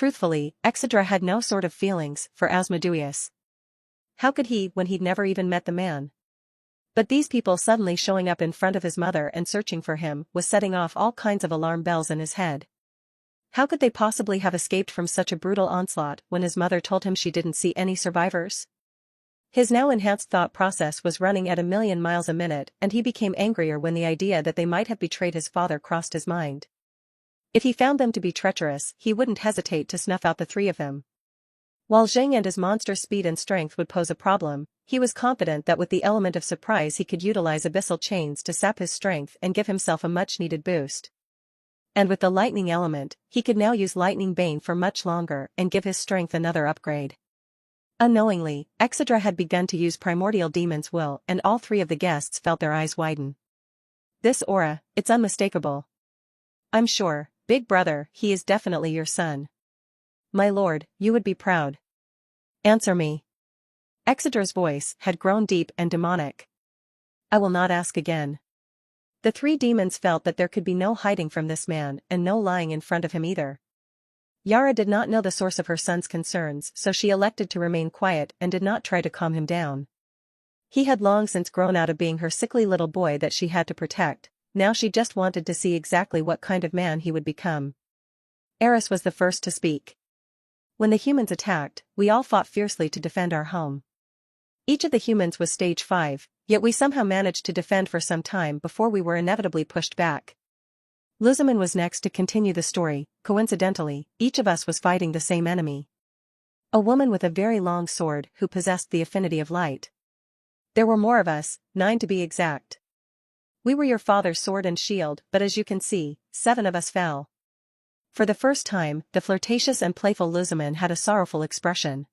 Truthfully, Exedra had no sort of feelings for Asmodeus. How could he when he'd never even met the man? But these people suddenly showing up in front of his mother and searching for him was setting off all kinds of alarm bells in his head. How could they possibly have escaped from such a brutal onslaught when his mother told him she didn't see any survivors? His now enhanced thought process was running at 1,000,000 miles a minute, and he became angrier when the idea that they might have betrayed his father crossed his mind. If he found them to be treacherous, he wouldn't hesitate to snuff out the three of them. While Zheng and his monstrous speed and strength would pose a problem, he was confident that with the element of surprise he could utilize abyssal chains to sap his strength and give himself a much-needed boost. And with the lightning element, he could now use Lightning Bane for much longer and give his strength another upgrade. Unknowingly, Exedra had begun to use Primordial Demon's Will, and all three of the guests felt their eyes widen. This aura, it's unmistakable. I'm sure, Big Brother, he is definitely your son. My lord, you would be proud. Answer me. Exedra's voice had grown deep and demonic. I will not ask again. The three demons felt that there could be no hiding from this man and no lying in front of him either. Yara did not know the source of her son's concerns, so she elected to remain quiet and did not try to calm him down. He had long since grown out of being her sickly little boy that she had to protect. Now she just wanted to see exactly what kind of man he would become. Eris was the first to speak. When the humans attacked, we all fought fiercely to defend our home. Each of the humans was stage 5, yet we somehow managed to defend for some time before we were inevitably pushed back. Luzaman was next to continue the story. Coincidentally, each of us was fighting the same enemy. A woman with a very long sword who possessed the affinity of light. There were more of us, 9 to be exact. We were your father's sword and shield, but as you can see, 7 of us fell. For the first time, the flirtatious and playful Luzaman had a sorrowful expression.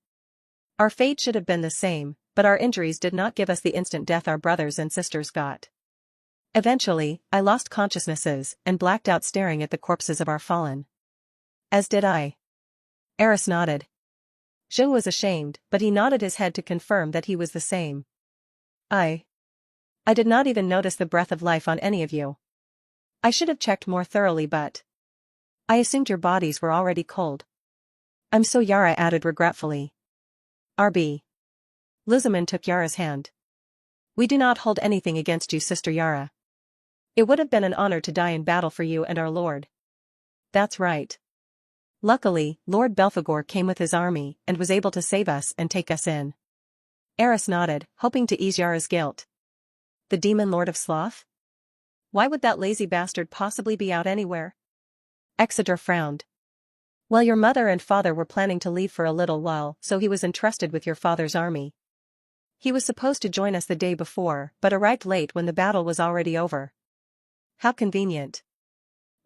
Our fate should have been the same, but our injuries did not give us the instant death our brothers and sisters got. Eventually, I lost consciousnesses and blacked out staring at the corpses of our fallen. As did I. Eris nodded. Zheng was ashamed, but he nodded his head to confirm that he was the same. I did not even notice the breath of life on any of you. I should have checked more thoroughly, but I assumed your bodies were already cold. I'm so, Yara added regretfully. RB. Luzaman took Yara's hand. We do not hold anything against you, Sister Yara. It would have been an honor to die in battle for you and our lord. That's right. Luckily, Lord Belphegor came with his army and was able to save us and take us in. Eris nodded, hoping to ease Yara's guilt. The demon lord of sloth? Why would that lazy bastard possibly be out anywhere? Exedra frowned. Well, your mother and father were planning to leave for a little while, so he was entrusted with your father's army. He was supposed to join us the day before, but arrived late when the battle was already over. How convenient.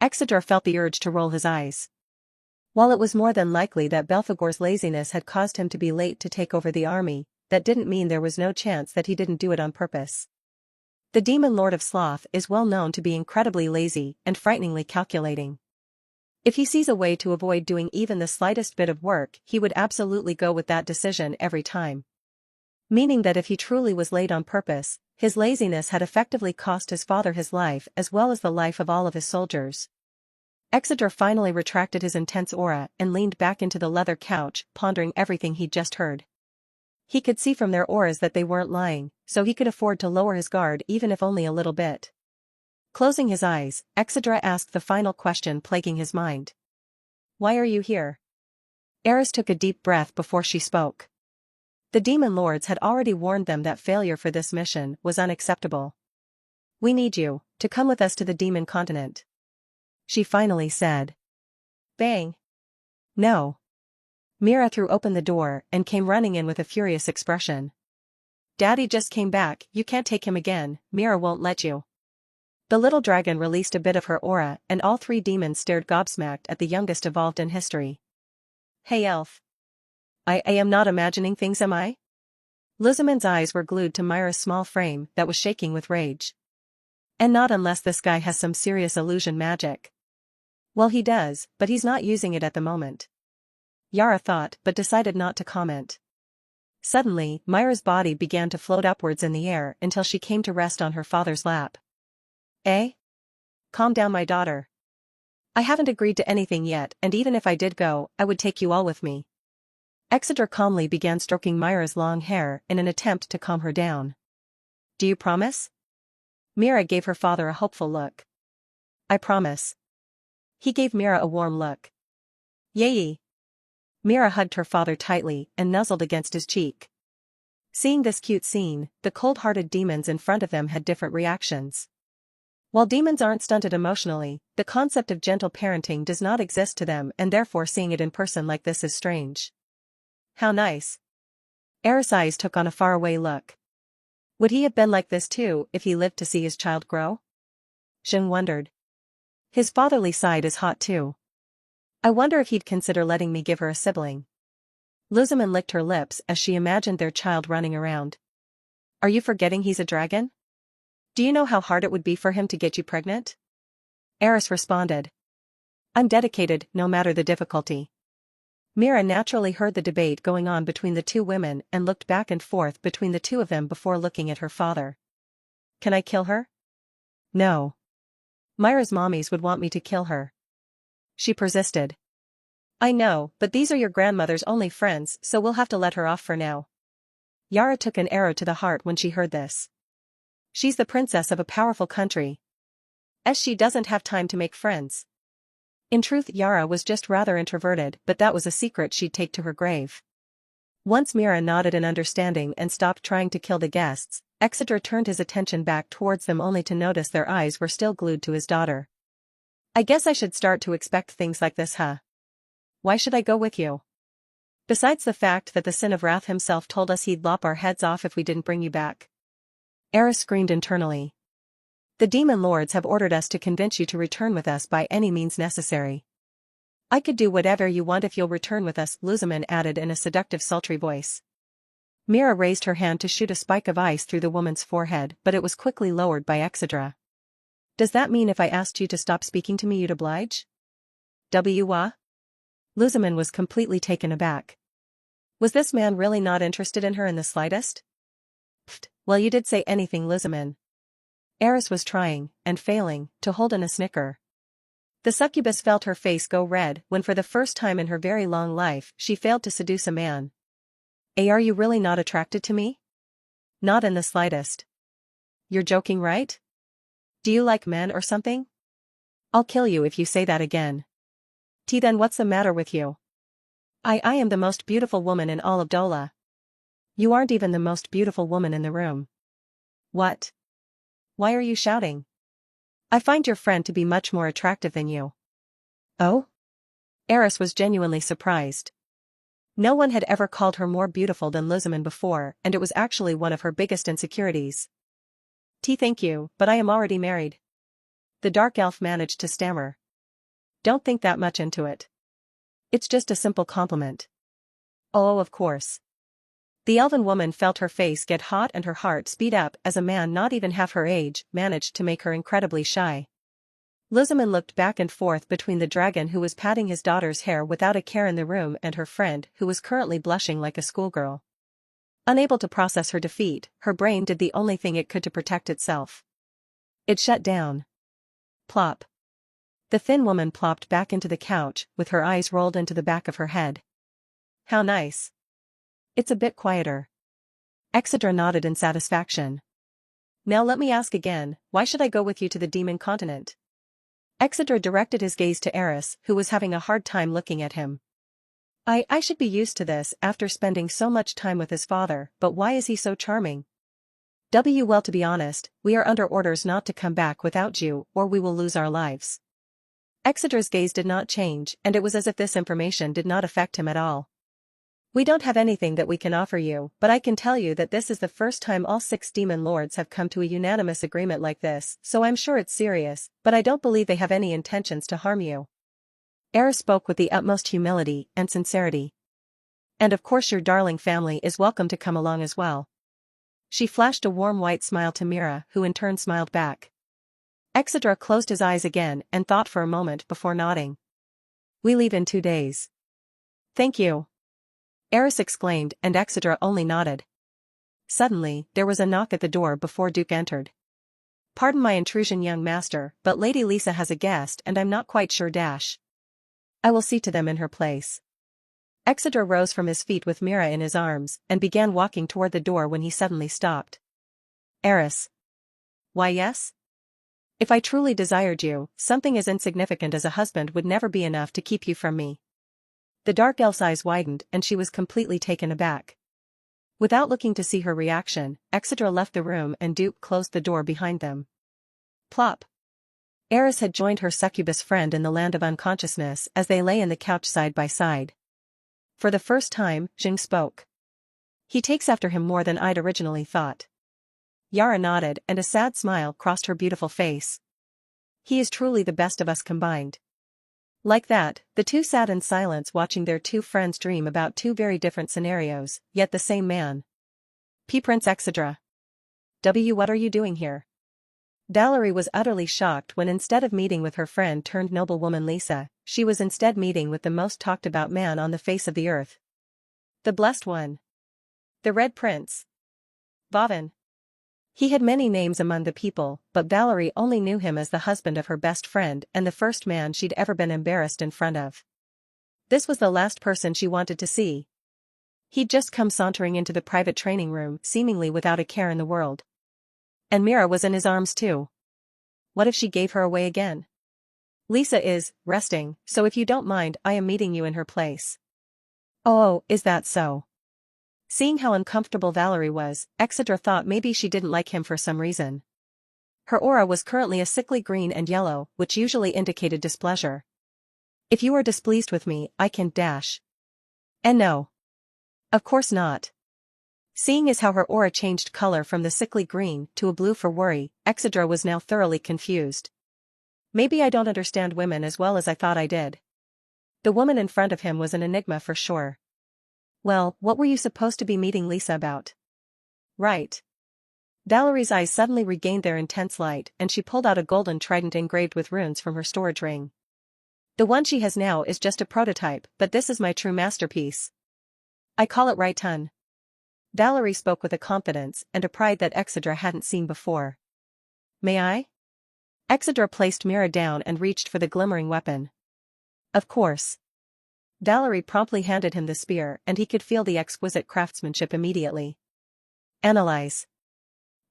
Exedra felt the urge to roll his eyes. While it was more than likely that Belphegor's laziness had caused him to be late to take over the army, that didn't mean there was no chance that he didn't do it on purpose. The demon lord of sloth is well known to be incredibly lazy and frighteningly calculating. If he sees a way to avoid doing even the slightest bit of work, he would absolutely go with that decision every time. Meaning that if he truly was late on purpose, his laziness had effectively cost his father his life as well as the life of all of his soldiers. Exedra finally retracted his intense aura and leaned back into the leather couch, pondering everything he'd just heard. He could see from their auras that they weren't lying, so he could afford to lower his guard even if only a little bit. Closing his eyes, Exedra asked the final question plaguing his mind. Why are you here? Eris took a deep breath before she spoke. The demon lords had already warned them that failure for this mission was unacceptable. We need you to come with us to the demon continent. She finally said. Bang. No. Mira threw open the door and came running in with a furious expression. Daddy just came back, you can't take him again, Mira won't let you. The little dragon released a bit of her aura and all 3 demons stared gobsmacked at the youngest evolved in history. Hey elf. I am not imagining things, am I? Luzaman's eyes were glued to Mira's small frame that was shaking with rage. And not unless this guy has some serious illusion magic. Well, he does, but he's not using it at the moment. Yara thought but decided not to comment. Suddenly, Mira's body began to float upwards in the air until she came to rest on her father's lap. Eh? Calm down, my daughter. I haven't agreed to anything yet, and even if I did go, I would take you all with me. Exeter calmly began stroking Mira's long hair in an attempt to calm her down. Do you promise? Mira gave her father a hopeful look. I promise. He gave Mira a warm look. Yay! Mira hugged her father tightly and nuzzled against his cheek. Seeing this cute scene, the cold-hearted demons in front of them had different reactions. While demons aren't stunted emotionally, the concept of gentle parenting does not exist to them, and therefore seeing it in person like this is strange. How nice. Eris' eyes took on a faraway look. Would he have been like this too if he lived to see his child grow? Jin wondered. His fatherly side is hot too. I wonder if he'd consider letting me give her a sibling. Luzman licked her lips as she imagined their child running around. Are you forgetting he's a dragon? Do you know how hard it would be for him to get you pregnant? Eris responded. I'm dedicated, no matter the difficulty. Mira naturally heard the debate going on between the two women and looked back and forth between the two of them before looking at her father. Can I kill her? No. Mira's mommies would want me to kill her. She persisted. I know, but these are your grandmother's only friends, so we'll have to let her off for now. Yara took an arrow to the heart when she heard this. She's the princess of a powerful country. She doesn't have time to make friends. In truth, Yara was just rather introverted, but that was a secret she'd take to her grave. Once Mira nodded in understanding and stopped trying to kill the guests, Exeter turned his attention back towards them only to notice their eyes were still glued to his daughter. I guess I should start to expect things like this, huh? Why should I go with you? Besides the fact that the Sin of Wrath himself told us he'd lop our heads off if we didn't bring you back. Eris screamed internally. The demon lords have ordered us to convince you to return with us by any means necessary. I could do whatever you want if you'll return with us, Luzman added in a seductive sultry voice. Mira raised her hand to shoot a spike of ice through the woman's forehead, but it was quickly lowered by Exedra. Does that mean if I asked you to stop speaking to me you'd oblige? Wah? Luzman was completely taken aback. Was this man really not interested in her in the slightest? Pfft, well, you did say anything, Luzman. Eris was trying, and failing, to hold in a snicker. The succubus felt her face go red when for the first time in her very long life she failed to seduce a man. Are you really not attracted to me? Not in the slightest. You're joking, right? Do you like men or something? I'll kill you if you say that again. Then what's the matter with you? I am the most beautiful woman in all of Dola. You aren't even the most beautiful woman in the room. What? Why are you shouting? I find your friend to be much more attractive than you. Oh? Eris was genuinely surprised. No one had ever called her more beautiful than Luzman before, and it was actually one of her biggest insecurities. Thank you, but I am already married. The dark elf managed to stammer. Don't think that much into it. It's just a simple compliment. Oh, of course. The elven woman felt her face get hot and her heart speed up as a man not even half her age managed to make her incredibly shy. Luzman looked back and forth between the dragon who was patting his daughter's hair without a care in the room and her friend who was currently blushing like a schoolgirl. Unable to process her defeat, her brain did the only thing it could to protect itself. It shut down. Plop. The thin woman plopped back into the couch with her eyes rolled into the back of her head. How nice. It's a bit quieter. Exedra nodded in satisfaction. Now let me ask again, why should I go with you to the demon continent? Exedra directed his gaze to Eris, who was having a hard time looking at him. I should be used to this after spending so much time with his father, but why is he so charming? Well, to be honest, we are under orders not to come back without you or we will lose our lives. Exedra's gaze did not change, and it was as if this information did not affect him at all. We don't have anything that we can offer you, but I can tell you that this is the first time all 6 demon lords have come to a unanimous agreement like this, so I'm sure it's serious, but I don't believe they have any intentions to harm you. Eris spoke with the utmost humility and sincerity. And of course your darling family is welcome to come along as well. She flashed a warm white smile to Mira, who in turn smiled back. Exedra closed his eyes again and thought for a moment before nodding. We leave in 2 days. Thank you. Eris exclaimed and Exedra only nodded. Suddenly, there was a knock at the door before Duke entered. Pardon my intrusion, young master, but Lady Lisa has a guest and I'm not quite sure. I will see to them in her place. Exeter rose from his feet with Mira in his arms and began walking toward the door when he suddenly stopped. Heiress. Why yes? If I truly desired you, something as insignificant as a husband would never be enough to keep you from me. The dark elf's eyes widened and she was completely taken aback. Without looking to see her reaction, Exeter left the room and Duke closed the door behind them. Plop. Eris had joined her succubus friend in the land of unconsciousness as they lay in the couch side by side. For the first time, Jing spoke. He takes after him more than I'd originally thought. Yara nodded and a sad smile crossed her beautiful face. He is truly the best of us combined. Like that, the two sat in silence watching their two friends dream about two very different scenarios, yet the same man. Prince Exedra. What are you doing here? Valerie was utterly shocked when instead of meeting with her friend turned noblewoman Lisa, she was instead meeting with the most talked about man on the face of the earth. The Blessed One. The Red Prince. Vauvan. He had many names among the people, but Valerie only knew him as the husband of her best friend and the first man she'd ever been embarrassed in front of. This was the last person she wanted to see. He'd just come sauntering into the private training room, seemingly without a care in the world. And Mira was in his arms too. What if she gave her away again? Lisa is resting, so if you don't mind, I am meeting you in her place. Oh, is that so? Seeing how uncomfortable Valerie was, Exeter thought maybe she didn't like him for some reason. Her aura was currently a sickly green and yellow, which usually indicated displeasure. If you are displeased with me, I can dash. And no. Of course not. Seeing as how her aura changed color from the sickly green to a blue for worry, Exeter was now thoroughly confused. Maybe I don't understand women as well as I thought I did. The woman in front of him was an enigma for sure. Well, what were you supposed to be meeting Lisa about? Right. Valerie's eyes suddenly regained their intense light and she pulled out a golden trident engraved with runes from her storage ring. The one she has now is just a prototype, but this is my true masterpiece. I call it Raitan. Valerie spoke with a confidence and a pride that Exedra hadn't seen before. May I? Exedra placed Mira down and reached for the glimmering weapon. Of course. Valerie promptly handed him the spear and he could feel the exquisite craftsmanship immediately. Analyze.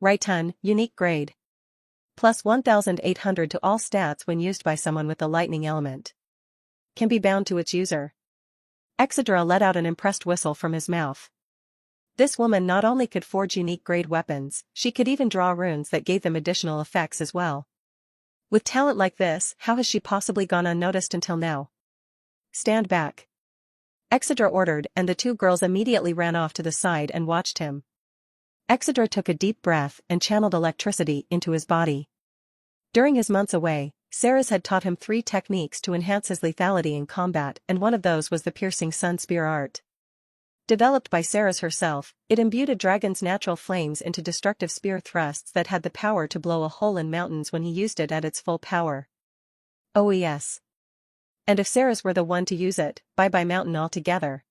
Raitan, unique grade. Plus 1800 to all stats when used by someone with the lightning element. Can be bound to its user. Exedra let out an impressed whistle from his mouth. This woman not only could forge unique grade weapons, she could even draw runes that gave them additional effects as well. With talent like this, how has she possibly gone unnoticed until now? Stand back. Exedra ordered and the two girls immediately ran off to the side and watched him. Exedra took a deep breath and channeled electricity into his body. During his months away, Ceres had taught him 3 techniques to enhance his lethality in combat and one of those was the piercing sun spear art. Developed by Ceres herself, it imbued a dragon's natural flames into destructive spear thrusts that had the power to blow a hole in mountains when he used it at its full power. Oh yes. And if Ceres were the one to use it, bye-bye mountain altogether.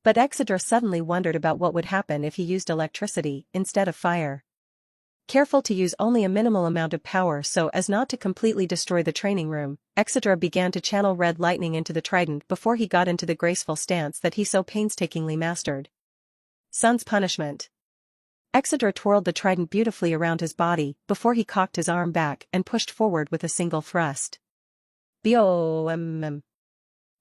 But Exedra suddenly wondered about what would happen if he used electricity instead of fire. Careful to use only a minimal amount of power so as not to completely destroy the training room, Exedra began to channel red lightning into the trident before he got into the graceful stance that he so painstakingly mastered. Sun's punishment. Exedra twirled the trident beautifully around his body before he cocked his arm back and pushed forward with a single thrust. Boom!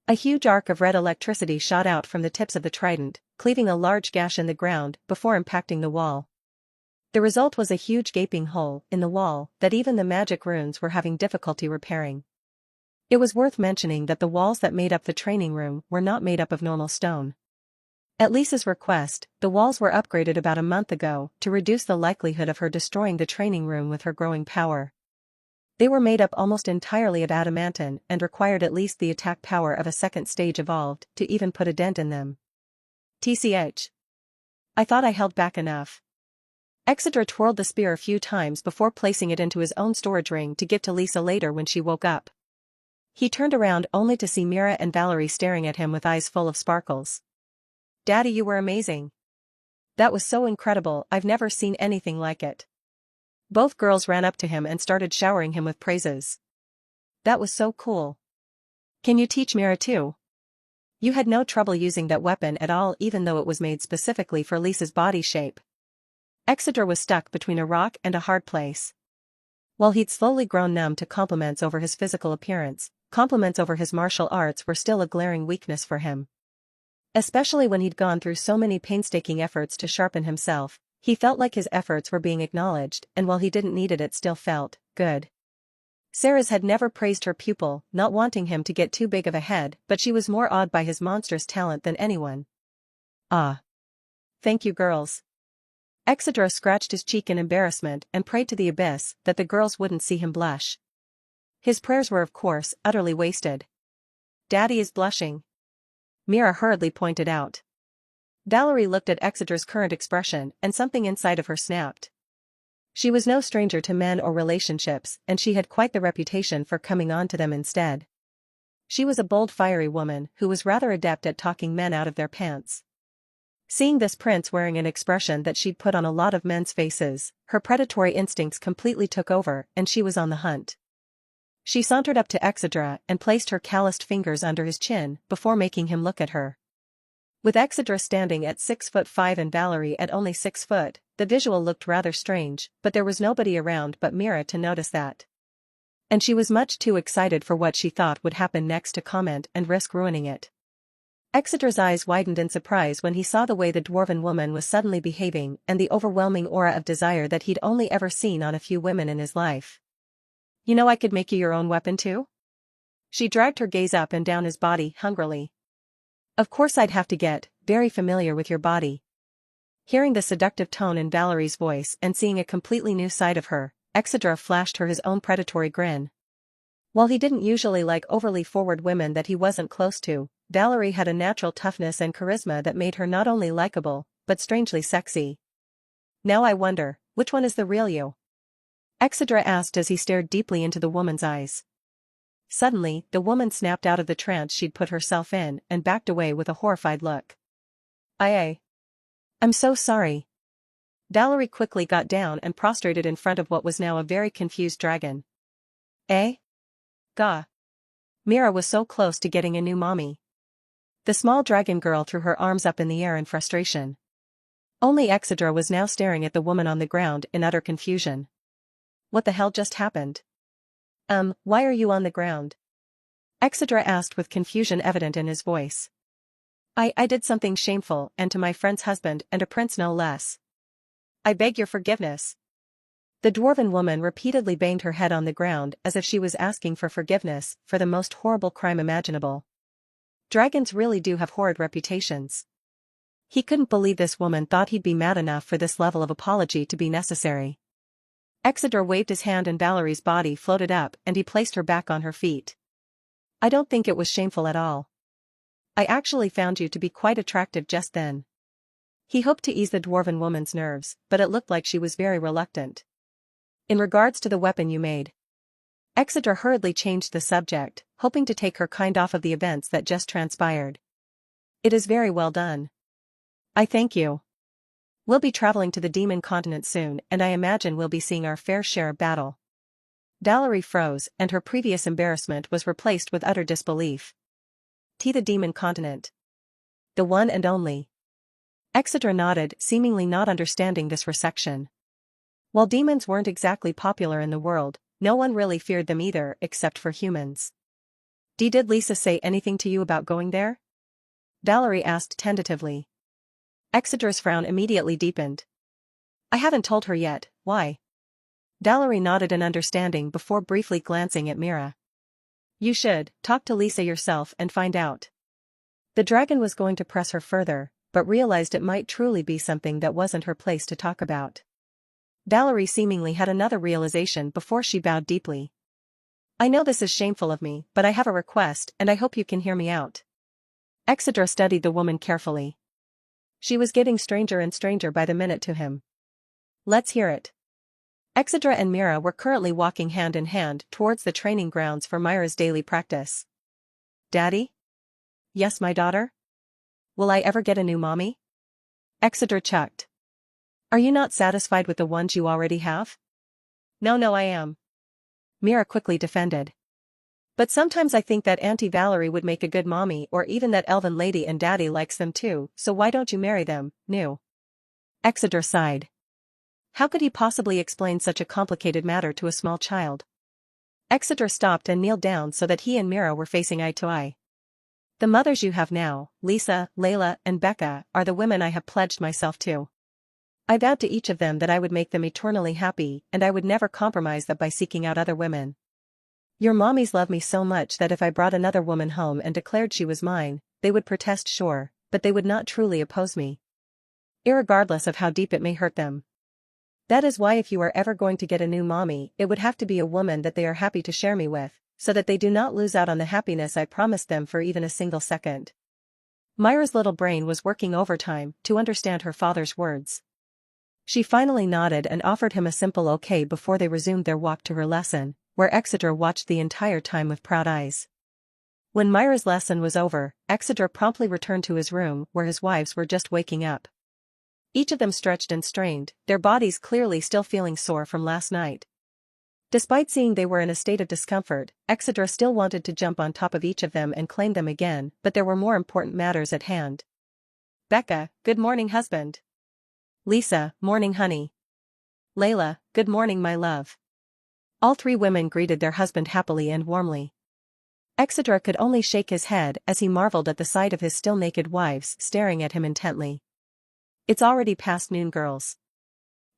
A huge arc of red electricity shot out from the tips of the trident, cleaving a large gash in the ground before impacting the wall. The result was a huge gaping hole in the wall that even the magic runes were having difficulty repairing. It was worth mentioning that the walls that made up the training room were not made up of normal stone. At Lisa's request, the walls were upgraded about a month ago to reduce the likelihood of her destroying the training room with her growing power. They were made up almost entirely of adamantine and required at least the attack power of a second stage evolved to even put a dent in them. TCH. I thought I held back enough. Exedra twirled the spear a few times before placing it into his own storage ring to give to Lisa later when she woke up. He turned around only to see Mira and Valerie staring at him with eyes full of sparkles. Daddy, you were amazing. That was so incredible, I've never seen anything like it. Both girls ran up to him and started showering him with praises. That was so cool. Can you teach Mira too? You had no trouble using that weapon at all even though it was made specifically for Lisa's body shape. Exeter was stuck between a rock and a hard place. While he'd slowly grown numb to compliments over his physical appearance, compliments over his martial arts were still a glaring weakness for him. Especially when he'd gone through so many painstaking efforts to sharpen himself, he felt like his efforts were being acknowledged, and while he didn't need it still felt good. Sarah's had never praised her pupil, not wanting him to get too big of a head, but she was more awed by his monstrous talent than anyone. Ah. Thank you girls. Exeter scratched his cheek in embarrassment and prayed to the abyss that the girls wouldn't see him blush. His prayers were of course utterly wasted. Daddy is blushing. Mira hurriedly pointed out. Valerie looked at Exeter's current expression and something inside of her snapped. She was no stranger to men or relationships and she had quite the reputation for coming on to them instead. She was a bold fiery woman who was rather adept at talking men out of their pants. Seeing this prince wearing an expression that she'd put on a lot of men's faces, her predatory instincts completely took over and she was on the hunt. She sauntered up to Exeter and placed her calloused fingers under his chin before making him look at her. With Exeter standing at 6'5" and Valerie at only 6 foot, the visual looked rather strange, but there was nobody around but Mira to notice that. And she was much too excited for what she thought would happen next to comment and risk ruining it. Exeter's eyes widened in surprise when he saw the way the dwarven woman was suddenly behaving and the overwhelming aura of desire that he'd only ever seen on a few women in his life. You know I could make you your own weapon too? She dragged her gaze up and down his body hungrily. Of course I'd have to get very familiar with your body. Hearing the seductive tone in Valerie's voice and seeing a completely new side of her, Exeter flashed her his own predatory grin. While he didn't usually like overly forward women that he wasn't close to, Valerie had a natural toughness and charisma that made her not only likable, but strangely sexy. Now I wonder, which one is the real you? Exeter asked as he stared deeply into the woman's eyes. Suddenly, the woman snapped out of the trance she'd put herself in and backed away with a horrified look. I'm so sorry. Valerie quickly got down and prostrated in front of what was now a very confused dragon. Gah. Mira was so close to getting a new mommy. The small dragon girl threw her arms up in the air in frustration. Only Exeter was now staring at the woman on the ground in utter confusion. What the hell just happened? Why are you on the ground? Exeter asked with confusion evident in his voice. I did something shameful and to my friend's husband and a prince no less. I beg your forgiveness. The dwarven woman repeatedly banged her head on the ground as if she was asking for forgiveness for the most horrible crime imaginable. Dragons really do have horrid reputations. He couldn't believe this woman thought he'd be mad enough for this level of apology to be necessary. Exeter waved his hand and Valerie's body floated up and he placed her back on her feet. I don't think it was shameful at all. I actually found you to be quite attractive just then. He hoped to ease the dwarven woman's nerves, but it looked like she was very reluctant. In regards to the weapon you made. Exeter hurriedly changed the subject, hoping to take her kind off of the events that just transpired. It is very well done. I thank you. We'll be traveling to the demon continent soon and I imagine we'll be seeing our fair share of battle. Valerie froze and her previous embarrassment was replaced with utter disbelief. The demon continent. The one and only. Exeter nodded, seemingly not understanding this resection. While demons weren't exactly popular in the world, no one really feared them either except for humans. Did Lisa say anything to you about going there? Valerie asked tentatively. Exeter's frown immediately deepened. I haven't told her yet, why? Valerie nodded in understanding before briefly glancing at Mira. You should talk to Lisa yourself and find out. The dragon was going to press her further, but realized it might truly be something that wasn't her place to talk about. Valerie seemingly had another realization before she bowed deeply. I know this is shameful of me, but I have a request and I hope you can hear me out. Exeter studied the woman carefully. She was getting stranger and stranger by the minute to him. Let's hear it. Exeter and Mira were currently walking hand in hand towards the training grounds for Myra's daily practice. Daddy? Yes, my daughter? Will I ever get a new mommy? Exeter chucked. Are you not satisfied with the ones you already have? No, I am. Mira quickly defended. But sometimes I think that Auntie Valerie would make a good mommy, or even that elven lady and daddy likes them too, so why don't you marry them, new? Exeter sighed. How could he possibly explain such a complicated matter to a small child? Exeter stopped and kneeled down so that he and Mira were facing eye to eye. The mothers you have now, Lisa, Layla, and Becca, are the women I have pledged myself to. I vowed to each of them that I would make them eternally happy, and I would never compromise that by seeking out other women. Your mommies love me so much that if I brought another woman home and declared she was mine, they would protest, sure, but they would not truly oppose me. Irregardless of how deep it may hurt them. That is why if you are ever going to get a new mommy, it would have to be a woman that they are happy to share me with, so that they do not lose out on the happiness I promised them for even a single second. Myra's little brain was working overtime to understand her father's words. She finally nodded and offered him a simple okay before they resumed their walk to her lesson, where Exeter watched the entire time with proud eyes. When Myra's lesson was over, Exeter promptly returned to his room where his wives were just waking up. Each of them stretched and strained, their bodies clearly still feeling sore from last night. Despite seeing they were in a state of discomfort, Exeter still wanted to jump on top of each of them and claim them again, but there were more important matters at hand. Becca, good morning, husband. Lisa, morning, honey. Layla, good morning, my love. All three women greeted their husband happily and warmly. Exeter could only shake his head as he marveled at the sight of his still naked wives staring at him intently. It's already past noon, girls.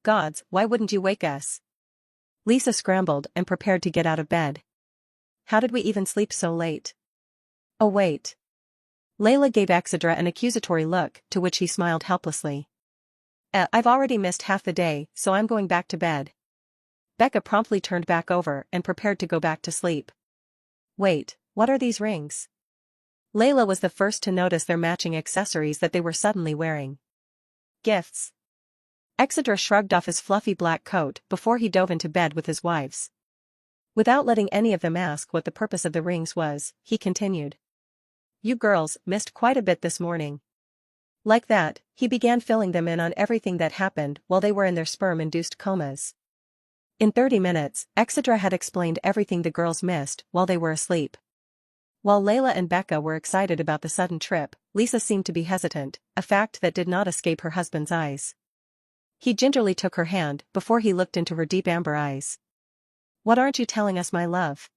Gods, why wouldn't you wake us? Lisa scrambled and prepared to get out of bed. How did we even sleep so late? Oh wait. Layla gave Exeter an accusatory look, to which he smiled helplessly. I've already missed half the day, so I'm going back to bed. Becca promptly turned back over and prepared to go back to sleep. Wait, what are these rings? Layla was the first to notice their matching accessories that they were suddenly wearing. Gifts. Exeter shrugged off his fluffy black coat before he dove into bed with his wives. Without letting any of them ask what the purpose of the rings was, he continued. You girls missed quite a bit this morning. Like that, he began filling them in on everything that happened while they were in their sperm-induced comas. In 30 minutes, Exeter had explained everything the girls missed while they were asleep. While Layla and Becca were excited about the sudden trip, Lisa seemed to be hesitant, a fact that did not escape her husband's eyes. He gingerly took her hand before he looked into her deep amber eyes. What aren't you telling us, my love?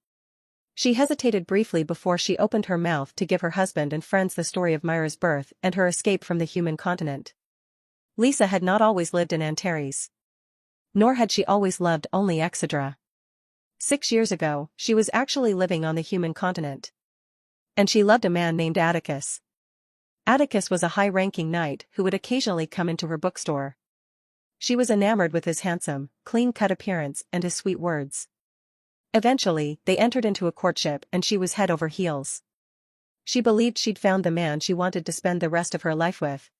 She hesitated briefly before she opened her mouth to give her husband and friends the story of Myra's birth and her escape from the human continent. Lisa had not always lived in Antares. Nor had she always loved only Exedra. 6 years ago, she was actually living on the human continent. And she loved a man named Atticus. Atticus was a high-ranking knight who would occasionally come into her bookstore. She was enamored with his handsome, clean-cut appearance and his sweet words. Eventually, they entered into a courtship and she was head over heels. She believed she'd found the man she wanted to spend the rest of her life with.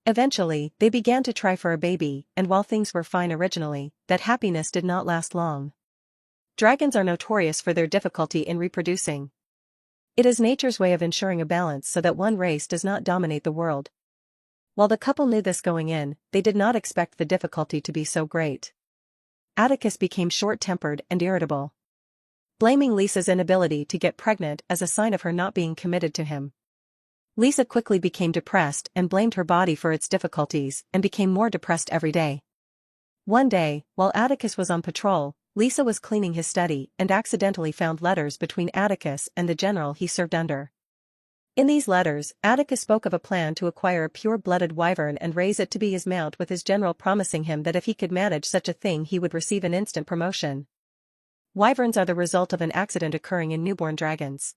Eventually, they began to try for a baby, and while things were fine originally, that happiness did not last long. Dragons are notorious for their difficulty in reproducing. It is nature's way of ensuring a balance so that one race does not dominate the world. While the couple knew this going in, they did not expect the difficulty to be so great. Atticus became short-tempered and irritable, blaming Lisa's inability to get pregnant as a sign of her not being committed to him. Lisa quickly became depressed and blamed her body for its difficulties and became more depressed every day. One day, while Atticus was on patrol, Lisa was cleaning his study and accidentally found letters between Atticus and the general he served under. In these letters, Atticus spoke of a plan to acquire a pure-blooded wyvern and raise it to be his mount, with his general promising him that if he could manage such a thing he would receive an instant promotion. Wyverns are the result of an accident occurring in newborn dragons.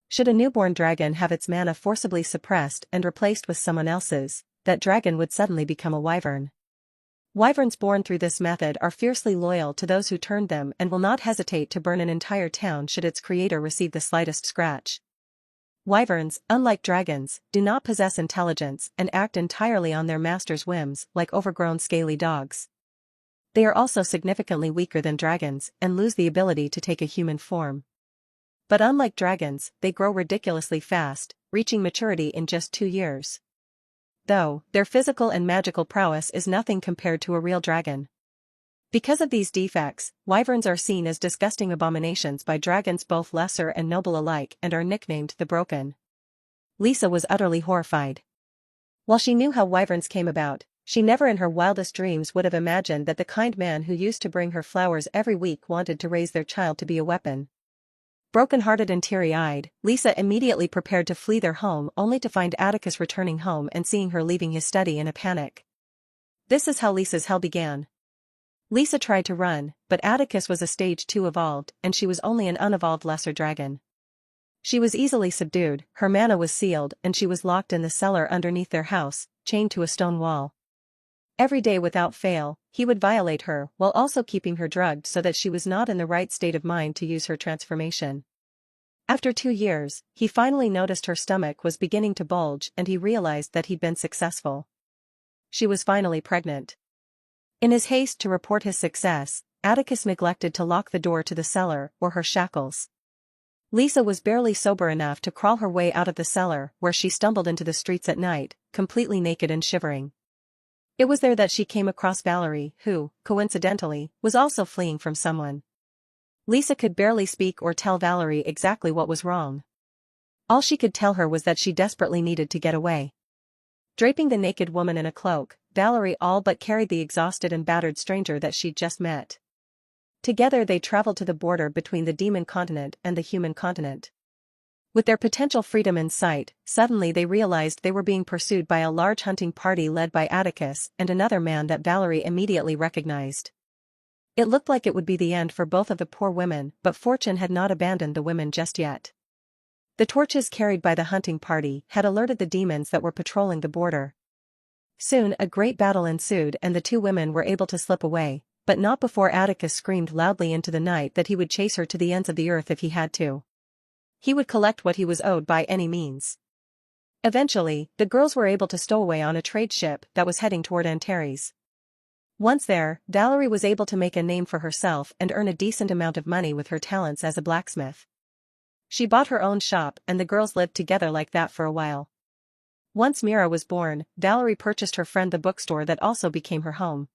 Should a newborn dragon have its mana forcibly suppressed and replaced with someone else's, that dragon would suddenly become a wyvern. Wyverns born through this method are fiercely loyal to those who turned them and will not hesitate to burn an entire town should its creator receive the slightest scratch. Wyverns, unlike dragons, do not possess intelligence and act entirely on their master's whims like overgrown scaly dogs. They are also significantly weaker than dragons and lose the ability to take a human form. But unlike dragons, they grow ridiculously fast, reaching maturity in just 2 years. Though, their physical and magical prowess is nothing compared to a real dragon. Because of these defects, wyverns are seen as disgusting abominations by dragons both lesser and noble alike and are nicknamed the Broken. Lisa was utterly horrified. While she knew how wyverns came about, she never in her wildest dreams would have imagined that the kind man who used to bring her flowers every week wanted to raise their child to be a weapon. Broken-hearted and teary-eyed, Lisa immediately prepared to flee their home only to find Atticus returning home and seeing her leaving his study in a panic. This is how Lisa's hell began. Lisa tried to run, but Atticus was a stage 2 evolved and she was only an unevolved lesser dragon. She was easily subdued, her mana was sealed and she was locked in the cellar underneath their house, chained to a stone wall. Every day without fail, he would violate her while also keeping her drugged so that she was not in the right state of mind to use her transformation. After 2 years, he finally noticed her stomach was beginning to bulge and he realized that he'd been successful. She was finally pregnant. In his haste to report his success, Atticus neglected to lock the door to the cellar or her shackles. Lisa was barely sober enough to crawl her way out of the cellar where she stumbled into the streets at night, completely naked and shivering. It was there that she came across Valerie, who, coincidentally, was also fleeing from someone. Lisa could barely speak or tell Valerie exactly what was wrong. All she could tell her was that she desperately needed to get away. Draping the naked woman in a cloak, Valerie all but carried the exhausted and battered stranger that she'd just met. Together they traveled to the border between the demon continent and the human continent. With their potential freedom in sight, suddenly they realized they were being pursued by a large hunting party led by Atticus and another man that Valerie immediately recognized. It looked like it would be the end for both of the poor women, but fortune had not abandoned the women just yet. The torches carried by the hunting party had alerted the demons that were patrolling the border. Soon a great battle ensued and the 2 women were able to slip away, but not before Atticus screamed loudly into the night that he would chase her to the ends of the earth if he had to. He would collect what he was owed by any means. Eventually, the girls were able to stow away on a trade ship that was heading toward Antares. Once there, Valerie was able to make a name for herself and earn a decent amount of money with her talents as a blacksmith. She bought her own shop and the girls lived together like that for a while. Once Mira was born, Valerie purchased her friend the bookstore that also became her home.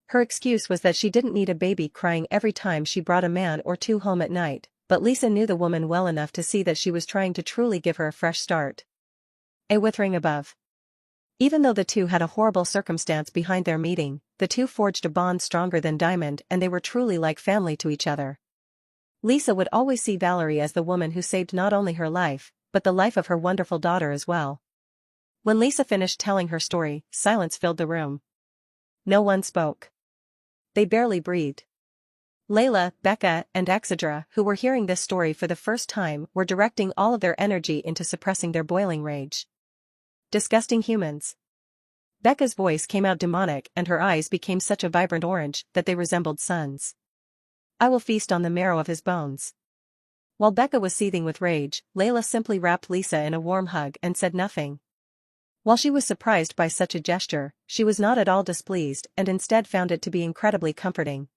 Her excuse was that she didn't need a baby crying every time she brought a man or 2 home at night, but Lisa knew the woman well enough to see that she was trying to truly give her a fresh start. A withering above. Even though the 2 had a horrible circumstance behind their meeting, the 2 forged a bond stronger than diamond and they were truly like family to each other. Lisa would always see Valerie as the woman who saved not only her life, but the life of her wonderful daughter as well. When Lisa finished telling her story, silence filled the room. No one spoke. They barely breathed. Layla, Becca, and Exedra, who were hearing this story for the first time, were directing all of their energy into suppressing their boiling rage. Disgusting humans. Becca's voice came out demonic and her eyes became such a vibrant orange that they resembled suns. I will feast on the marrow of his bones. While Becca was seething with rage, Layla simply wrapped Lisa in a warm hug and said nothing. While she was surprised by such a gesture, she was not at all displeased and instead found it to be incredibly comforting.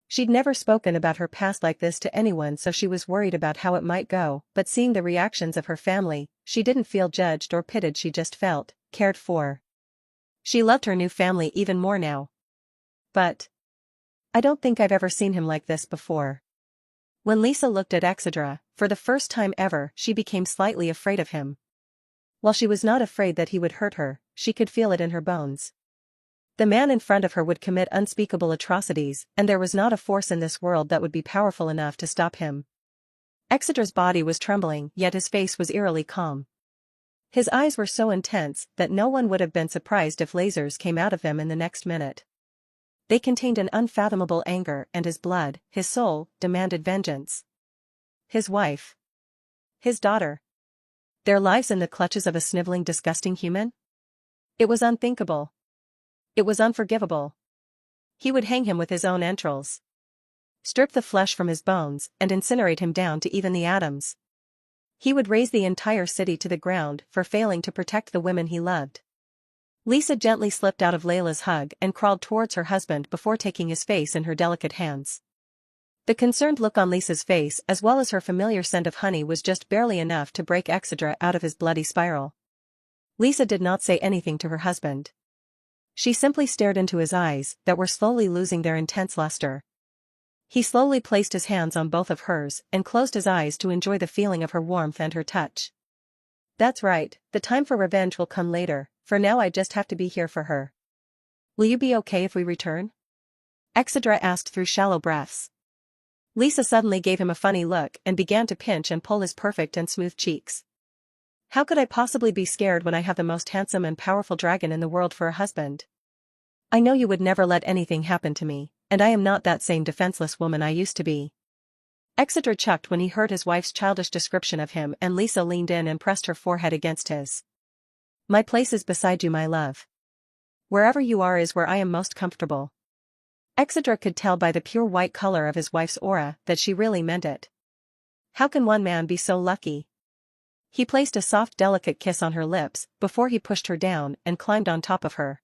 She'd never spoken about her past like this to anyone, so she was worried about how it might go, but seeing the reactions of her family, she didn't feel judged or pitied, she just felt cared for. She loved her new family even more now. But I don't think I've ever seen him like this before. When Lisa looked at Exedra, for the first time ever, she became slightly afraid of him. While she was not afraid that he would hurt her, she could feel it in her bones. The man in front of her would commit unspeakable atrocities, and there was not a force in this world that would be powerful enough to stop him. Exeter's body was trembling, yet his face was eerily calm. His eyes were so intense that no one would have been surprised if lasers came out of them in the next minute. They contained an unfathomable anger, and his blood, his soul, demanded vengeance. His wife. His daughter. Their lives in the clutches of a sniveling, disgusting human? It was unthinkable. It was unforgivable. He would hang him with his own entrails. Strip the flesh from his bones and incinerate him down to even the atoms. He would raze the entire city to the ground for failing to protect the women he loved. Lisa gently slipped out of Layla's hug and crawled towards her husband before taking his face in her delicate hands. The concerned look on Lisa's face as well as her familiar scent of honey was just barely enough to break Exedra out of his bloody spiral. Lisa did not say anything to her husband. She simply stared into his eyes that were slowly losing their intense luster. He slowly placed his hands on both of hers and closed his eyes to enjoy the feeling of her warmth and her touch. That's right, the time for revenge will come later, for now I just have to be here for her. Will you be okay if we return? Exedra asked through shallow breaths. Lisa suddenly gave him a funny look and began to pinch and pull his perfect and smooth cheeks. How could I possibly be scared when I have the most handsome and powerful dragon in the world for a husband? I know you would never let anything happen to me, and I am not that same defenseless woman I used to be. Exeter chucked when he heard his wife's childish description of him, and Lisa leaned in and pressed her forehead against his. My place is beside you, my love. Wherever you are is where I am most comfortable. Exeter could tell by the pure white color of his wife's aura that she really meant it. How can one man be so lucky? He placed a soft, delicate kiss on her lips before he pushed her down and climbed on top of her.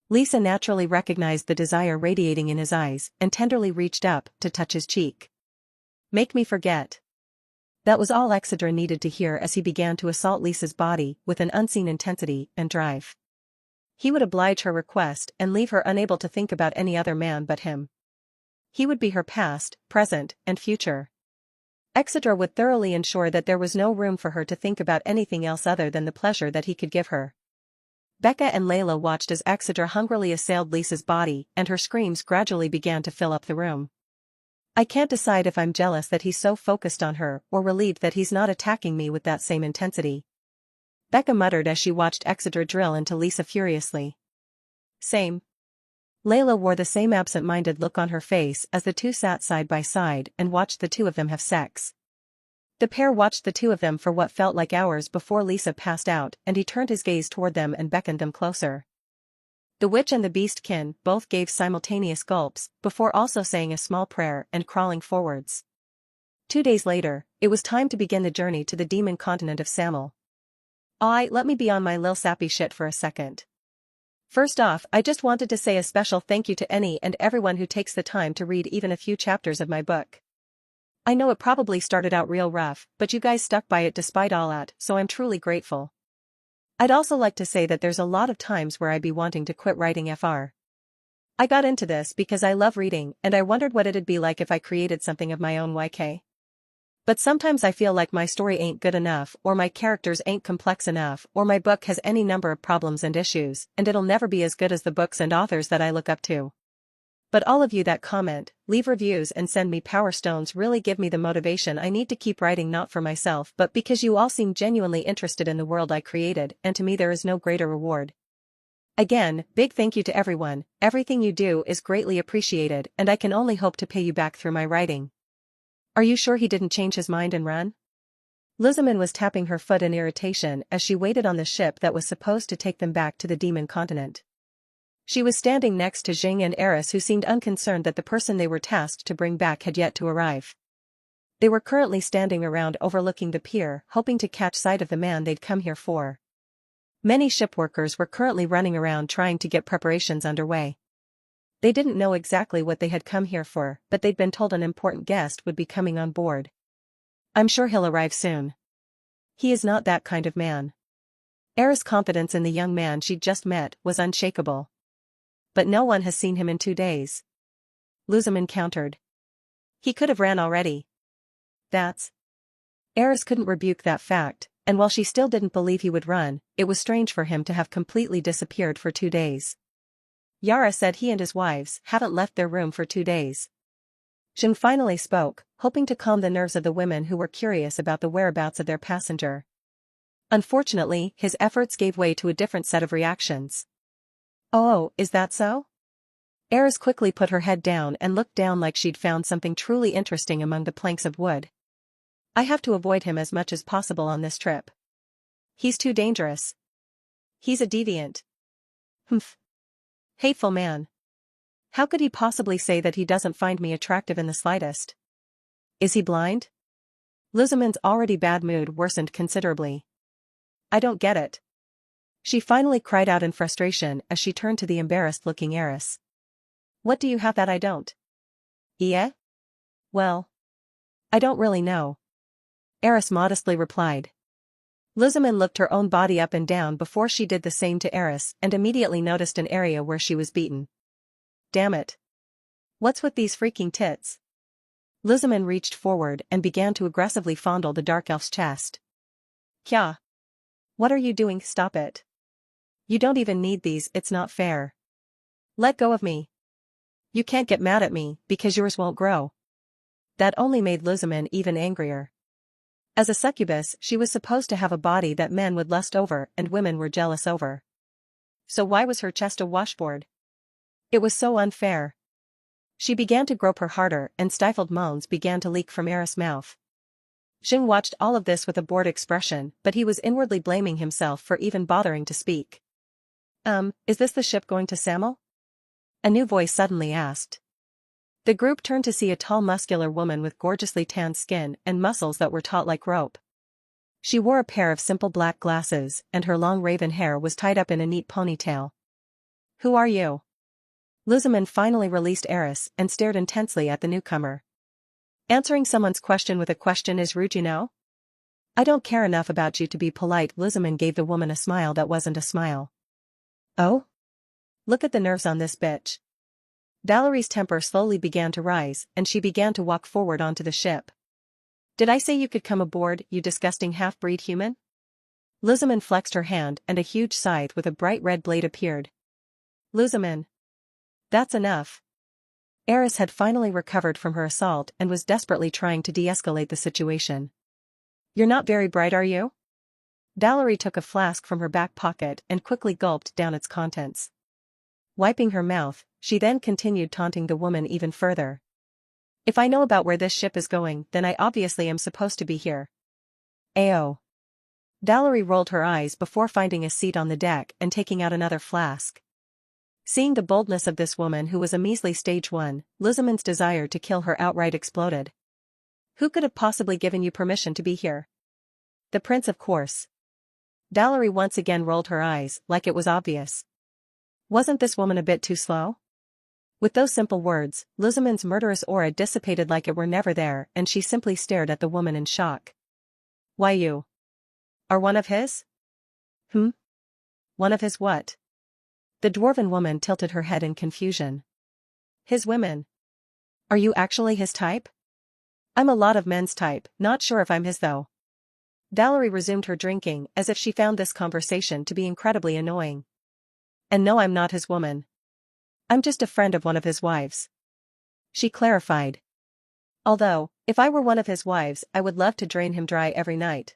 Lisa naturally recognized the desire radiating in his eyes and tenderly reached up to touch his cheek. Make me forget. That was all Exeter needed to hear as he began to assault Lisa's body with an unseen intensity and drive. He would oblige her request and leave her unable to think about any other man but him. He would be her past, present, and future. Exeter would thoroughly ensure that there was no room for her to think about anything else other than the pleasure that he could give her. Becca and Layla watched as Exeter hungrily assailed Lisa's body, and her screams gradually began to fill up the room. I can't decide if I'm jealous that he's so focused on her or relieved that he's not attacking me with that same intensity. Becca muttered as she watched Exeter drill into Lisa furiously. Same. Layla wore the same absent-minded look on her face as the two sat side by side and watched the two of them have sex. The pair watched the two of them for what felt like hours before Lisa passed out, and he turned his gaze toward them and beckoned them closer. The witch and the beastkin both gave simultaneous gulps before also saying a small prayer and crawling forwards. 2 days later, it was time to begin the journey to the demon continent of Samel. Let me be on my lil sappy shit for a second. First off, I just wanted to say a special thank you to any and everyone who takes the time to read even a few chapters of my book. I know it probably started out real rough, but you guys stuck by it despite all that, so I'm truly grateful. I'd also like to say that there's a lot of times where I'd be wanting to quit writing FR. I got into this because I love reading and I wondered what it'd be like if I created something of my own YK. But sometimes I feel like my story ain't good enough, or my characters ain't complex enough, or my book has any number of problems and issues, and it'll never be as good as the books and authors that I look up to. But all of you that comment, leave reviews and send me power stones really give me the motivation I need to keep writing, not for myself but because you all seem genuinely interested in the world I created, and to me there is no greater reward. Again, big thank you to everyone, everything you do is greatly appreciated and I can only hope to pay you back through my writing. Are you sure he didn't change his mind and run? Luzman was tapping her foot in irritation as she waited on the ship that was supposed to take them back to the demon continent. She was standing next to Jing and Eris, who seemed unconcerned that the person they were tasked to bring back had yet to arrive. They were currently standing around overlooking the pier, hoping to catch sight of the man they'd come here for. Many shipworkers were currently running around trying to get preparations underway. They didn't know exactly what they had come here for, but they'd been told an important guest would be coming on board. I'm sure he'll arrive soon. He is not that kind of man. Eris' confidence in the young man she'd just met was unshakable. But no one has seen him in 2 days. Luzman countered. He could have ran already. That's. Eris couldn't rebuke that fact, and while she still didn't believe he would run, it was strange for him to have completely disappeared for 2 days. Yara said he and his wives haven't left their room for 2 days. Jing finally spoke, hoping to calm the nerves of the women who were curious about the whereabouts of their passenger. Unfortunately, his efforts gave way to a different set of reactions. Oh, is that so? Eris quickly put her head down and looked down like she'd found something truly interesting among the planks of wood. I have to avoid him as much as possible on this trip. He's too dangerous. He's a deviant. Humph. Hateful man. How could he possibly say that he doesn't find me attractive in the slightest? Is he blind? Luzman's already bad mood worsened considerably. I don't get it. She finally cried out in frustration as she turned to the embarrassed-looking Eris. What do you have that I don't? Yeah? Well, I don't really know. Eris modestly replied. Luzman looked her own body up and down before she did the same to Eris and immediately noticed an area where she was beaten. Damn it. What's with these freaking tits? Luzman reached forward and began to aggressively fondle the dark elf's chest. Kya. What are you doing? Stop it. You don't even need these, it's not fair. Let go of me. You can't get mad at me, because yours won't grow. That only made Luzman even angrier. As a succubus, she was supposed to have a body that men would lust over and women were jealous over. So why was her chest a washboard? It was so unfair. She began to grope her harder and stifled moans began to leak from Eris' mouth. Jing watched all of this with a bored expression, but he was inwardly blaming himself for even bothering to speak. Is this the ship going to Samel? A new voice suddenly asked. The group turned to see a tall muscular woman with gorgeously tanned skin and muscles that were taut like rope. She wore a pair of simple black glasses, and her long raven hair was tied up in a neat ponytail. Who are you? Luzman finally released Eris and stared intensely at the newcomer. Answering someone's question with a question is rude, you know? I don't care enough about you to be polite. Luzman gave the woman a smile that wasn't a smile. Oh? Look at the nerves on this bitch. Valerie's temper slowly began to rise, and she began to walk forward onto the ship. Did I say you could come aboard, you disgusting half-breed human? Luzman flexed her hand and a huge scythe with a bright red blade appeared. Luzman. That's enough. Eris had finally recovered from her assault and was desperately trying to de-escalate the situation. You're not very bright, are you? Valerie took a flask from her back pocket and quickly gulped down its contents. Wiping her mouth, she then continued taunting the woman even further. If I know about where this ship is going, then I obviously am supposed to be here. Ayo. Valerie rolled her eyes before finding a seat on the deck and taking out another flask. Seeing the boldness of this woman who was a measly stage 1, Luzman's desire to kill her outright exploded. Who could have possibly given you permission to be here? The prince, of course. Valerie once again rolled her eyes, like it was obvious. Wasn't this woman a bit too slow? With those simple words, Luzman's murderous aura dissipated like it were never there, and she simply stared at the woman in shock. Why, you are one of his? One of his what? The dwarven woman tilted her head in confusion. His women. Are you actually his type? I'm a lot of men's type, not sure if I'm his though. Valerie resumed her drinking as if she found this conversation to be incredibly annoying. And no, I'm not his woman. I'm just a friend of one of his wives. She clarified. Although, if I were one of his wives, I would love to drain him dry every night.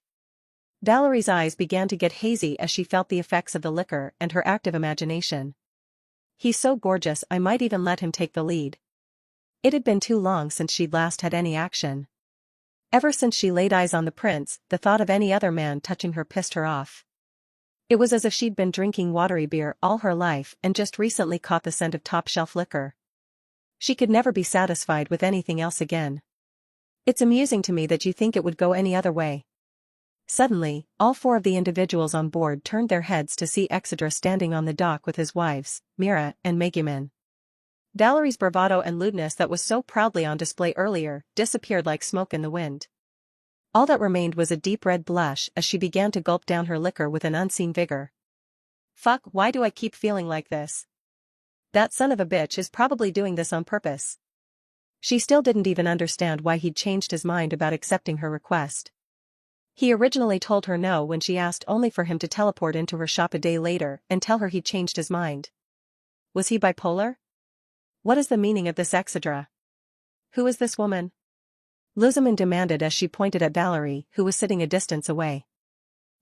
Valerie's eyes began to get hazy as she felt the effects of the liquor and her active imagination. He's so gorgeous, I might even let him take the lead. It had been too long since she'd last had any action. Ever since she laid eyes on the prince, the thought of any other man touching her pissed her off. It was as if she'd been drinking watery beer all her life and just recently caught the scent of top-shelf liquor. She could never be satisfied with anything else again. It's amusing to me that you think it would go any other way. Suddenly, all 4 of the individuals on board turned their heads to see Exedra standing on the dock with his wives, Mira and Megumin. Valerie's bravado and lewdness that was so proudly on display earlier disappeared like smoke in the wind. All that remained was a deep red blush as she began to gulp down her liquor with an unseen vigor. Fuck, why do I keep feeling like this? That son of a bitch is probably doing this on purpose. She still didn't even understand why he'd changed his mind about accepting her request. He originally told her no when she asked only for him to teleport into her shop a day later and tell her he'd changed his mind. Was he bipolar? What is the meaning of this Exedra? Who is this woman? Luzman demanded as she pointed at Valerie, who was sitting a distance away.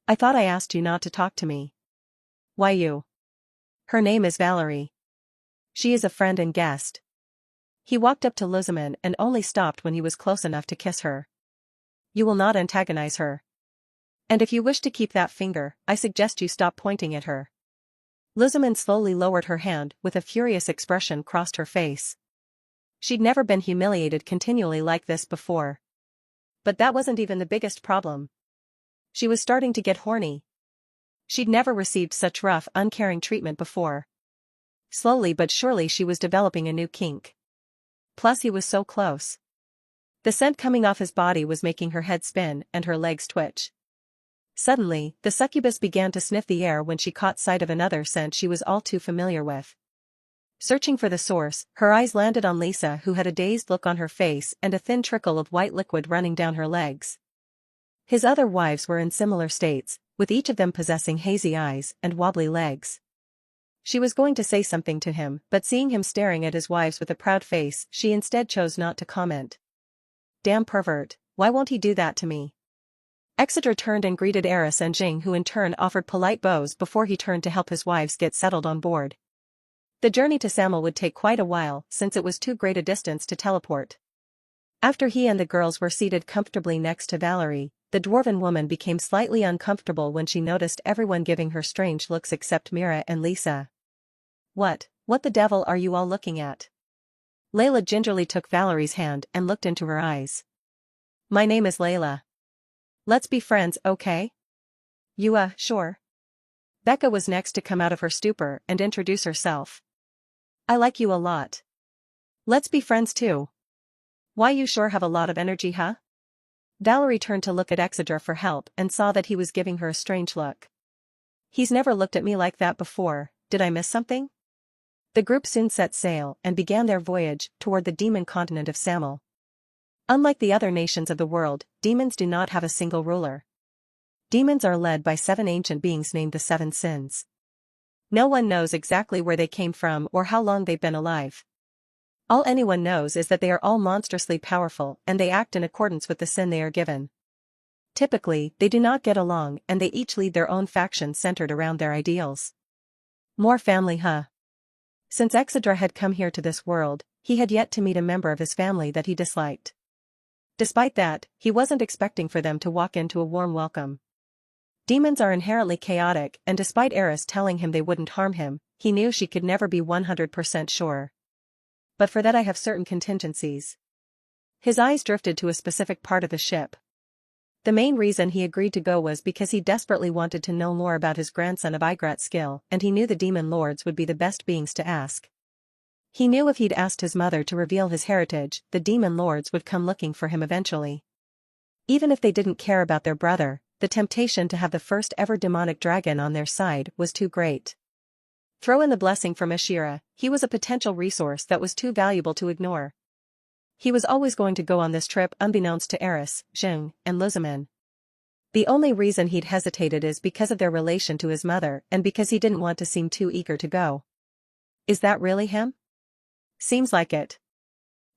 I thought I asked you not to talk to me. Why you? Her name is Valerie. She is a friend and guest. He walked up to Luzman and only stopped when he was close enough to kiss her. You will not antagonize her. And if you wish to keep that finger, I suggest you stop pointing at her. Luzman slowly lowered her hand with a furious expression crossed her face. She'd never been humiliated continually like this before. But that wasn't even the biggest problem. She was starting to get horny. She'd never received such rough, uncaring treatment before. Slowly but surely she was developing a new kink. Plus he was so close. The scent coming off his body was making her head spin and her legs twitch. Suddenly, the succubus began to sniff the air when she caught sight of another scent she was all too familiar with. Searching for the source, her eyes landed on Lisa, who had a dazed look on her face and a thin trickle of white liquid running down her legs. His other wives were in similar states, with each of them possessing hazy eyes and wobbly legs. She was going to say something to him, but seeing him staring at his wives with a proud face, she instead chose not to comment. Damn pervert, why won't he do that to me? Exeter turned and greeted Eris and Jing, who in turn offered polite bows before he turned to help his wives get settled on board. The journey to Samel would take quite a while since it was too great a distance to teleport. After he and the girls were seated comfortably next to Valerie, the dwarven woman became slightly uncomfortable when she noticed everyone giving her strange looks except Mira and Lisa. What the devil are you all looking at? Layla gingerly took Valerie's hand and looked into her eyes. My name is Layla. Let's be friends, okay? Sure. Becca was next to come out of her stupor and introduce herself. I like you a lot. Let's be friends too. Why, you sure have a lot of energy, huh? Valerie turned to look at Exedra for help and saw that he was giving her a strange look. He's never looked at me like that before, did I miss something? The group soon set sail and began their voyage toward the demon continent of Samel. Unlike the other nations of the world, demons do not have a single ruler. Demons are led by 7 ancient beings named the Seven Sins. No one knows exactly where they came from or how long they've been alive. All anyone knows is that they are all monstrously powerful and they act in accordance with the sin they are given. Typically, they do not get along and they each lead their own faction centered around their ideals. More family, huh? Since Exedra had come here to this world, he had yet to meet a member of his family that he disliked. Despite that, he wasn't expecting for them to walk into a warm welcome. Demons are inherently chaotic, and despite Eris telling him they wouldn't harm him, he knew she could never be 100% sure. But for that I have certain contingencies. His eyes drifted to a specific part of the ship. The main reason he agreed to go was because he desperately wanted to know more about his grandson of Igrat skill, and he knew the demon lords would be the best beings to ask. He knew if he'd asked his mother to reveal his heritage, the demon lords would come looking for him eventually. Even if they didn't care about their brother, the temptation to have the first ever demonic dragon on their side was too great. Throw in the blessing from Ashira, he was a potential resource that was too valuable to ignore. He was always going to go on this trip unbeknownst to Eris, Jing, and Luzamin. The only reason he'd hesitated is because of their relation to his mother and because he didn't want to seem too eager to go. Is that really him? Seems like it.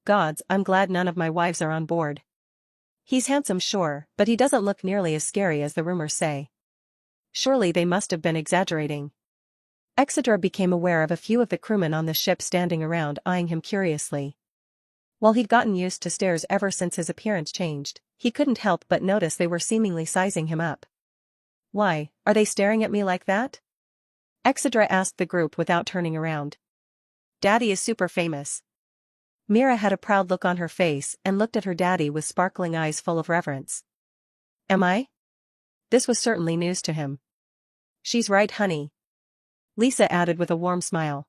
Gods, I'm glad none of my wives are on board. He's handsome, sure, but he doesn't look nearly as scary as the rumors say. Surely they must have been exaggerating. Exedra became aware of a few of the crewmen on the ship standing around eyeing him curiously. While he'd gotten used to stares ever since his appearance changed, he couldn't help but notice they were seemingly sizing him up. Why, are they staring at me like that? Exedra asked the group without turning around. Daddy is super famous. Mira had a proud look on her face and looked at her daddy with sparkling eyes full of reverence. Am I? This was certainly news to him. She's right, honey. Lisa added with a warm smile.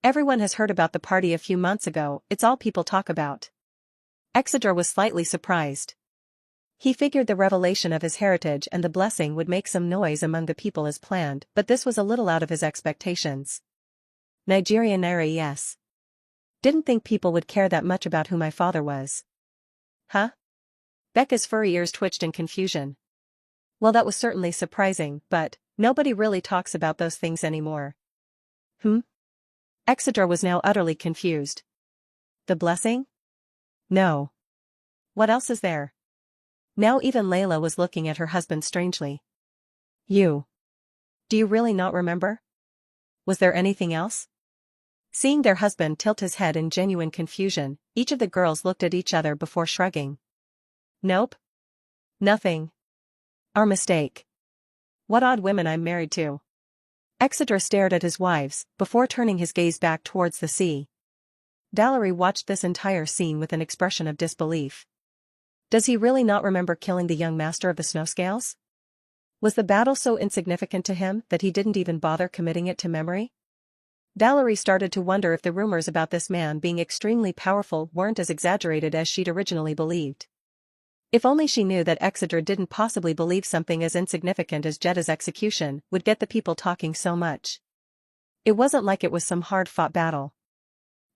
Everyone has heard about the party a few months ago, it's all people talk about. Exedra was slightly surprised. He figured the revelation of his heritage and the blessing would make some noise among the people as planned, but this was a little out of his expectations. Nigeria Naira, yes. Didn't think people would care that much about who my father was. Huh? Becca's furry ears twitched in confusion. Well, that was certainly surprising, but nobody really talks about those things anymore. Exedra was now utterly confused. The blessing? No. What else is there? Now even Layla was looking at her husband strangely. Do you really not remember? Was there anything else? Seeing their husband tilt his head in genuine confusion, each of the girls looked at each other before shrugging. Nope. Nothing. Our mistake. What odd women I'm married to. Exedra stared at his wives, before turning his gaze back towards the sea. Valerie watched this entire scene with an expression of disbelief. Does he really not remember killing the young master of the Snowscales? Was the battle so insignificant to him that he didn't even bother committing it to memory? Valerie started to wonder if the rumors about this man being extremely powerful weren't as exaggerated as she'd originally believed. If only she knew that Exeter didn't possibly believe something as insignificant as Jeddah's execution would get the people talking so much. It wasn't like it was some hard-fought battle.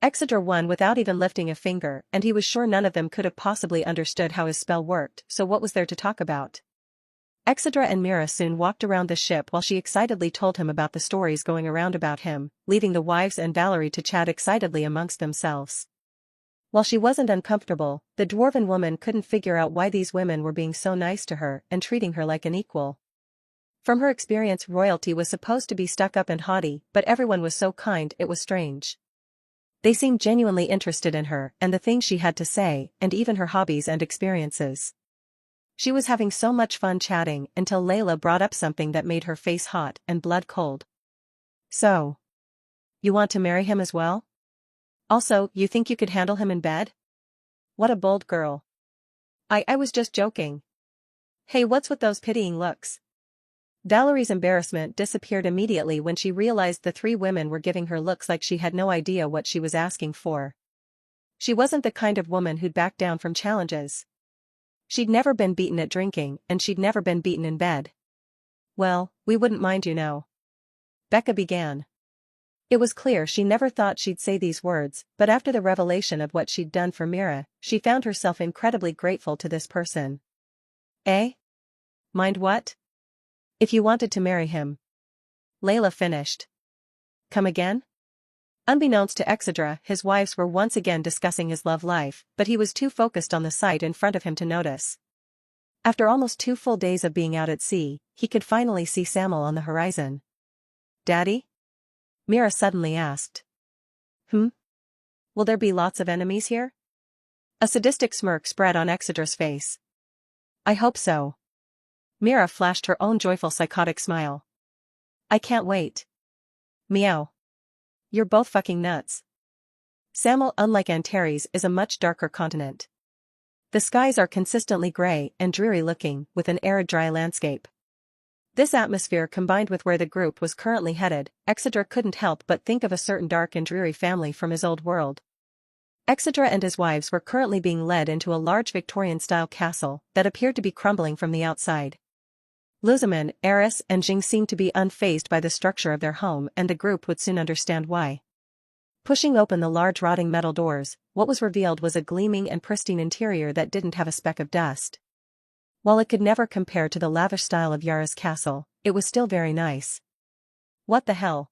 Exeter won without even lifting a finger, and he was sure none of them could have possibly understood how his spell worked, so what was there to talk about? Exeter and Mira soon walked around the ship while she excitedly told him about the stories going around about him, leaving the wives and Valerie to chat excitedly amongst themselves. While she wasn't uncomfortable, the dwarven woman couldn't figure out why these women were being so nice to her and treating her like an equal. From her experience, royalty was supposed to be stuck up and haughty, but everyone was so kind it was strange. They seemed genuinely interested in her and the things she had to say, and even her hobbies and experiences. She was having so much fun chatting until Layla brought up something that made her face hot and blood cold. So, you want to marry him as well? Also, you think you could handle him in bed? What a bold girl. I was just joking. Hey, what's with those pitying looks? Valerie's embarrassment disappeared immediately when she realized the three women were giving her looks like she had no idea what she was asking for. She wasn't the kind of woman who'd back down from challenges. She'd never been beaten at drinking, and she'd never been beaten in bed. Well, we wouldn't mind, you know. Becca began. It was clear she never thought she'd say these words, but after the revelation of what she'd done for Mira, she found herself incredibly grateful to this person. Eh? Mind what? If you wanted to marry him. Layla finished. Come again? Unbeknownst to Exedra, his wives were once again discussing his love life, but he was too focused on the sight in front of him to notice. After almost 2 full days of being out at sea, he could finally see Samuel on the horizon. Daddy? Mira suddenly asked. Will there be lots of enemies here? A sadistic smirk spread on Exedra's face. I hope so. Mira flashed her own joyful psychotic smile. I can't wait. Meow. You're both fucking nuts. Samuel, unlike Antares, is a much darker continent. The skies are consistently gray and dreary-looking, with an arid dry landscape. This atmosphere combined with where the group was currently headed, Exedra couldn't help but think of a certain dark and dreary family from his old world. Exedra and his wives were currently being led into a large Victorian-style castle that appeared to be crumbling from the outside. Luzaman, Eris, and Jing seemed to be unfazed by the structure of their home, and the group would soon understand why. Pushing open the large rotting metal doors, what was revealed was a gleaming and pristine interior that didn't have a speck of dust. While it could never compare to the lavish style of Yara's castle, it was still very nice. What the hell?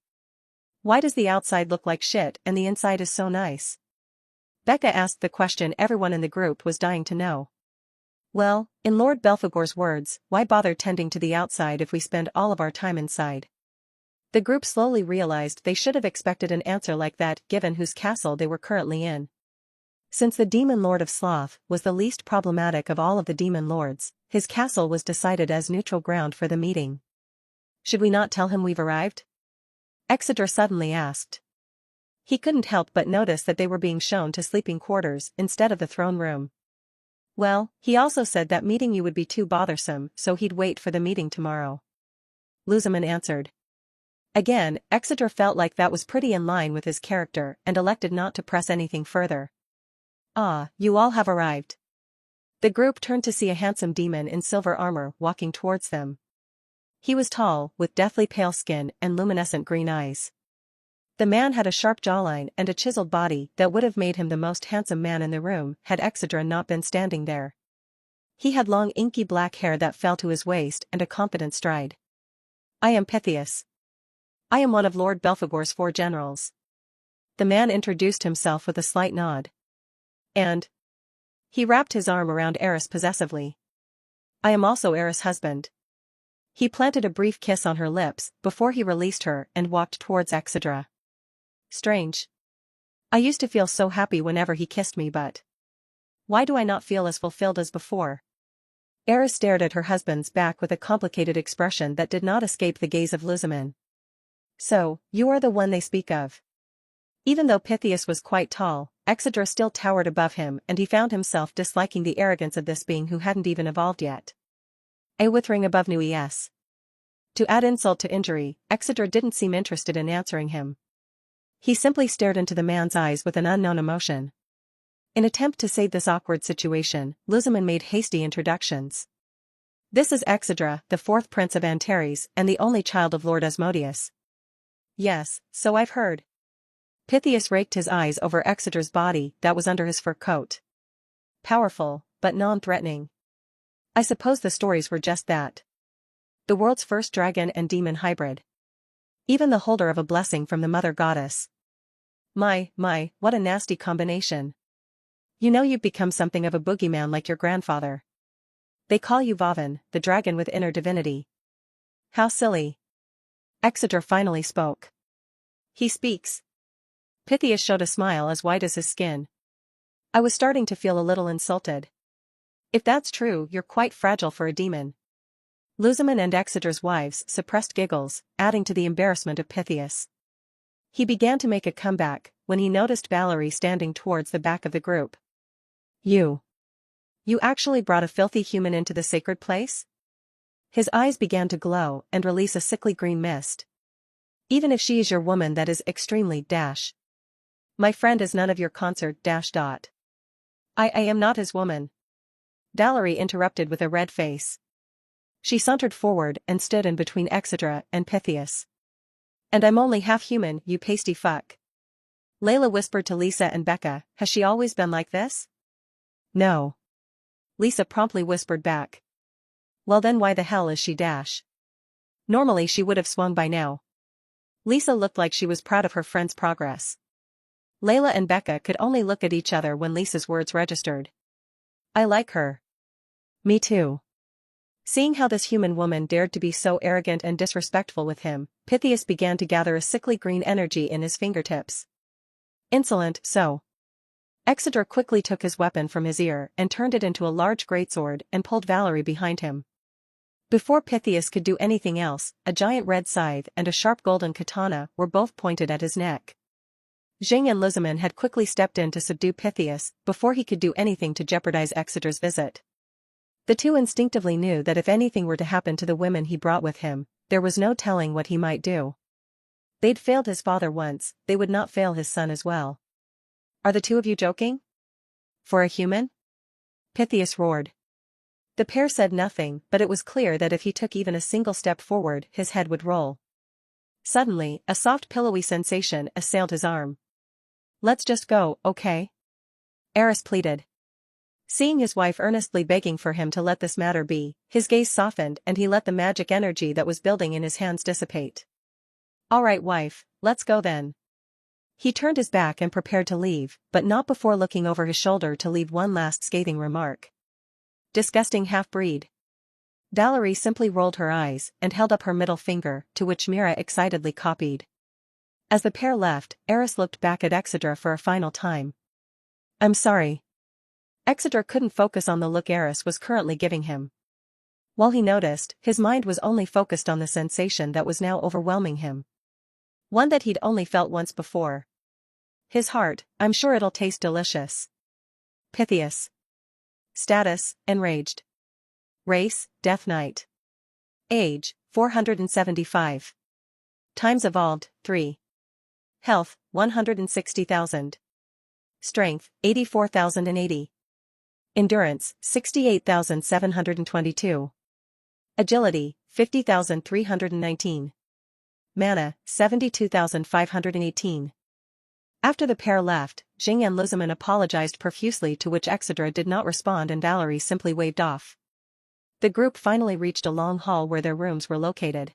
Why does the outside look like shit and the inside is so nice? Becca asked the question everyone in the group was dying to know. Well, in Lord Belphegor's words, why bother tending to the outside if we spend all of our time inside? The group slowly realized they should have expected an answer like that given whose castle they were currently in. Since the Demon Lord of Sloth was the least problematic of all of the Demon Lords, his castle was decided as neutral ground for the meeting. Should we not tell him we've arrived? Exeter suddenly asked. He couldn't help but notice that they were being shown to sleeping quarters instead of the throne room. Well, he also said that meeting you would be too bothersome, so he'd wait for the meeting tomorrow. Luzaman answered. Again, Exeter felt like that was pretty in line with his character and elected not to press anything further. Ah, you all have arrived. The group turned to see a handsome demon in silver armor walking towards them. He was tall, with deathly pale skin and luminescent green eyes. The man had a sharp jawline and a chiseled body that would have made him the most handsome man in the room had Exedra not been standing there. He had long inky black hair that fell to his waist and a confident stride. I am Pythias. I am one of Lord Belphegor's 4 generals. The man introduced himself with a slight nod. And he wrapped his arm around Eris possessively. I am also Eris' husband. He planted a brief kiss on her lips before he released her and walked towards Exedra. Strange. I used to feel so happy whenever he kissed me, but why do I not feel as fulfilled as before? Eris stared at her husband's back with a complicated expression that did not escape the gaze of Luzaman. So, you are the one they speak of. Even though Pythias was quite tall, Exedra still towered above him and he found himself disliking the arrogance of this being who hadn't even evolved yet. A withering above new es. To add insult to injury, Exedra didn't seem interested in answering him. He simply stared into the man's eyes with an unknown emotion. In attempt to save this awkward situation, Luzaman made hasty introductions. This is Exedra, the fourth prince of Antares and the only child of Lord Asmodeus. Yes, so I've heard. Pythias raked his eyes over Exedra's body that was under his fur coat. Powerful, but non-threatening. I suppose the stories were just that. The world's first dragon and demon hybrid. Even the holder of a blessing from the mother goddess. My, what a nasty combination. You know you've become something of a boogeyman like your grandfather. They call you Vavan, the dragon with inner divinity. How silly. Exedra finally spoke. He speaks. Pythias showed a smile as white as his skin. I was starting to feel a little insulted. If that's true, you're quite fragile for a demon. Luzaman and Exedra's wives suppressed giggles, adding to the embarrassment of Pythias. He began to make a comeback when he noticed Valerie standing towards the back of the group. You actually brought a filthy human into the sacred place? His eyes began to glow and release a sickly green mist. Even if she is your woman, that is extremely dash. My friend is none of your concert dash dot. I am not his woman. Valerie interrupted with a red face. She sauntered forward and stood in between Exedra and Pythias. And I'm only half human, you pasty fuck. Layla whispered to Lisa and Becca, has she always been like this? No. Lisa promptly whispered back. Well then why the hell is she dash? Normally she would have swung by now. Lisa looked like she was proud of her friend's progress. Layla and Becca could only look at each other when Lisa's words registered. I like her. Me too. Seeing how this human woman dared to be so arrogant and disrespectful with him, Pythias began to gather a sickly green energy in his fingertips. Insolent, so. Exedra quickly took his weapon from his ear and turned it into a large greatsword and pulled Valerie behind him. Before Pythias could do anything else, a giant red scythe and a sharp golden katana were both pointed at his neck. Jing and Luzaman had quickly stepped in to subdue Pythias before he could do anything to jeopardize Exedra's visit. The two instinctively knew that if anything were to happen to the women he brought with him, there was no telling what he might do. They'd failed his father once, they would not fail his son as well. Are the two of you joking? For a human? Pythias roared. The pair said nothing, but it was clear that if he took even a single step forward, his head would roll. Suddenly, a soft pillowy sensation assailed his arm. Let's just go, okay? Eris pleaded. Seeing his wife earnestly begging for him to let this matter be, his gaze softened and he let the magic energy that was building in his hands dissipate. All right, wife, let's go then. He turned his back and prepared to leave, but not before looking over his shoulder to leave one last scathing remark. Disgusting half-breed. Valerie simply rolled her eyes and held up her middle finger, to which Mira excitedly copied. As the pair left, Eris looked back at Exedra for a final time. I'm sorry. Exedra couldn't focus on the look Eris was currently giving him. While he noticed, his mind was only focused on the sensation that was now overwhelming him. One that he'd only felt once before. His heart, I'm sure it'll taste delicious. Pythias. Status, enraged. Race, Death Knight. Age, 475. Times evolved, 3. Health, 160,000. Strength, 84,080. Endurance, 68,722. Agility, 50,319. Mana, 72,518. After the pair left, Jing and Luzaman apologized profusely, to which Exedra did not respond and Valerie simply waved off. The group finally reached a long hall where their rooms were located.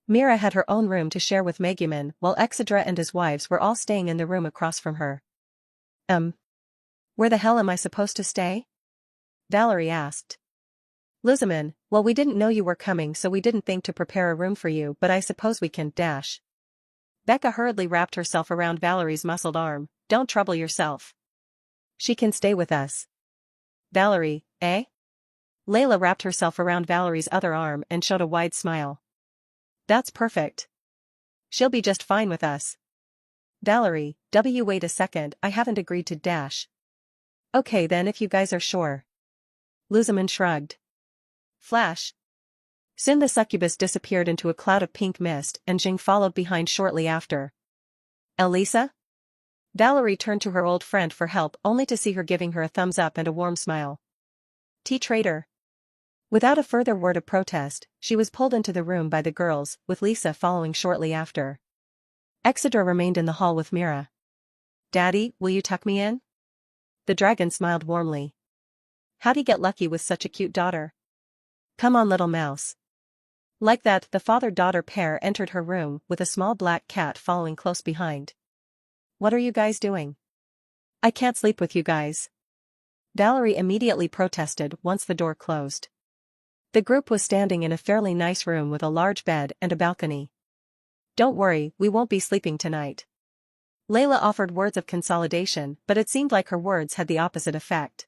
Mira had her own room to share with Megumin, while Exedra and his wives were all staying in the room across from her. Where the hell am I supposed to stay? Valerie asked. Luzaman, well, we didn't know you were coming, so we didn't think to prepare a room for you, but I suppose we can dash. Becca hurriedly wrapped herself around Valerie's muscled arm. Don't trouble yourself. She can stay with us. Valerie, eh? Layla wrapped herself around Valerie's other arm and showed a wide smile. That's perfect. She'll be just fine with us. Valerie, wait a second, I haven't agreed to dash. Okay then, if you guys are sure. Luzaman shrugged. Flash. Soon the succubus disappeared into a cloud of pink mist and Jing followed behind shortly after. Elisa? Valerie turned to her old friend for help only to see her giving her a thumbs up and a warm smile. Traitor. Without a further word of protest, she was pulled into the room by the girls, with Lisa following shortly after. Exedra remained in the hall with Mira. Daddy, will you tuck me in? The dragon smiled warmly. How'd he get lucky with such a cute daughter? Come on, little mouse. Like that, the father-daughter pair entered her room with a small black cat following close behind. What are you guys doing? I can't sleep with you guys. Valerie immediately protested once the door closed. The group was standing in a fairly nice room with a large bed and a balcony. Don't worry, we won't be sleeping tonight. Layla offered words of consolidation, but it seemed like her words had the opposite effect.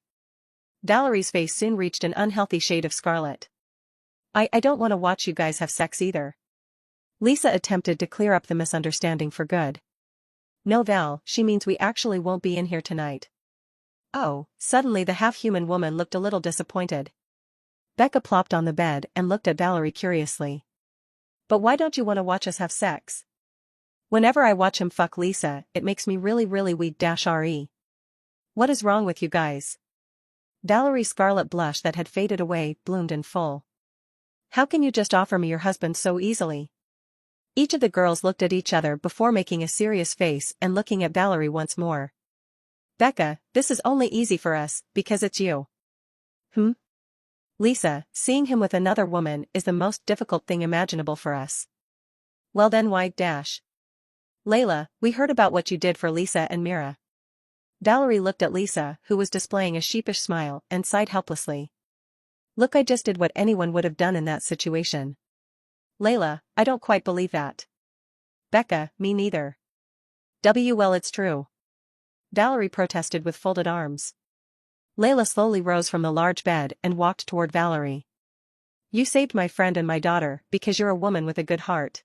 Valerie's face soon reached an unhealthy shade of scarlet. I don't want to watch you guys have sex either. Lisa attempted to clear up the misunderstanding for good. No, Val, she means we actually won't be in here tonight. Oh, suddenly the half-human woman looked a little disappointed. Becca plopped on the bed and looked at Valerie curiously. But why don't you want to watch us have sex? Whenever I watch him fuck Lisa, it makes me really weak-re. What is wrong with you guys? Valerie's scarlet blush that had faded away bloomed in full. How can you just offer me your husband so easily? Each of the girls looked at each other before making a serious face and looking at Valerie once more. Becca, this is only easy for us, because it's you. Lisa, seeing him with another woman is the most difficult thing imaginable for us. Well then why dash? Layla, we heard about what you did for Lisa and Mira. Valerie looked at Lisa, who was displaying a sheepish smile, and sighed helplessly. Look, I just did what anyone would have done in that situation. Layla, I don't quite believe that. Becca, me neither. Well, it's true. Valerie protested with folded arms. Layla slowly rose from the large bed and walked toward Valerie. You saved my friend and my daughter because you're a woman with a good heart.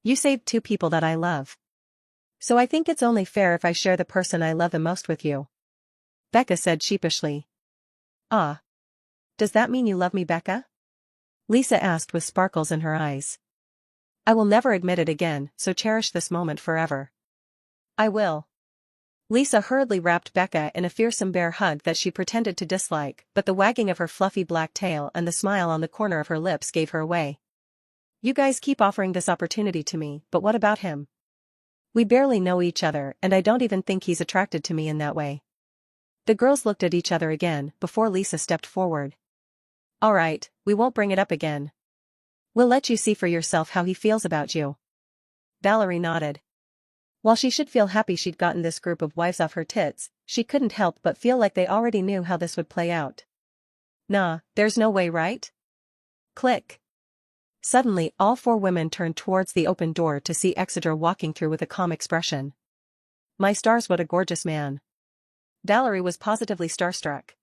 You saved two people that I love. So I think it's only fair if I share the person I love the most with you. Becca said sheepishly. Ah. Does that mean you love me, Becca? Lisa asked with sparkles in her eyes. I will never admit it again, so cherish this moment forever. I will. Lisa hurriedly wrapped Becca in a fearsome bear hug that she pretended to dislike, but the wagging of her fluffy black tail and the smile on the corner of her lips gave her away. You guys keep offering this opportunity to me, but what about him? We barely know each other and I don't even think he's attracted to me in that way. The girls looked at each other again before Lisa stepped forward. All right, we won't bring it up again. We'll let you see for yourself how he feels about you. Valerie nodded. While she should feel happy she'd gotten this group of wives off her tits, she couldn't help but feel like they already knew how this would play out. Nah, there's no way, right? Click. Suddenly, all four women turned towards the open door to see Exedra walking through with a calm expression. My stars, what a gorgeous man. Valerie was positively starstruck.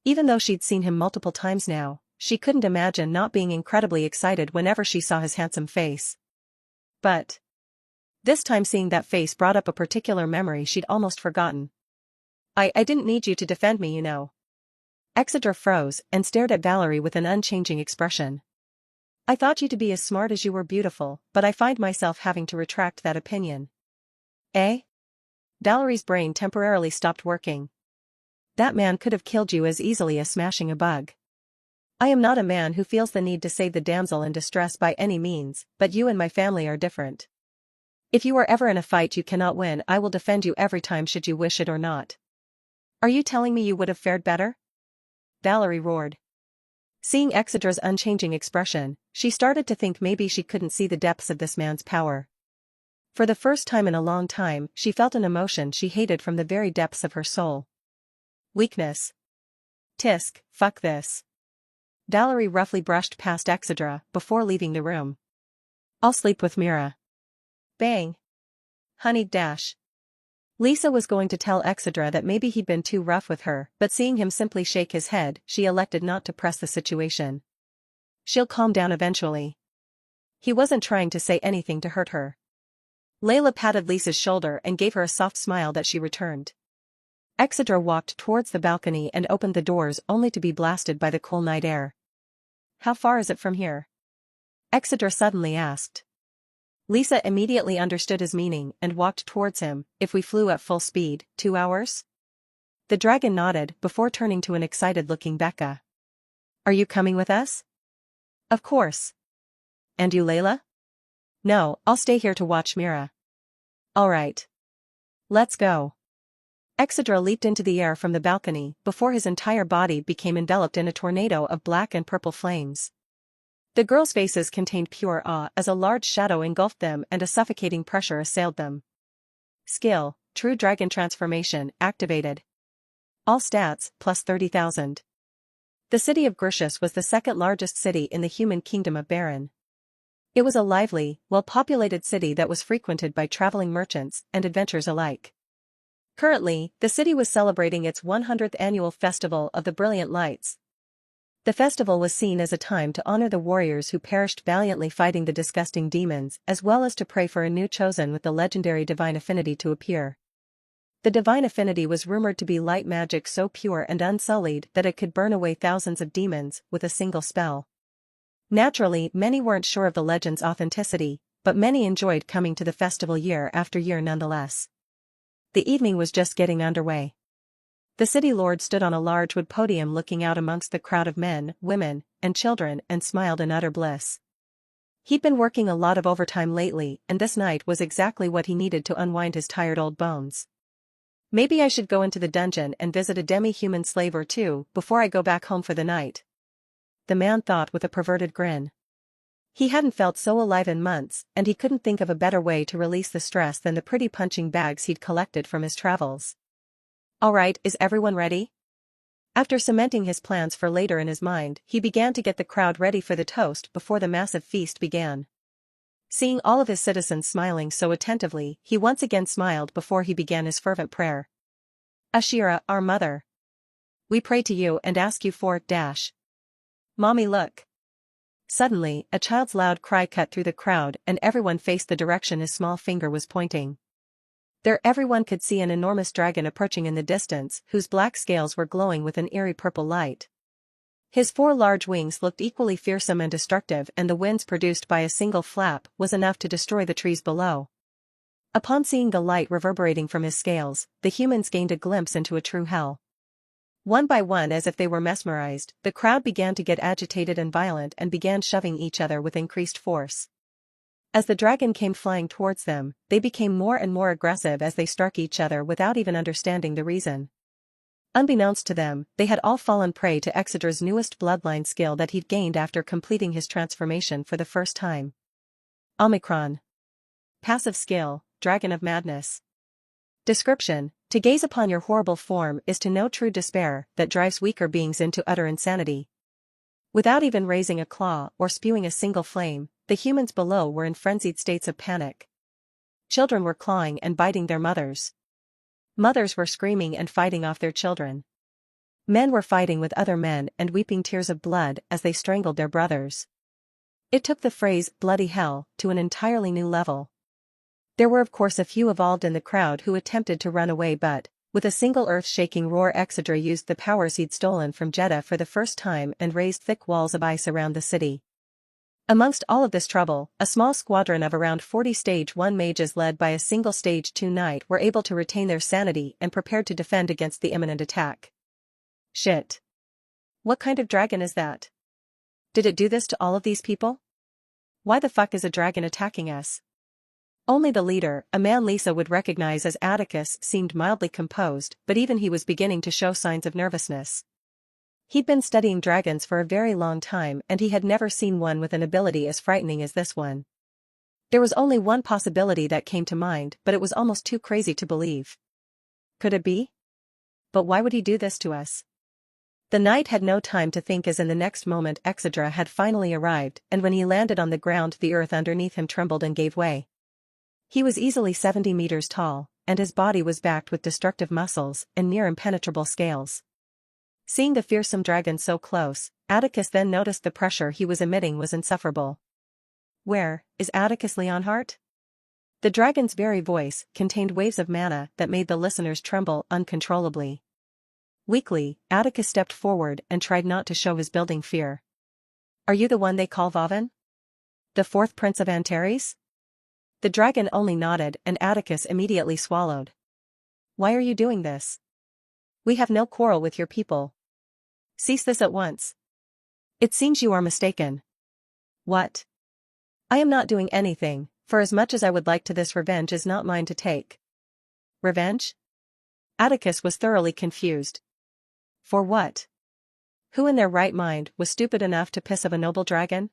Even though she'd seen him multiple times now, she couldn't imagine not being incredibly excited whenever she saw his handsome face. But this time seeing that face brought up a particular memory she'd almost forgotten. I didn't need you to defend me, you know. Exedra froze and stared at Valerie with an unchanging expression. I thought you to be as smart as you were beautiful, but I find myself having to retract that opinion. Eh? Valerie's brain temporarily stopped working. That man could have killed you as easily as smashing a bug. I am not a man who feels the need to save the damsel in distress by any means, but you and my family are different. If you are ever in a fight you cannot win, I will defend you every time should you wish it or not. Are you telling me you would have fared better? Valerie roared. Seeing Exedra's unchanging expression, she started to think maybe she couldn't see the depths of this man's power. For the first time in a long time, she felt an emotion she hated from the very depths of her soul. Weakness. Tisk, fuck this. Valerie roughly brushed past Exedra before leaving the room. I'll sleep with Mira. Bang. Honey dash. Lisa was going to tell Exedra that maybe he'd been too rough with her, but seeing him simply shake his head, she elected not to press the situation. She'll calm down eventually. He wasn't trying to say anything to hurt her. Layla patted Lisa's shoulder and gave her a soft smile that she returned. Exedra walked towards the balcony and opened the doors only to be blasted by the cool night air. How far is it from here? Exedra suddenly asked. Lisa immediately understood his meaning and walked towards him. If we flew at full speed, 2 hours? The dragon nodded before turning to an excited-looking Becca. Are you coming with us? Of course. And you, Layla? No, I'll stay here to watch Mira. All right. Let's go. Exedra leaped into the air from the balcony before his entire body became enveloped in a tornado of black and purple flames. The girls' faces contained pure awe as a large shadow engulfed them and a suffocating pressure assailed them. Skill, True Dragon Transformation, activated. All stats, plus 30,000. The city of Grishus was the second largest city in the human kingdom of Baron. It was a lively, well-populated city that was frequented by traveling merchants and adventurers alike. Currently, the city was celebrating its 100th annual Festival of the Brilliant Lights. The festival was seen as a time to honor the warriors who perished valiantly fighting the disgusting demons, as well as to pray for a new chosen with the legendary Divine Affinity to appear. The Divine Affinity was rumored to be light magic so pure and unsullied that it could burn away thousands of demons with a single spell. Naturally, many weren't sure of the legend's authenticity, but many enjoyed coming to the festival year after year nonetheless. The evening was just getting underway. The city lord stood on a large wood podium looking out amongst the crowd of men, women, and children and smiled in utter bliss. He'd been working a lot of overtime lately, and this night was exactly what he needed to unwind his tired old bones. Maybe I should go into the dungeon and visit a demi-human slave or two before I go back home for the night. The man thought with a perverted grin. He hadn't felt so alive in months, and he couldn't think of a better way to release the stress than the pretty punching bags he'd collected from his travels. All right, is everyone ready? After cementing his plans for later in his mind, he began to get the crowd ready for the toast before the massive feast began. Seeing all of his citizens smiling so attentively, he once again smiled before he began his fervent prayer. Ashira, our mother. We pray to you and ask you for dash. Mommy, look. Suddenly, a child's loud cry cut through the crowd and everyone faced the direction his small finger was pointing. There everyone could see an enormous dragon approaching in the distance, whose black scales were glowing with an eerie purple light. His 4 large wings looked equally fearsome and destructive, and the winds produced by a single flap was enough to destroy the trees below. Upon seeing the light reverberating from his scales, the humans gained a glimpse into a true hell. One by one, as if they were mesmerized, the crowd began to get agitated and violent and began shoving each other with increased force. As the dragon came flying towards them, they became more and more aggressive as they struck each other without even understanding the reason. Unbeknownst to them, they had all fallen prey to Exedra's newest bloodline skill that he'd gained after completing his transformation for the first time. Omicron. Passive skill, Dragon of Madness. Description: to gaze upon your horrible form is to know true despair that drives weaker beings into utter insanity. Without even raising a claw or spewing a single flame, the humans below were in frenzied states of panic. Children were clawing and biting their mothers. Mothers were screaming and fighting off their children. Men were fighting with other men and weeping tears of blood as they strangled their brothers. It took the phrase, bloody hell, to an entirely new level. There were of course a few evolved in the crowd who attempted to run away, but, with a single earth-shaking roar, Exedra used the powers he'd stolen from Jeddah for the first time and raised thick walls of ice around the city. Amongst all of this trouble, a small squadron of around 40 Stage 1 mages led by a single Stage 2 knight were able to retain their sanity and prepared to defend against the imminent attack. Shit. What kind of dragon is that? Did it do this to all of these people? Why the fuck is a dragon attacking us? Only the leader, a man Lisa would recognize as Atticus, seemed mildly composed, but even he was beginning to show signs of nervousness. He'd been studying dragons for a very long time and he had never seen one with an ability as frightening as this one. There was only one possibility that came to mind, but it was almost too crazy to believe. Could it be? But why would he do this to us? The knight had no time to think, as in the next moment Exedra had finally arrived, and when he landed on the ground the earth underneath him trembled and gave way. He was easily 70 meters tall, and his body was backed with destructive muscles and near impenetrable scales. Seeing the fearsome dragon so close, Atticus then noticed the pressure he was emitting was insufferable. Where is Atticus Leonhart? The dragon's very voice contained waves of mana that made the listeners tremble uncontrollably. Weakly, Atticus stepped forward and tried not to show his building fear. Are you the one they call Vauvan? The 4th Prince of Antares? The dragon only nodded and Atticus immediately swallowed. Why are you doing this? We have no quarrel with your people. Cease this at once. It seems you are mistaken. What? I am not doing anything, for as much as I would like to, this revenge is not mine to take. Revenge? Atticus was thoroughly confused. For what? Who in their right mind was stupid enough to piss of a noble dragon?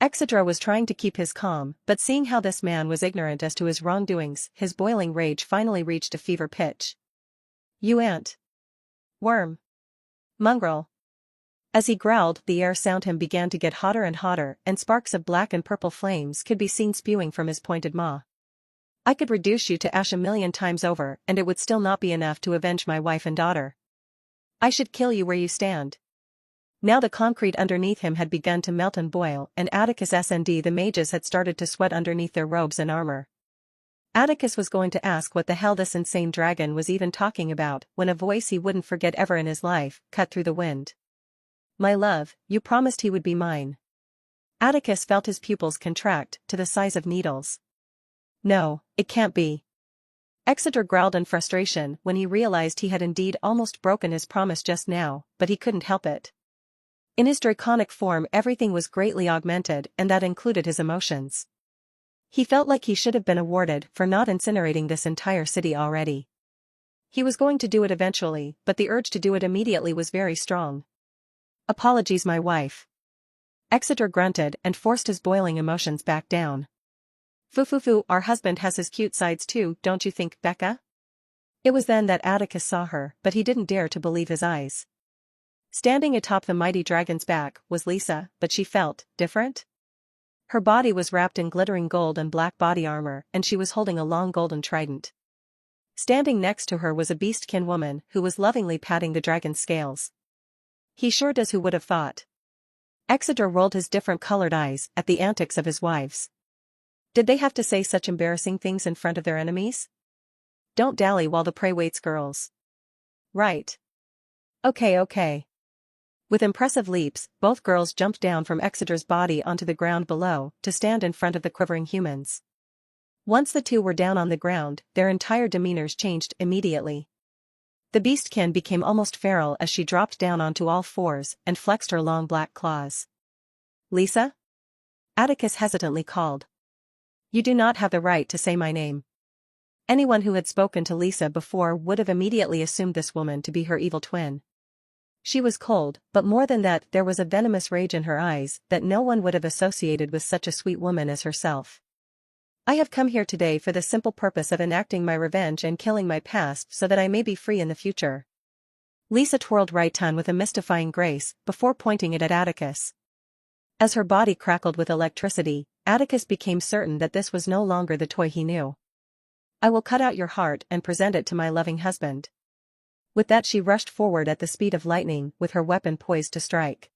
Exedra was trying to keep his calm, but seeing how this man was ignorant as to his wrongdoings, his boiling rage finally reached a fever pitch. You ant. Worm. Mongrel. As he growled, the air around him began to get hotter and hotter, and sparks of black and purple flames could be seen spewing from his pointed maw. I could reduce you to ash 1,000,000 times over, and it would still not be enough to avenge my wife and daughter. I should kill you where you stand. Now the concrete underneath him had begun to melt and boil, and Atticus and the mages had started to sweat underneath their robes and armor. Atticus was going to ask what the hell this insane dragon was even talking about, when a voice he wouldn't forget ever in his life cut through the wind. My love, you promised he would be mine. Atticus felt his pupils contract to the size of needles. No, it can't be. Exeter growled in frustration when he realized he had indeed almost broken his promise just now, but he couldn't help it. In his draconic form everything was greatly augmented, and that included his emotions. He felt like he should have been awarded for not incinerating this entire city already. He was going to do it eventually, but the urge to do it immediately was very strong. Apologies, my wife. Exeter grunted and forced his boiling emotions back down. Foo, our husband has his cute sides too, don't you think, Becca? It was then that Atticus saw her, but he didn't dare to believe his eyes. Standing atop the mighty dragon's back was Lisa, but she felt different. Her body was wrapped in glittering gold and black body armor, and she was holding a long golden trident. Standing next to her was a beastkin woman who was lovingly patting the dragon's scales. He sure does, who would have thought. Exeter rolled his different-colored eyes at the antics of his wives. Did they have to say such embarrassing things in front of their enemies? Don't dally while the prey waits, girls. Right. Okay. With impressive leaps, both girls jumped down from Exeter's body onto the ground below to stand in front of the quivering humans. Once the two were down on the ground, their entire demeanors changed immediately. The beastkin became almost feral as she dropped down onto all fours and flexed her long black claws. Lisa? Atticus hesitantly called. You do not have the right to say my name. Anyone who had spoken to Lisa before would have immediately assumed this woman to be her evil twin. She was cold, but more than that, there was a venomous rage in her eyes that no one would have associated with such a sweet woman as herself. I have come here today for the simple purpose of enacting my revenge and killing my past so that I may be free in the future. Lisa twirled right tongue with a mystifying grace before pointing it at Atticus. As her body crackled with electricity, Atticus became certain that this was no longer the toy he knew. I will cut out your heart and present it to my loving husband. With that she rushed forward at the speed of lightning with her weapon poised to strike.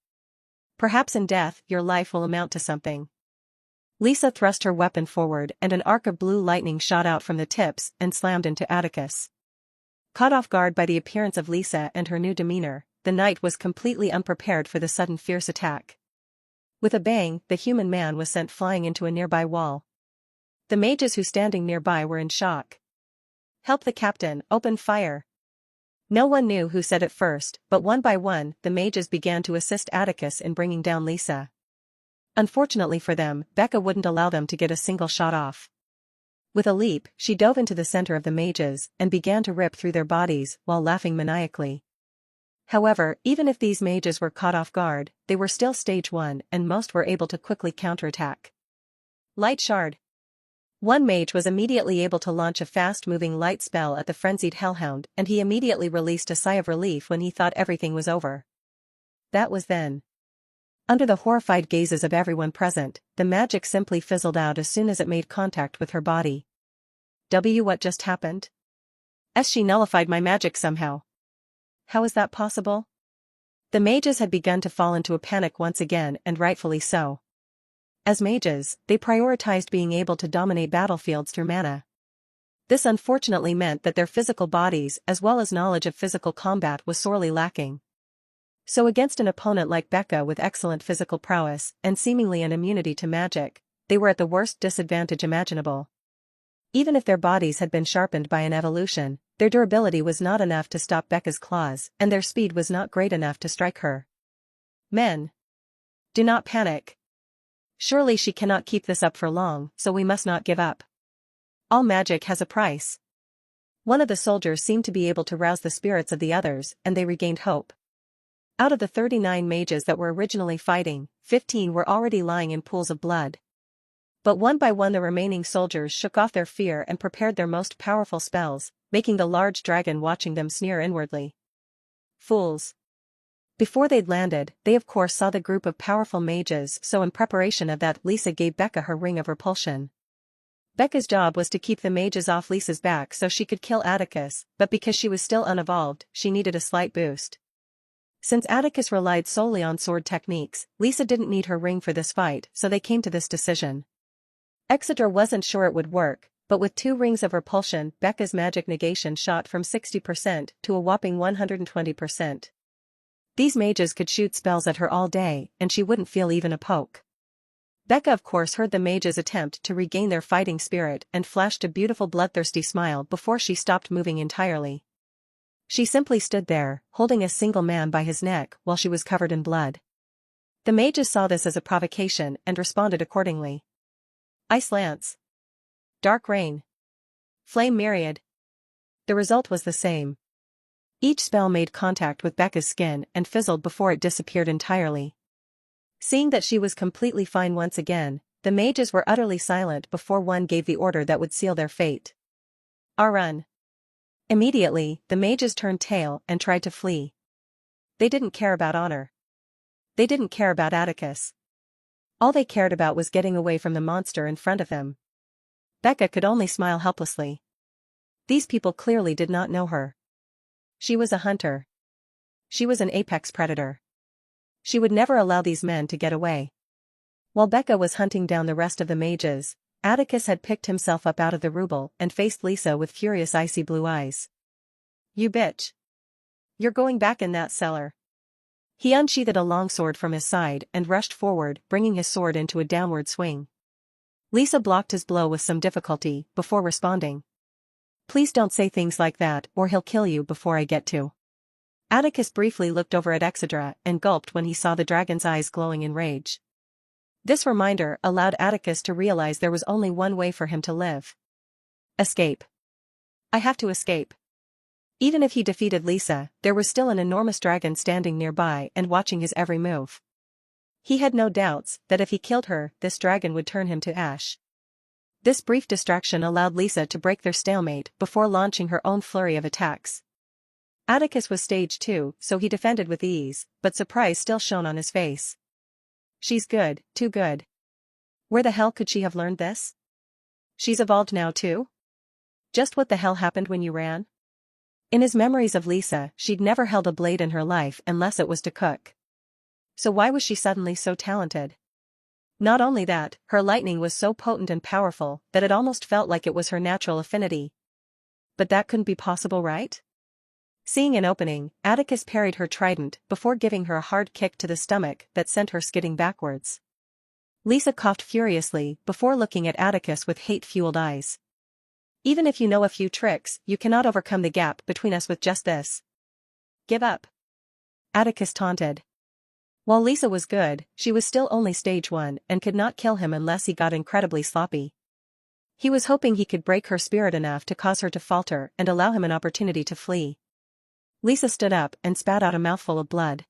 Perhaps in death your life will amount to something. Lisa thrust her weapon forward and an arc of blue lightning shot out from the tips and slammed into Atticus. Caught off guard by the appearance of Lisa and her new demeanor, the knight was completely unprepared for the sudden fierce attack. With a bang, the human man was sent flying into a nearby wall. The mages who standing nearby were in shock. Help the captain, open fire. No one knew who said it first, but one by one, the mages began to assist Atticus in bringing down Lisa. Unfortunately for them, Becca wouldn't allow them to get a single shot off. With a leap, she dove into the center of the mages and began to rip through their bodies while laughing maniacally. However, even if these mages were caught off guard, they were still stage 1 and most were able to quickly counterattack. Light shard. One mage was immediately able to launch a fast-moving light spell at the frenzied hellhound, and he immediately released a sigh of relief when he thought everything was over. That was then. Under the horrified gazes of everyone present, the magic simply fizzled out as soon as it made contact with her body. What just happened? She nullified my magic somehow. How is that possible? The mages had begun to fall into a panic once again, and rightfully so. As mages, they prioritized being able to dominate battlefields through mana. This unfortunately meant that their physical bodies as well as knowledge of physical combat was sorely lacking. So against an opponent like Becca with excellent physical prowess and seemingly an immunity to magic, they were at the worst disadvantage imaginable. Even if their bodies had been sharpened by an evolution, their durability was not enough to stop Becca's claws, and their speed was not great enough to strike her. Men. Do not panic. Surely she cannot keep this up for long, so we must not give up. All magic has a price. One of the soldiers seemed to be able to rouse the spirits of the others, and they regained hope. Out of the 39 mages that were originally fighting, 15 were already lying in pools of blood. But one by one the remaining soldiers shook off their fear and prepared their most powerful spells, making the large dragon watching them sneer inwardly. Fools. Before they'd landed, they of course saw the group of powerful mages, so in preparation of that Lisa gave Becca her ring of repulsion. Becca's job was to keep the mages off Lisa's back so she could kill Atticus, but because she was still unevolved, she needed a slight boost. Since Atticus relied solely on sword techniques, Lisa didn't need her ring for this fight, so they came to this decision. Exeter wasn't sure it would work, but with 2 rings of repulsion, Becca's magic negation shot from 60% to a whopping 120%. These mages could shoot spells at her all day, and she wouldn't feel even a poke. Becca of course heard the mages attempt to regain their fighting spirit and flashed a beautiful bloodthirsty smile before she stopped moving entirely. She simply stood there, holding a single man by his neck while she was covered in blood. The mages saw this as a provocation and responded accordingly. Ice Lance. Dark Rain. Flame Myriad. The result was the same. Each spell made contact with Becca's skin and fizzled before it disappeared entirely. Seeing that she was completely fine once again, the mages were utterly silent before one gave the order that would seal their fate. Run. Immediately, the mages turned tail and tried to flee. They didn't care about honor. They didn't care about Atticus. All they cared about was getting away from the monster in front of them. Becca could only smile helplessly. These people clearly did not know her. She was a hunter. She was an apex predator. She would never allow these men to get away. While Becca was hunting down the rest of the mages, Atticus had picked himself up out of the rubble and faced Lisa with furious icy blue eyes. You bitch. You're going back in that cellar. He unsheathed a longsword from his side and rushed forward, bringing his sword into a downward swing. Lisa blocked his blow with some difficulty before responding. Please don't say things like that or he'll kill you before I get to. Atticus briefly looked over at Exedra and gulped when he saw the dragon's eyes glowing in rage. This reminder allowed Atticus to realize there was only one way for him to live. Escape. I have to escape. Even if he defeated Lisa, there was still an enormous dragon standing nearby and watching his every move. He had no doubts that if he killed her, this dragon would turn him to ash. This brief distraction allowed Lisa to break their stalemate before launching her own flurry of attacks. Atticus was stage 2, so he defended with ease, but surprise still shone on his face. She's good, too good. Where the hell could she have learned this? She's evolved now too? Just what the hell happened when you ran? In his memories of Lisa, she'd never held a blade in her life unless it was to cook. So why was she suddenly so talented? Not only that, her lightning was so potent and powerful that it almost felt like it was her natural affinity. But that couldn't be possible, right? Seeing an opening, Atticus parried her trident before giving her a hard kick to the stomach that sent her skidding backwards. Lisa coughed furiously before looking at Atticus with hate-fueled eyes. Even if you know a few tricks, you cannot overcome the gap between us with just this. Give up. Atticus taunted. While Lisa was good, she was still only stage 1 and could not kill him unless he got incredibly sloppy. He was hoping he could break her spirit enough to cause her to falter and allow him an opportunity to flee. Lisa stood up and spat out a mouthful of blood.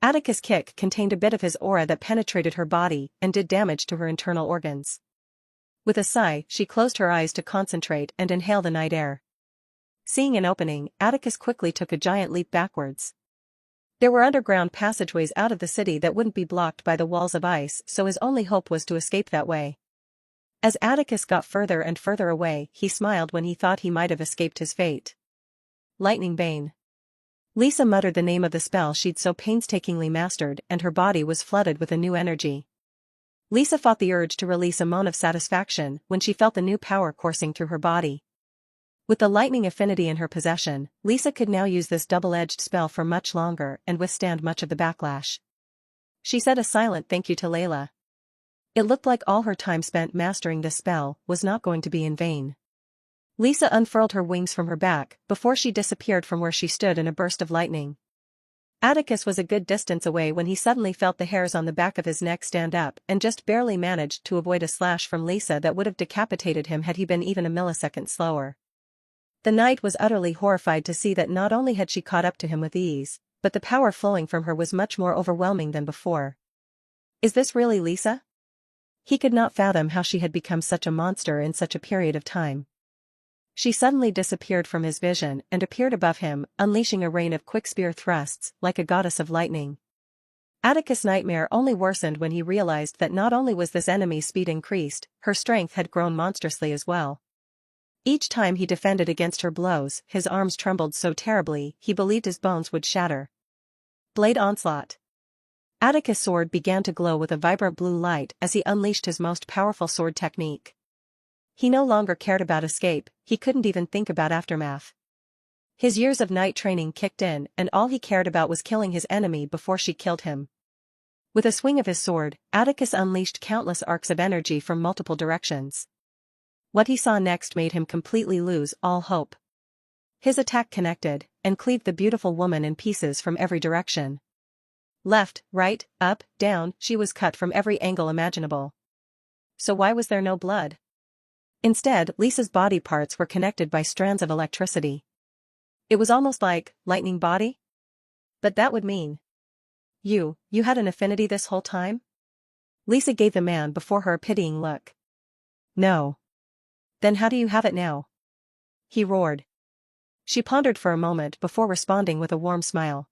Atticus' kick contained a bit of his aura that penetrated her body and did damage to her internal organs. With a sigh, she closed her eyes to concentrate and inhale the night air. Seeing an opening, Atticus quickly took a giant leap backwards. There were underground passageways out of the city that wouldn't be blocked by the walls of ice, so his only hope was to escape that way. As Atticus got further and further away, he smiled when he thought he might have escaped his fate. Lightning Bane. Lisa muttered the name of the spell she'd so painstakingly mastered, and her body was flooded with a new energy. Lisa fought the urge to release a moan of satisfaction when she felt the new power coursing through her body. With the lightning affinity in her possession, Lisa could now use this double-edged spell for much longer and withstand much of the backlash. She said a silent thank you to Layla. It looked like all her time spent mastering this spell was not going to be in vain. Lisa unfurled her wings from her back before she disappeared from where she stood in a burst of lightning. Atticus was a good distance away when he suddenly felt the hairs on the back of his neck stand up and just barely managed to avoid a slash from Lisa that would have decapitated him had he been even a millisecond slower. The knight was utterly horrified to see that not only had she caught up to him with ease, but the power flowing from her was much more overwhelming than before. Is this really Lisa? He could not fathom how she had become such a monster in such a period of time. She suddenly disappeared from his vision and appeared above him, unleashing a rain of quick spear thrusts, like a goddess of lightning. Atticus' nightmare only worsened when he realized that not only was this enemy's speed increased, her strength had grown monstrously as well. Each time he defended against her blows, his arms trembled so terribly he believed his bones would shatter. Blade onslaught. Atticus' sword began to glow with a vibrant blue light as he unleashed his most powerful sword technique. He no longer cared about escape, he couldn't even think about aftermath. His years of night training kicked in and all he cared about was killing his enemy before she killed him. With a swing of his sword, Atticus unleashed countless arcs of energy from multiple directions. What he saw next made him completely lose all hope. His attack connected, and cleaved the beautiful woman in pieces from every direction. Left, right, up, down, she was cut from every angle imaginable. So why was there no blood? Instead, Lisa's body parts were connected by strands of electricity. It was almost like, lightning body? But that would mean. You had an affinity this whole time? Lisa gave the man before her a pitying look. No. Then how do you have it now? He roared. She pondered for a moment before responding with a warm smile.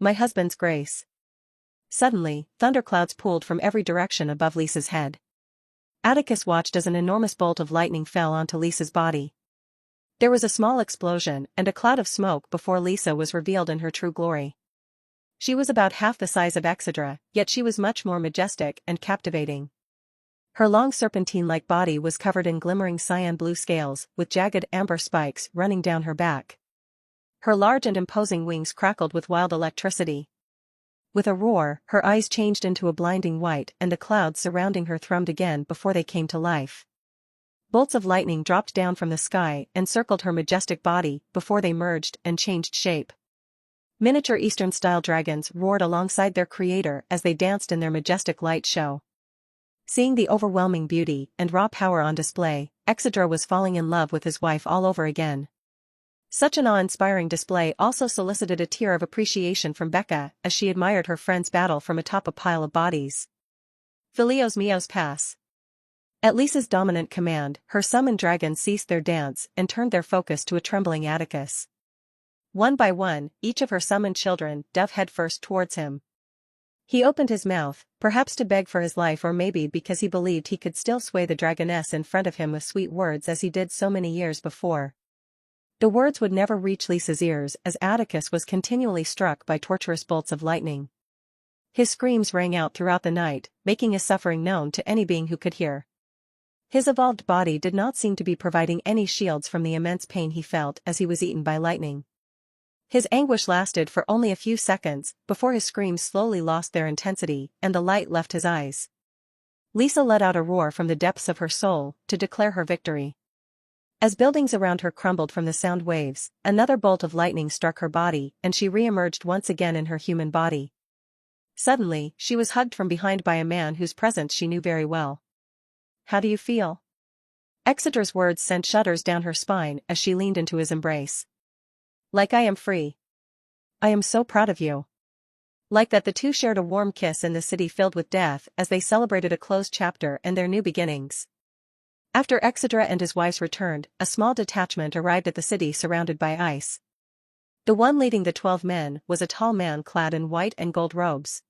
My husband's grace. Suddenly, thunderclouds pooled from every direction above Lisa's head. Atticus watched as an enormous bolt of lightning fell onto Lisa's body. There was a small explosion and a cloud of smoke before Lisa was revealed in her true glory. She was about half the size of Exedra, yet she was much more majestic and captivating. Her long serpentine-like body was covered in glimmering cyan blue scales, with jagged amber spikes running down her back. Her large and imposing wings crackled with wild electricity. With a roar, her eyes changed into a blinding white and the clouds surrounding her thrummed again before they came to life. Bolts of lightning dropped down from the sky and circled her majestic body before they merged and changed shape. Miniature Eastern-style dragons roared alongside their creator as they danced in their majestic light show. Seeing the overwhelming beauty and raw power on display, Exedra was falling in love with his wife all over again. Such an awe-inspiring display also solicited a tear of appreciation from Becca as she admired her friend's battle from atop a pile of bodies. Filios Meos pass. At Lisa's dominant command, her summoned dragons ceased their dance and turned their focus to a trembling Atticus. One by one, each of her summoned children dove headfirst towards him. He opened his mouth, perhaps to beg for his life or maybe because he believed he could still sway the dragoness in front of him with sweet words as he did so many years before. The words would never reach Lisa's ears as Atticus was continually struck by torturous bolts of lightning. His screams rang out throughout the night, making his suffering known to any being who could hear. His evolved body did not seem to be providing any shields from the immense pain he felt as he was eaten by lightning. His anguish lasted for only a few seconds before his screams slowly lost their intensity and the light left his eyes. Lisa let out a roar from the depths of her soul to declare her victory. As buildings around her crumbled from the sound waves, another bolt of lightning struck her body and she re-emerged once again in her human body. Suddenly, she was hugged from behind by a man whose presence she knew very well. How do you feel? Exeter's words sent shudders down her spine as she leaned into his embrace. Like I am free. I am so proud of you. Like that the two shared a warm kiss in the city filled with death as they celebrated a closed chapter and their new beginnings. After Exedra and his wives returned, a small detachment arrived at the city surrounded by ice. The one leading the 12 men was a tall man clad in white and gold robes.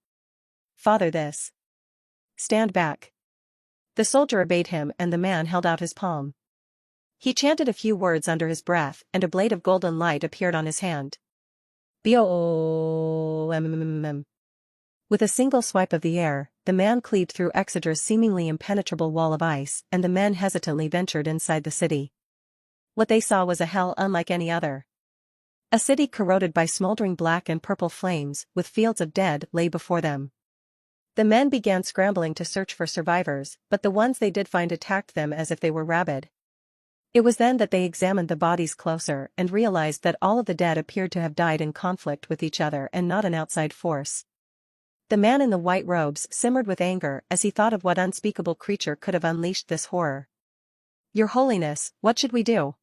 Father this. Stand back. The soldier obeyed him and the man held out his palm. He chanted a few words under his breath and a blade of golden light appeared on his hand. Bomm. With a single swipe of the air, the man cleaved through Exedra's seemingly impenetrable wall of ice and the men hesitantly ventured inside the city. What they saw was a hell unlike any other. A city corroded by smoldering black and purple flames with fields of dead lay before them. The men began scrambling to search for survivors, but the ones they did find attacked them as if they were rabid. It was then that they examined the bodies closer and realized that all of the dead appeared to have died in conflict with each other and not an outside force. The man in the white robes simmered with anger as he thought of what unspeakable creature could have unleashed this horror. "Your Holiness, what should we do?"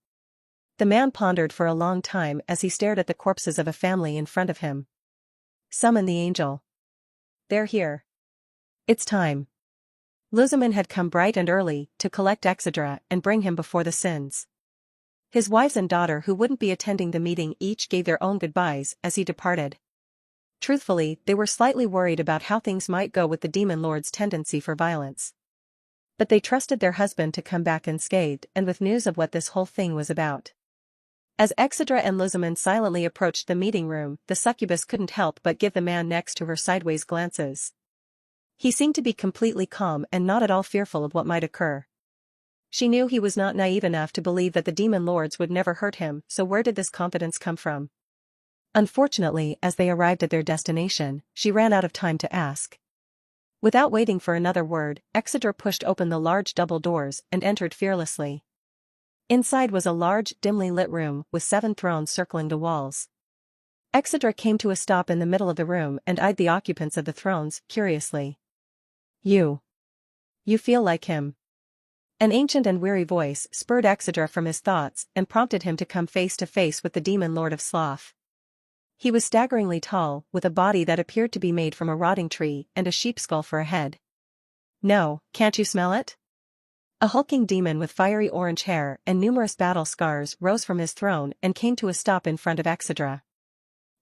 The man pondered for a long time as he stared at the corpses of a family in front of him. "Summon the angel. They're here. It's time." Luzaman had come bright and early to collect Exedra and bring him before the sins. His wives and daughter who wouldn't be attending the meeting each gave their own goodbyes as he departed. Truthfully, they were slightly worried about how things might go with the demon lord's tendency for violence. But they trusted their husband to come back unscathed and with news of what this whole thing was about. As Exedra and Luzaman silently approached the meeting room, the succubus couldn't help but give the man next to her sideways glances. He seemed to be completely calm and not at all fearful of what might occur. She knew he was not naive enough to believe that the demon lords would never hurt him, so where did this confidence come from? Unfortunately, as they arrived at their destination, she ran out of time to ask. Without waiting for another word, Exedra pushed open the large double doors and entered fearlessly. Inside was a large, dimly lit room with 7 thrones circling the walls. Exedra came to a stop in the middle of the room and eyed the occupants of the thrones, curiously. You feel like him." An ancient and weary voice spurred Exedra from his thoughts and prompted him to come face to face with the demon lord of sloth. He was staggeringly tall, with a body that appeared to be made from a rotting tree and a sheep skull for a head. "No, can't you smell it?" A hulking demon with fiery orange hair and numerous battle scars rose from his throne and came to a stop in front of Exedra.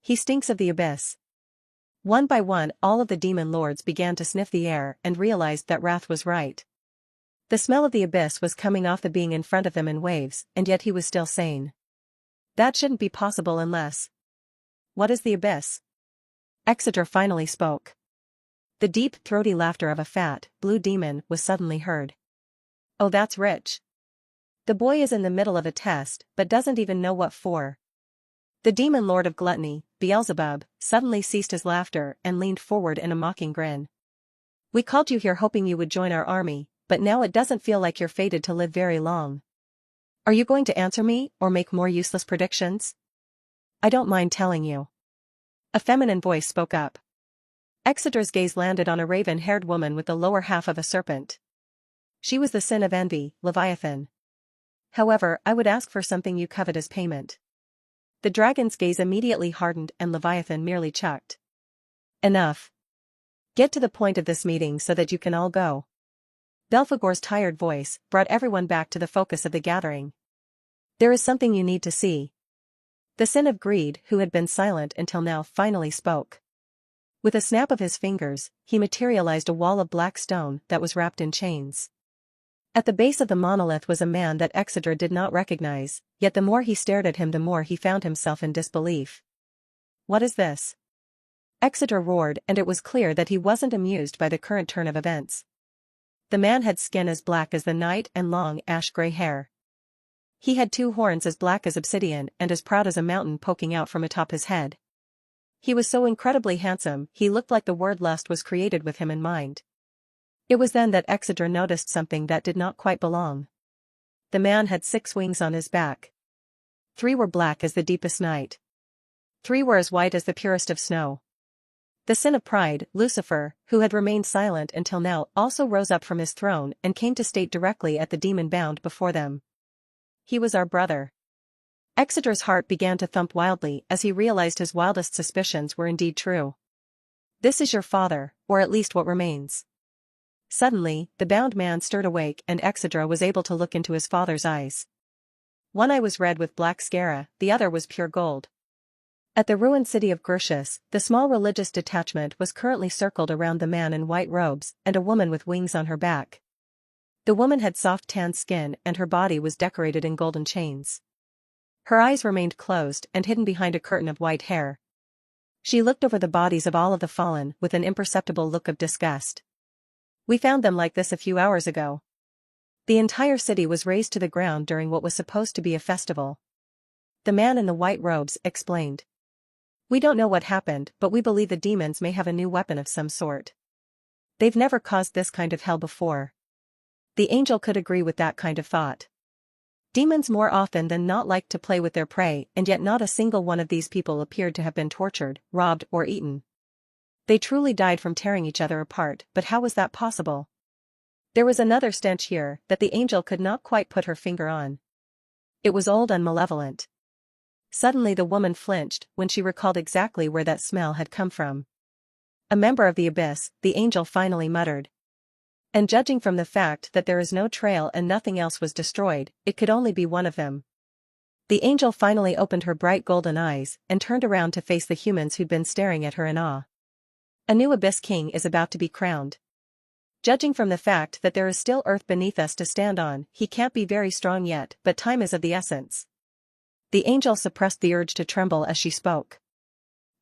"He stinks of the abyss." One by one all of the demon lords began to sniff the air and realized that Wrath was right. The smell of the abyss was coming off the being in front of them in waves, and yet he was still sane. That shouldn't be possible unless... What is the abyss? Exedra finally spoke. The deep, throaty laughter of a fat, blue demon was suddenly heard. "Oh, that's rich. The boy is in the middle of a test, but doesn't even know what for." The demon lord of gluttony, Beelzebub, suddenly ceased his laughter and leaned forward in a mocking grin. "We called you here hoping you would join our army, but now it doesn't feel like you're fated to live very long. Are you going to answer me or make more useless predictions?" "I don't mind telling you." A feminine voice spoke up. Exedra's gaze landed on a raven-haired woman with the lower half of a serpent. She was the sin of envy, Leviathan. "However, I would ask for something you covet as payment." The dragon's gaze immediately hardened and Leviathan merely chucked. "Enough. Get to the point of this meeting so that you can all go." Belphegor's tired voice brought everyone back to the focus of the gathering. "There is something you need to see." The sin of greed, who had been silent until now, finally spoke. With a snap of his fingers, he materialized a wall of black stone that was wrapped in chains. At the base of the monolith was a man that Exedra did not recognize, yet the more he stared at him the more he found himself in disbelief. "What is this?" Exedra roared, and it was clear that he wasn't amused by the current turn of events. The man had skin as black as the night and long ash-gray hair. He had 2 horns as black as obsidian and as proud as a mountain poking out from atop his head. He was so incredibly handsome, he looked like the word lust was created with him in mind. It was then that Exedra noticed something that did not quite belong. The man had 6 wings on his back. 3 were black as the deepest night. 3 were as white as the purest of snow. The sin of pride, Lucifer, who had remained silent until now, also rose up from his throne and came to state directly at the demon bound before them. "He was our brother." Exedra's heart began to thump wildly as he realized his wildest suspicions were indeed true. "This is your father, or at least what remains." Suddenly, the bound man stirred awake and Exedra was able to look into his father's eyes. One eye was red with black scara, the other was pure gold. At the ruined city of Grucius, the small religious detachment was currently circled around the man in white robes and a woman with wings on her back. The woman had soft tan skin and her body was decorated in golden chains. Her eyes remained closed and hidden behind a curtain of white hair. She looked over the bodies of all of the fallen with an imperceptible look of disgust. "We found them like this a few hours ago." The entire city was razed to the ground during what was supposed to be a festival. The man in the white robes explained. "We don't know what happened, but we believe the demons may have a new weapon of some sort." They've never caused this kind of hell before. The angel could agree with that kind of thought. Demons more often than not like to play with their prey, and yet not a single one of these people appeared to have been tortured, robbed, or eaten. They truly died from tearing each other apart, but how was that possible? There was another stench here that the angel could not quite put her finger on. It was old and malevolent. Suddenly the woman flinched when she recalled exactly where that smell had come from. A member of the abyss, the angel finally muttered. And judging from the fact that there is no trail and nothing else was destroyed, it could only be one of them. The angel finally opened her bright golden eyes and turned around to face the humans who'd been staring at her in awe. A new abyss king is about to be crowned. Judging from the fact that there is still earth beneath us to stand on, he can't be very strong yet, but time is of the essence. The angel suppressed the urge to tremble as she spoke.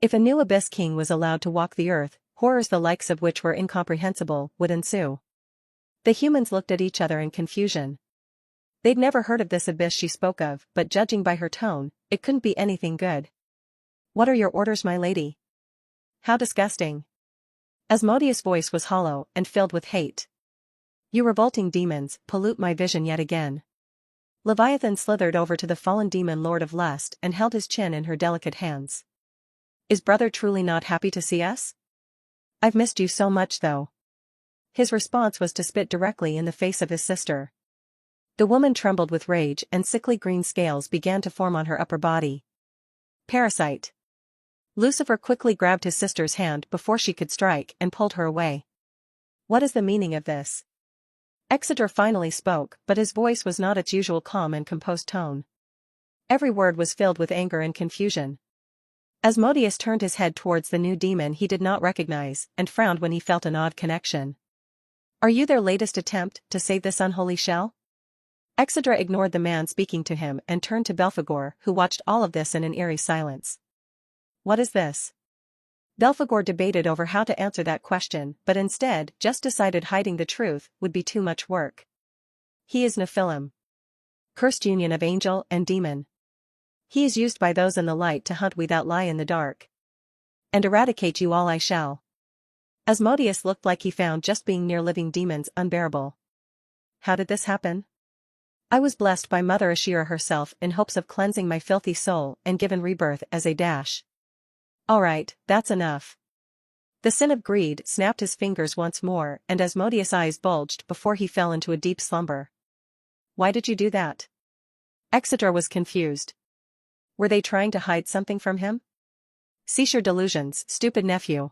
If a new abyss king was allowed to walk the earth, horrors the likes of which were incomprehensible would ensue. The humans looked at each other in confusion. They'd never heard of this abyss she spoke of, but judging by her tone, it couldn't be anything good. What are your orders, my lady? How disgusting. Asmodeus' voice was hollow and filled with hate. You revolting demons, pollute my vision yet again. Leviathan slithered over to the fallen demon lord of lust and held his chin in her delicate hands. Is brother truly not happy to see us? I've missed you so much though. His response was to spit directly in the face of his sister. The woman trembled with rage and sickly green scales began to form on her upper body. Parasite. Lucifer quickly grabbed his sister's hand before she could strike and pulled her away. What is the meaning of this? Exeter finally spoke, but his voice was not its usual calm and composed tone. Every word was filled with anger and confusion. Asmodeus turned his head towards the new demon he did not recognize and frowned when he felt an odd connection. Are you their latest attempt to save this unholy shell? Exedra ignored the man speaking to him and turned to Belphegor, who watched all of this in an eerie silence. What is this? Belphegor debated over how to answer that question, but instead just decided hiding the truth would be too much work. He is Nephilim. Cursed union of angel and demon. He is used by those in the light to hunt we that lie in the dark. And eradicate you all I shall. Asmodeus looked like he found just being near living demons unbearable. How did this happen? I was blessed by Mother Ashira herself in hopes of cleansing my filthy soul and given rebirth as a dash. Alright, that's enough. The sin of greed snapped his fingers once more and Asmodeus' eyes bulged before he fell into a deep slumber. Why did you do that? Exeter was confused. Were they trying to hide something from him? Cease your delusions, stupid nephew.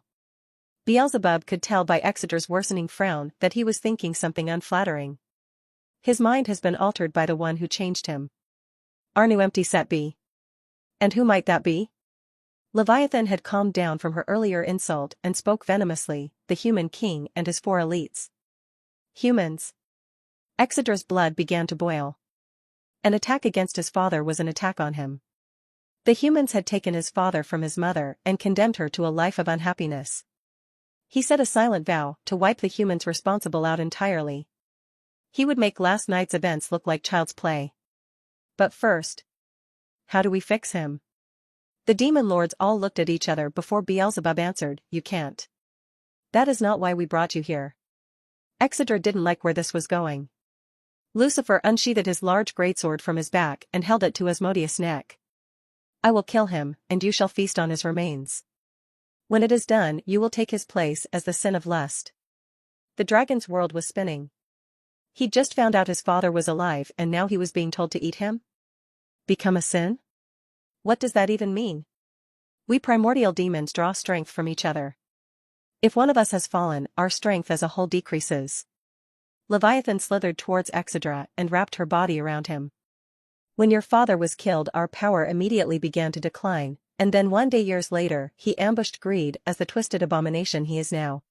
Beelzebub could tell by Exeter's worsening frown that he was thinking something unflattering. His mind has been altered by the one who changed him. Arnu empty set be. And who might that be? Leviathan had calmed down from her earlier insult and spoke venomously, the human king and his 4 elites. Humans. Exeter's blood began to boil. An attack against his father was an attack on him. The humans had taken his father from his mother and condemned her to a life of unhappiness. He said a silent vow to wipe the humans responsible out entirely. He would make last night's events look like child's play. But first, how do we fix him? The demon lords all looked at each other before Beelzebub answered, You can't. That is not why we brought you here. Exeter didn't like where this was going. Lucifer unsheathed his large greatsword from his back and held it to Asmodeus' neck. I will kill him, and you shall feast on his remains. When it is done, you will take his place as the sin of lust. The dragon's world was spinning. He'd just found out his father was alive and now he was being told to eat him? Become a sin? What does that even mean? We primordial demons draw strength from each other. If one of us has fallen, our strength as a whole decreases. Leviathan slithered towards Exedra and wrapped her body around him. When your father was killed, our power immediately began to decline, and then one day years later, he ambushed Greed as the twisted abomination he is now.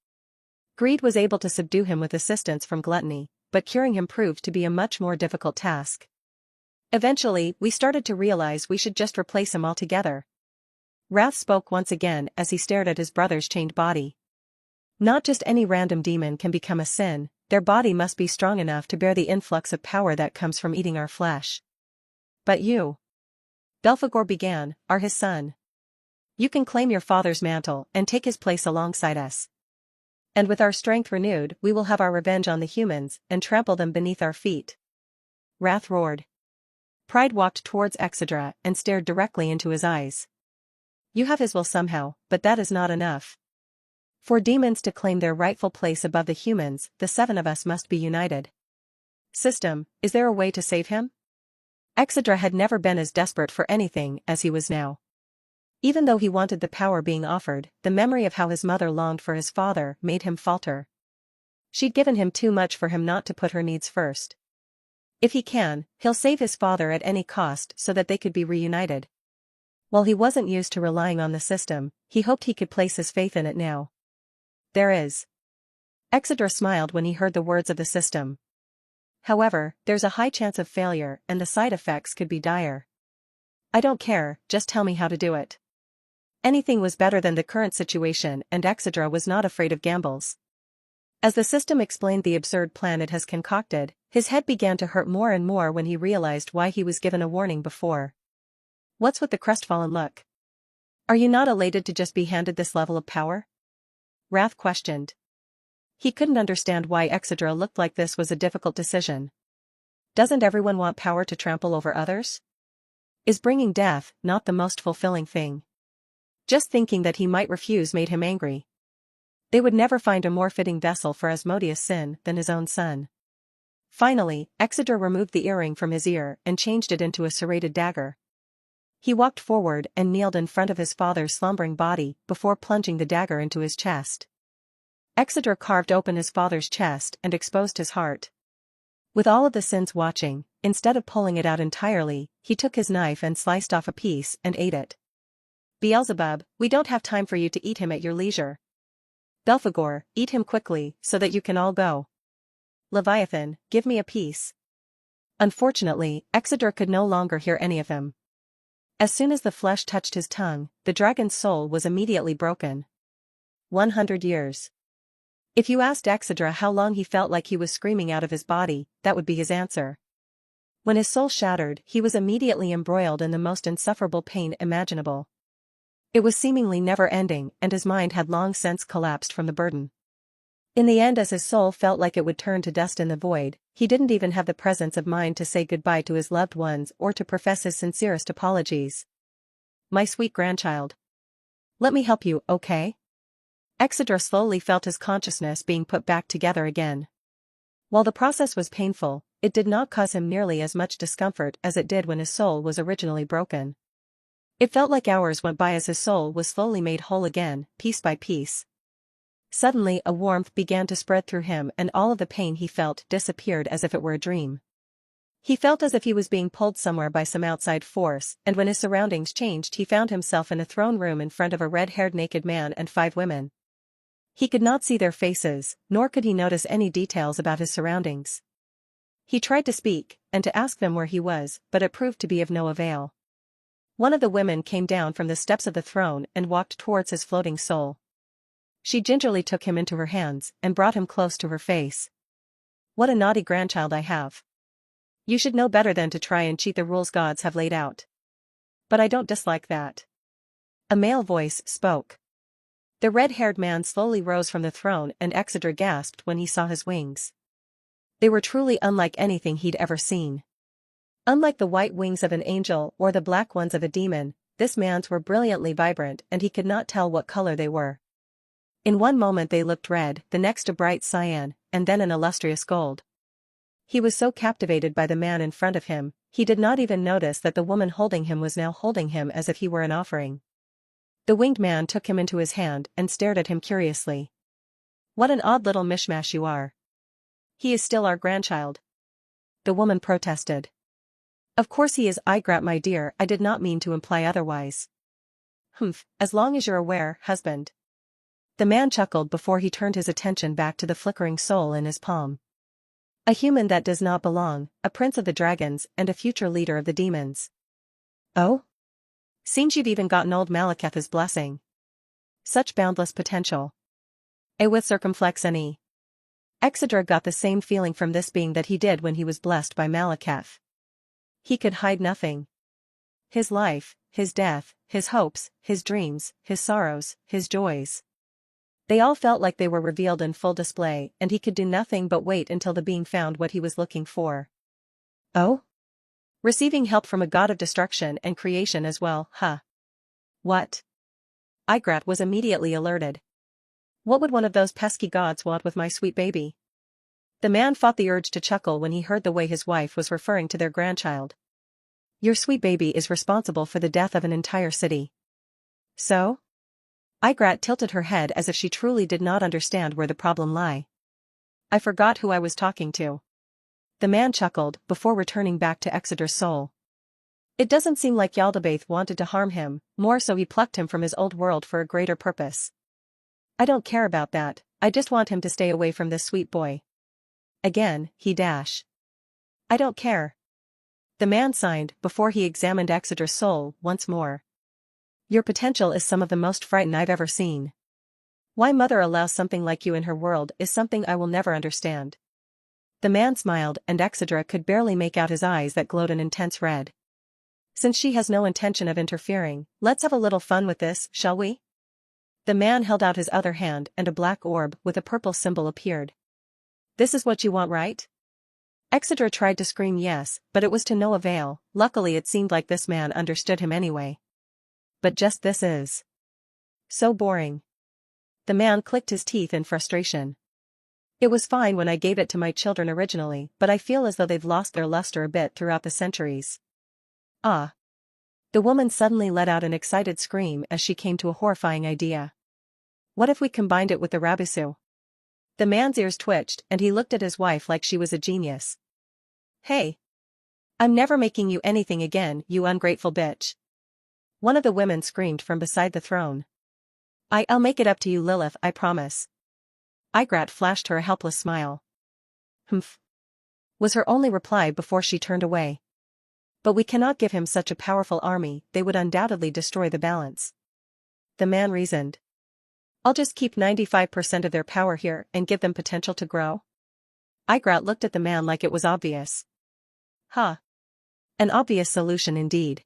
Greed was able to subdue him with assistance from Gluttony, but curing him proved to be a much more difficult task. Eventually, we started to realize we should just replace him altogether. Wrath spoke once again as he stared at his brother's chained body. Not just any random demon can become a sin, their body must be strong enough to bear the influx of power that comes from eating our flesh. But you, Belphegor began, are his son. You can claim your father's mantle and take his place alongside us. And with our strength renewed, we will have our revenge on the humans and trample them beneath our feet. Wrath roared. Pride walked towards Exedra and stared directly into his eyes. You have his will somehow, but that is not enough. For demons to claim their rightful place above the humans, the 7 of us must be united. System, is there a way to save him? Exedra had never been as desperate for anything as he was now. Even though he wanted the power being offered, the memory of how his mother longed for his father made him falter. She'd given him too much for him not to put her needs first. If he can, he'll save his father at any cost so that they could be reunited. While he wasn't used to relying on the system, he hoped he could place his faith in it now. There is. Exedra smiled when he heard the words of the system. However, there's a high chance of failure and the side effects could be dire. I don't care, just tell me how to do it. Anything was better than the current situation and Exedra was not afraid of gambles. As the system explained the absurd plan it has concocted, his head began to hurt more and more when he realized why he was given a warning before. What's with the crestfallen look? Are you not elated to just be handed this level of power? Wrath questioned. He couldn't understand why Exedra looked like this was a difficult decision. Doesn't everyone want power to trample over others? Is bringing death not the most fulfilling thing? Just thinking that he might refuse made him angry. They would never find a more fitting vessel for Asmodeus' sin than his own son. Finally, Exedra removed the earring from his ear and changed it into a serrated dagger. He walked forward and kneeled in front of his father's slumbering body before plunging the dagger into his chest. Exedra carved open his father's chest and exposed his heart. With all of the sins watching, instead of pulling it out entirely, he took his knife and sliced off a piece and ate it. Beelzebub, we don't have time for you to eat him at your leisure. Belphegor, eat him quickly so that you can all go. Leviathan, give me a piece. Unfortunately, Exedra could no longer hear any of him. As soon as the flesh touched his tongue, the dragon's soul was immediately broken. 100 years. If you asked Exedra how long he felt like he was screaming out of his body, that would be his answer. When his soul shattered, he was immediately embroiled in the most insufferable pain imaginable. It was seemingly never-ending and his mind had long since collapsed from the burden. In the end, as his soul felt like it would turn to dust in the void, he didn't even have the presence of mind to say goodbye to his loved ones or to profess his sincerest apologies. My sweet grandchild. Let me help you, okay? Exedra slowly felt his consciousness being put back together again. While the process was painful, it did not cause him nearly as much discomfort as it did when his soul was originally broken. It felt like hours went by as his soul was slowly made whole again, piece by piece. Suddenly a warmth began to spread through him and all of the pain he felt disappeared as if it were a dream. He felt as if he was being pulled somewhere by some outside force, and when his surroundings changed he found himself in a throne room in front of a red-haired naked man and 5 women. He could not see their faces, nor could he notice any details about his surroundings. He tried to speak, and to ask them where he was, but it proved to be of no avail. One of the women came down from the steps of the throne and walked towards his floating soul. She gingerly took him into her hands and brought him close to her face. What a naughty grandchild I have. You should know better than to try and cheat the rules gods have laid out. But I don't dislike that. A male voice spoke. The red-haired man slowly rose from the throne and Exedra gasped when he saw his wings. They were truly unlike anything he'd ever seen. Unlike the white wings of an angel or the black ones of a demon, this man's were brilliantly vibrant and he could not tell what color they were. In one moment they looked red, the next a bright cyan, and then an illustrious gold. He was so captivated by the man in front of him, he did not even notice that the woman holding him was now holding him as if he were an offering. The winged man took him into his hand and stared at him curiously. What an odd little mishmash you are. He is still our grandchild. The woman protested. Of course he is, Igrat my dear, I did not mean to imply otherwise. Humph, as long as you're aware, husband. The man chuckled before he turned his attention back to the flickering soul in his palm. A human that does not belong, a prince of the dragons and a future leader of the demons. Oh? Seems you've even gotten old Malekith's blessing. Such boundless potential. A with circumflex any. Exedra got the same feeling from this being that he did when he was blessed by Malekith. He could hide nothing. His life, his death, his hopes, his dreams, his sorrows, his joys. They all felt like they were revealed in full display, and he could do nothing but wait until the being found what he was looking for. Oh? Receiving help from a god of destruction and creation as well, huh? What? Igrat was immediately alerted. What would one of those pesky gods want with my sweet baby? The man fought the urge to chuckle when he heard the way his wife was referring to their grandchild. Your sweet baby is responsible for the death of an entire city. So? Igrat tilted her head as if she truly did not understand where the problem lay. I forgot who I was talking to. The man chuckled before returning back to Exeter's soul. It doesn't seem like Yaldabaoth wanted to harm him, more so he plucked him from his old world for a greater purpose. I don't care about that, I just want him to stay away from this sweet boy. Again, he dash. I don't care. The man signed before he examined Exeter's soul once more. Your potential is some of the most frightened I've ever seen. Why Mother allows something like you in her world is something I will never understand. The man smiled and Exedra could barely make out his eyes that glowed an intense red. Since she has no intention of interfering, let's have a little fun with this, shall we? The man held out his other hand and a black orb with a purple symbol appeared. This is what you want, right? Exedra tried to scream yes, but it was to no avail. Luckily it seemed like this man understood him anyway. But just this is so boring. The man clicked his teeth in frustration. It was fine when I gave it to my children originally, but I feel as though they've lost their luster a bit throughout the centuries. Ah. The woman suddenly let out an excited scream as she came to a horrifying idea. What if we combined it with the Rabusu? The man's ears twitched and he looked at his wife like she was a genius. Hey. I'm never making you anything again, you ungrateful bitch. One of the women screamed from beside the throne. I'll make it up to you, Lilith, I promise. Igrat flashed her a helpless smile. Humph. Was her only reply before she turned away. But we cannot give him such a powerful army, they would undoubtedly destroy the balance. The man reasoned. I'll just keep 95% of their power here and give them potential to grow. Igrat looked at the man like it was obvious. Huh. An obvious solution indeed.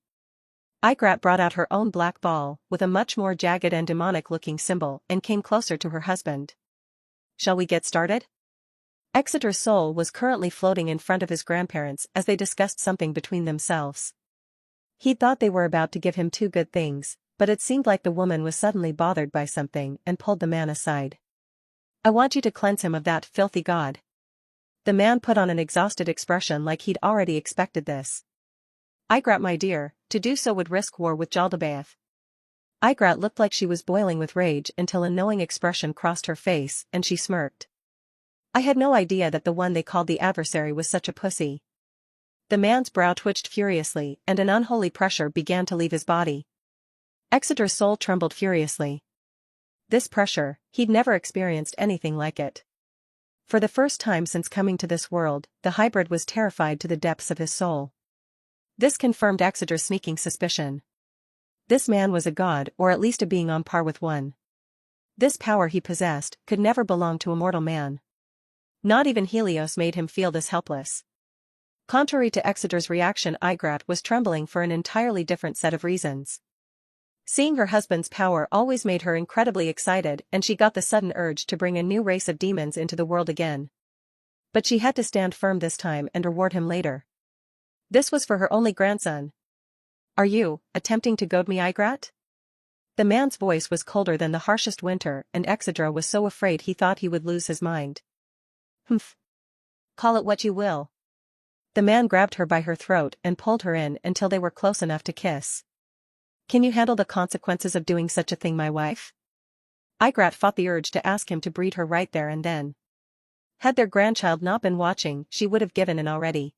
Igrat brought out her own black ball, with a much more jagged and demonic-looking symbol, and came closer to her husband. Shall we get started? Exeter's soul was currently floating in front of his grandparents as they discussed something between themselves. He thought they were about to give him two good things, but it seemed like the woman was suddenly bothered by something and pulled the man aside. I want you to cleanse him of that filthy god. The man put on an exhausted expression like he'd already expected this. Igrat, my dear, to do so would risk war with Yaldabaoth. Igrat looked like she was boiling with rage until a knowing expression crossed her face and she smirked. I had no idea that the one they called the adversary was such a pussy. The man's brow twitched furiously and an unholy pressure began to leave his body. Exeter's soul trembled furiously. This pressure, he'd never experienced anything like it. For the first time since coming to this world, the hybrid was terrified to the depths of his soul. This confirmed Exeter's sneaking suspicion. This man was a god or at least a being on par with one. This power he possessed could never belong to a mortal man. Not even Helios made him feel this helpless. Contrary to Exeter's reaction, Igrat was trembling for an entirely different set of reasons. Seeing her husband's power always made her incredibly excited and she got the sudden urge to bring a new race of demons into the world again. But she had to stand firm this time and reward him later. This was for her only grandson. Are you attempting to goad me, Igrat? The man's voice was colder than the harshest winter and Exedra was so afraid he thought he would lose his mind. Humph. Call it what you will. The man grabbed her by her throat and pulled her in until they were close enough to kiss. Can you handle the consequences of doing such a thing, my wife? Igrat fought the urge to ask him to breed her right there and then. Had their grandchild not been watching, she would have given in already.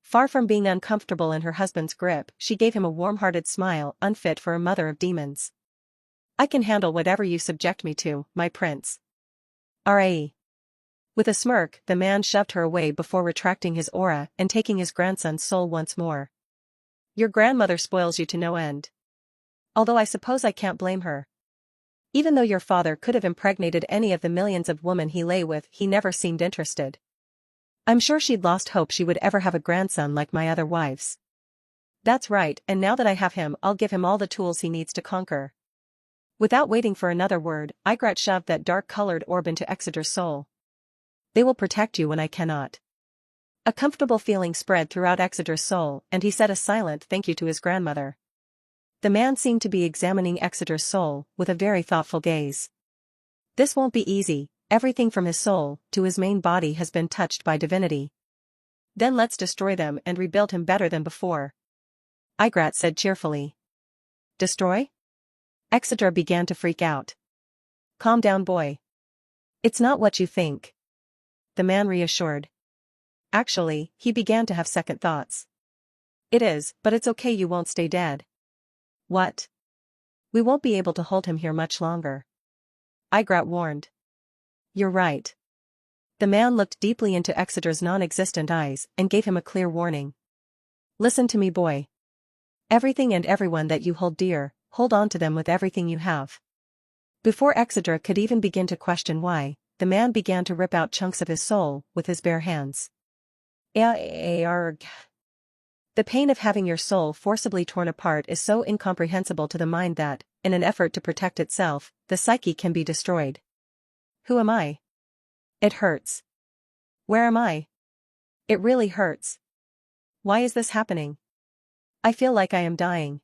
Far from being uncomfortable in her husband's grip, she gave him a warm-hearted smile unfit for a mother of demons. I can handle whatever you subject me to, my prince. R.A. With a smirk, the man shoved her away before retracting his aura and taking his grandson's soul once more. Your grandmother spoils you to no end. Although I suppose I can't blame her. Even though your father could have impregnated any of the millions of women he lay with, he never seemed interested. I'm sure she'd lost hope she would ever have a grandson like my other wives. That's right, and now that I have him, I'll give him all the tools he needs to conquer. Without waiting for another word, Igrat shoved that dark-colored orb into Exeter's soul. They will protect you when I cannot. A comfortable feeling spread throughout Exeter's soul, and he said a silent thank you to his grandmother. The man seemed to be examining Exeter's soul with a very thoughtful gaze. This won't be easy, everything from his soul to his main body has been touched by divinity. Then let's destroy them and rebuild him better than before. Igrat said cheerfully. Destroy? Exeter began to freak out. Calm down, boy. It's not what you think. The man reassured. Actually, he began to have second thoughts. It is, but it's okay, you won't stay dead. What? We won't be able to hold him here much longer. Igrat warned. You're right. The man looked deeply into Exeter's non-existent eyes and gave him a clear warning. Listen to me, boy. Everything and everyone that you hold dear, hold on to them with everything you have. Before Exeter could even begin to question why, the man began to rip out chunks of his soul with his bare hands. The pain of having your soul forcibly torn apart is so incomprehensible to the mind that, in an effort to protect itself, the psyche can be destroyed. Who am I? It hurts. Where am I? It really hurts. Why is this happening? I feel like I am dying.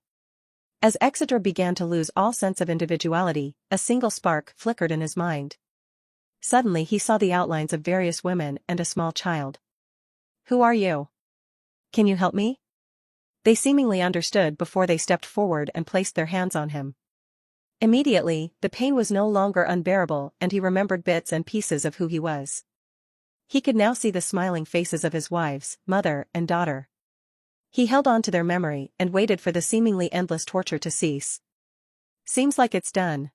As Exeter began to lose all sense of individuality, a single spark flickered in his mind. Suddenly he saw the outlines of various women and a small child. Who are you? Can you help me? They seemingly understood before they stepped forward and placed their hands on him. Immediately, the pain was no longer unbearable and he remembered bits and pieces of who he was. He could now see the smiling faces of his wives, mother, and daughter. He held on to their memory and waited for the seemingly endless torture to cease. Seems like it's done.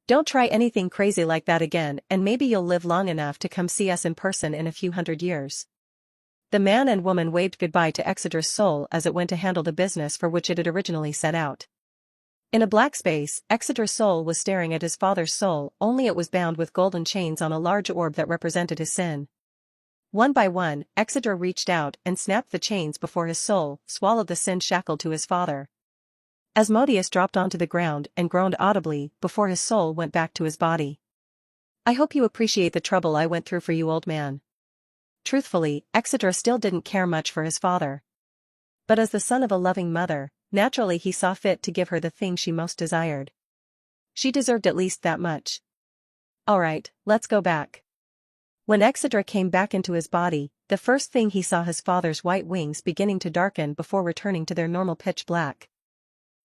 Don't try anything crazy like that again and maybe you'll live long enough to come see us in person in a few hundred years. The man and woman waved goodbye to Exeter's soul as it went to handle the business for which it had originally set out. In a black space, Exeter's soul was staring at his father's soul, only it was bound with golden chains on a large orb that represented his sin. One by one, Exeter reached out and snapped the chains before his soul swallowed the sin shackled to his father. Asmodeus dropped onto the ground and groaned audibly before his soul went back to his body. I hope you appreciate the trouble I went through for you, old man. Truthfully, Exeter still didn't care much for his father. But as the son of a loving mother, naturally he saw fit to give her the thing she most desired. She deserved at least that much. All right, let's go back. When Exeter came back into his body, the first thing he saw his father's white wings beginning to darken before returning to their normal pitch black.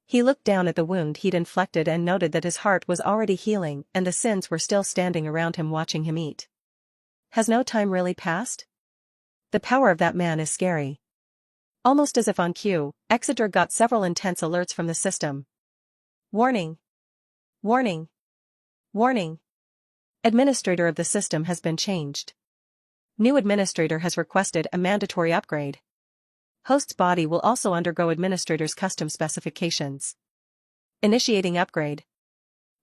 He looked down at the wound he'd inflicted and noted that his heart was already healing and the sins were still standing around him watching him eat. Has no time really passed? The power of that man is scary. Almost as if on cue, Exeter got several intense alerts from the system. Warning! Warning! Warning! Administrator of the system has been changed. New administrator has requested a mandatory upgrade. Host's body will also undergo administrator's custom specifications. Initiating upgrade.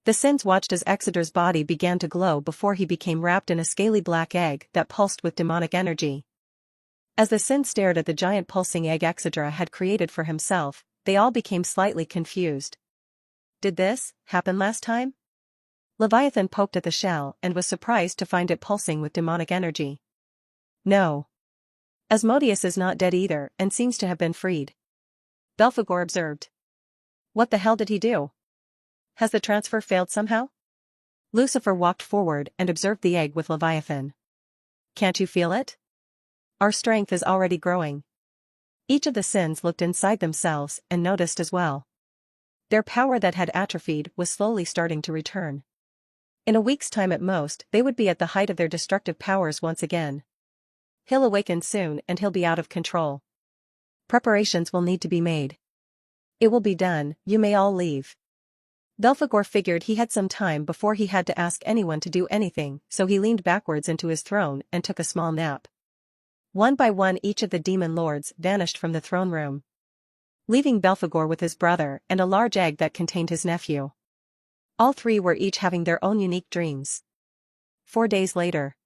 The Sins watched as Exeter's body began to glow before he became wrapped in a scaly black egg that pulsed with demonic energy. As the Sins stared at the giant pulsing egg Exeter had created for himself, they all became slightly confused. Did this happen last time? Leviathan poked at the shell and was surprised to find it pulsing with demonic energy. No. Asmodeus is not dead either and seems to have been freed. Belphegor observed. What the hell did he do? Has the transfer failed somehow? Lucifer walked forward and observed the egg with Leviathan. Can't you feel it? Our strength is already growing. Each of the Sins looked inside themselves and noticed as well. Their power that had atrophied was slowly starting to return. In a week's time at most, they would be at the height of their destructive powers once again. He'll awaken soon and he'll be out of control. Preparations will need to be made. It will be done, you may all leave. Belphegor figured he had some time before he had to ask anyone to do anything, so he leaned backwards into his throne and took a small nap. One by one each of the demon lords vanished from the throne room, leaving Belphegor with his brother and a large egg that contained his nephew. All three were each having their own unique dreams. 4 days later.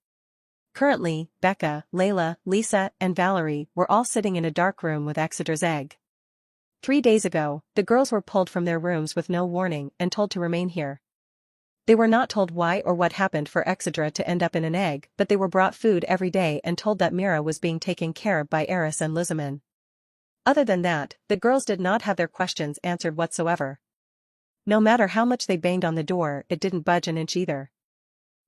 Currently, Becca, Layla, Lisa, and Valerie were all sitting in a dark room with Exeter's egg. 3 days ago, the girls were pulled from their rooms with no warning and told to remain here. They were not told why or what happened for Exedra to end up in an egg, but they were brought food every day and told that Mira was being taken care of by Eris and Lizamin. Other than that, the girls did not have their questions answered whatsoever. No matter how much they banged on the door, it didn't budge an inch either.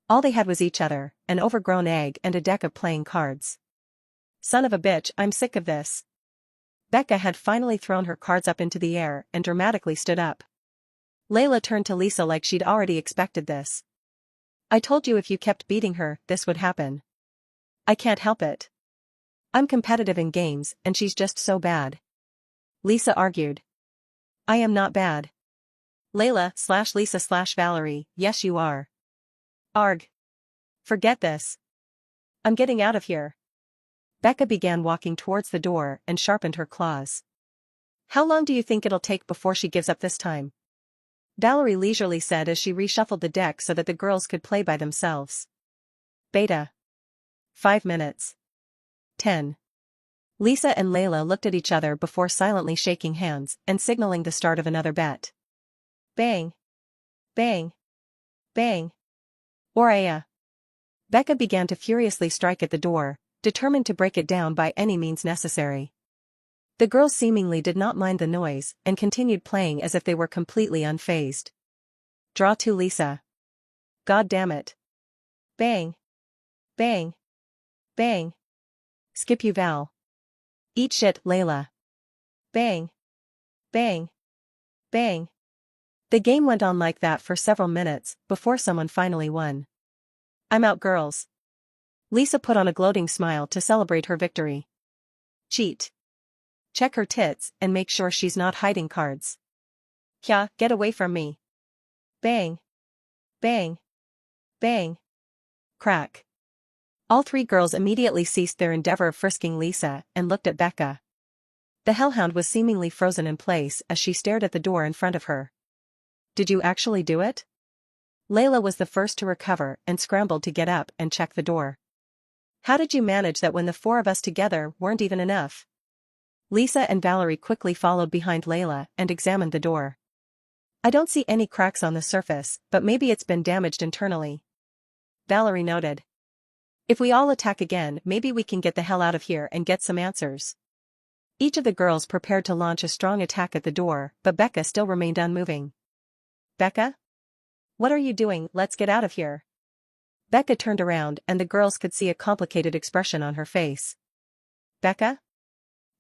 All they had was each other, an overgrown egg and a deck of playing cards. Son of a bitch, I'm sick of this. Becca had finally thrown her cards up into the air and dramatically stood up. Layla turned to Lisa like she'd already expected this. I told you if you kept beating her, this would happen. I can't help it. I'm competitive in games, and she's just so bad. Lisa argued. I am not bad. Layla/Lisa/Valerie, yes you are. Arg. Forget this. I'm getting out of here. Becca began walking towards the door and sharpened her claws. How long do you think it'll take before she gives up this time? Valerie leisurely said as she reshuffled the deck so that the girls could play by themselves. Beta. 5 minutes. 10. Lisa and Layla looked at each other before silently shaking hands and signaling the start of another bet. Bang. Bang. Bang. Oraya. Becca began to furiously strike at the door, determined to break it down by any means necessary. The girls seemingly did not mind the noise and continued playing as if they were completely unfazed. Draw 2 Lisa. God damn it. Bang. Bang. Bang. Skip you Val. Eat shit Layla. Bang. Bang. Bang. The game went on like that for several minutes before someone finally won. I'm out girls. Lisa put on a gloating smile to celebrate her victory. Cheat. Check her tits and make sure she's not hiding cards. Kya, get away from me. Bang. Bang. Bang. Crack. All 3 girls immediately ceased their endeavor of frisking Lisa and looked at Becca. The hellhound was seemingly frozen in place as she stared at the door in front of her. Did you actually do it? Layla was the first to recover and scrambled to get up and check the door. How did you manage that when the 4 of us together weren't even enough? Lisa and Valerie quickly followed behind Layla and examined the door. I don't see any cracks on the surface, but maybe it's been damaged internally. Valerie noted. If we all attack again, maybe we can get the hell out of here and get some answers. Each of the girls prepared to launch a strong attack at the door, but Becca still remained unmoving. Becca? What are you doing? Let's get out of here. Becca turned around and the girls could see a complicated expression on her face. Becca?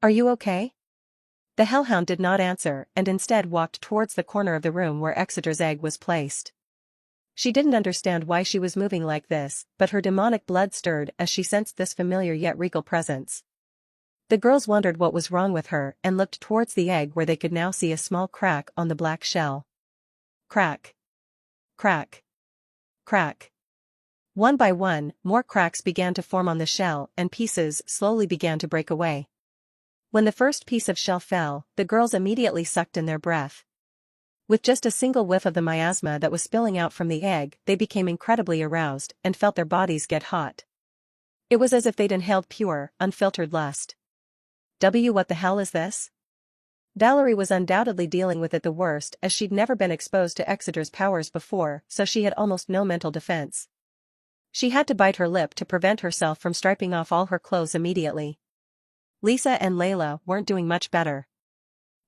Are you okay? The hellhound did not answer and instead walked towards the corner of the room where Exeter's egg was placed. She didn't understand why she was moving like this, but her demonic blood stirred as she sensed this familiar yet regal presence. The girls wondered what was wrong with her and looked towards the egg where they could now see a small crack on the black shell. Crack. Crack. Crack. One by one, more cracks began to form on the shell and pieces slowly began to break away. When the first piece of shell fell, the girls immediately sucked in their breath. With just a single whiff of the miasma that was spilling out from the egg, they became incredibly aroused and felt their bodies get hot. It was as if they'd inhaled pure, unfiltered lust. What the hell is this? Valerie was undoubtedly dealing with it the worst as she'd never been exposed to Exeter's powers before, so she had almost no mental defense. She had to bite her lip to prevent herself from stripping off all her clothes immediately. Lisa and Layla weren't doing much better.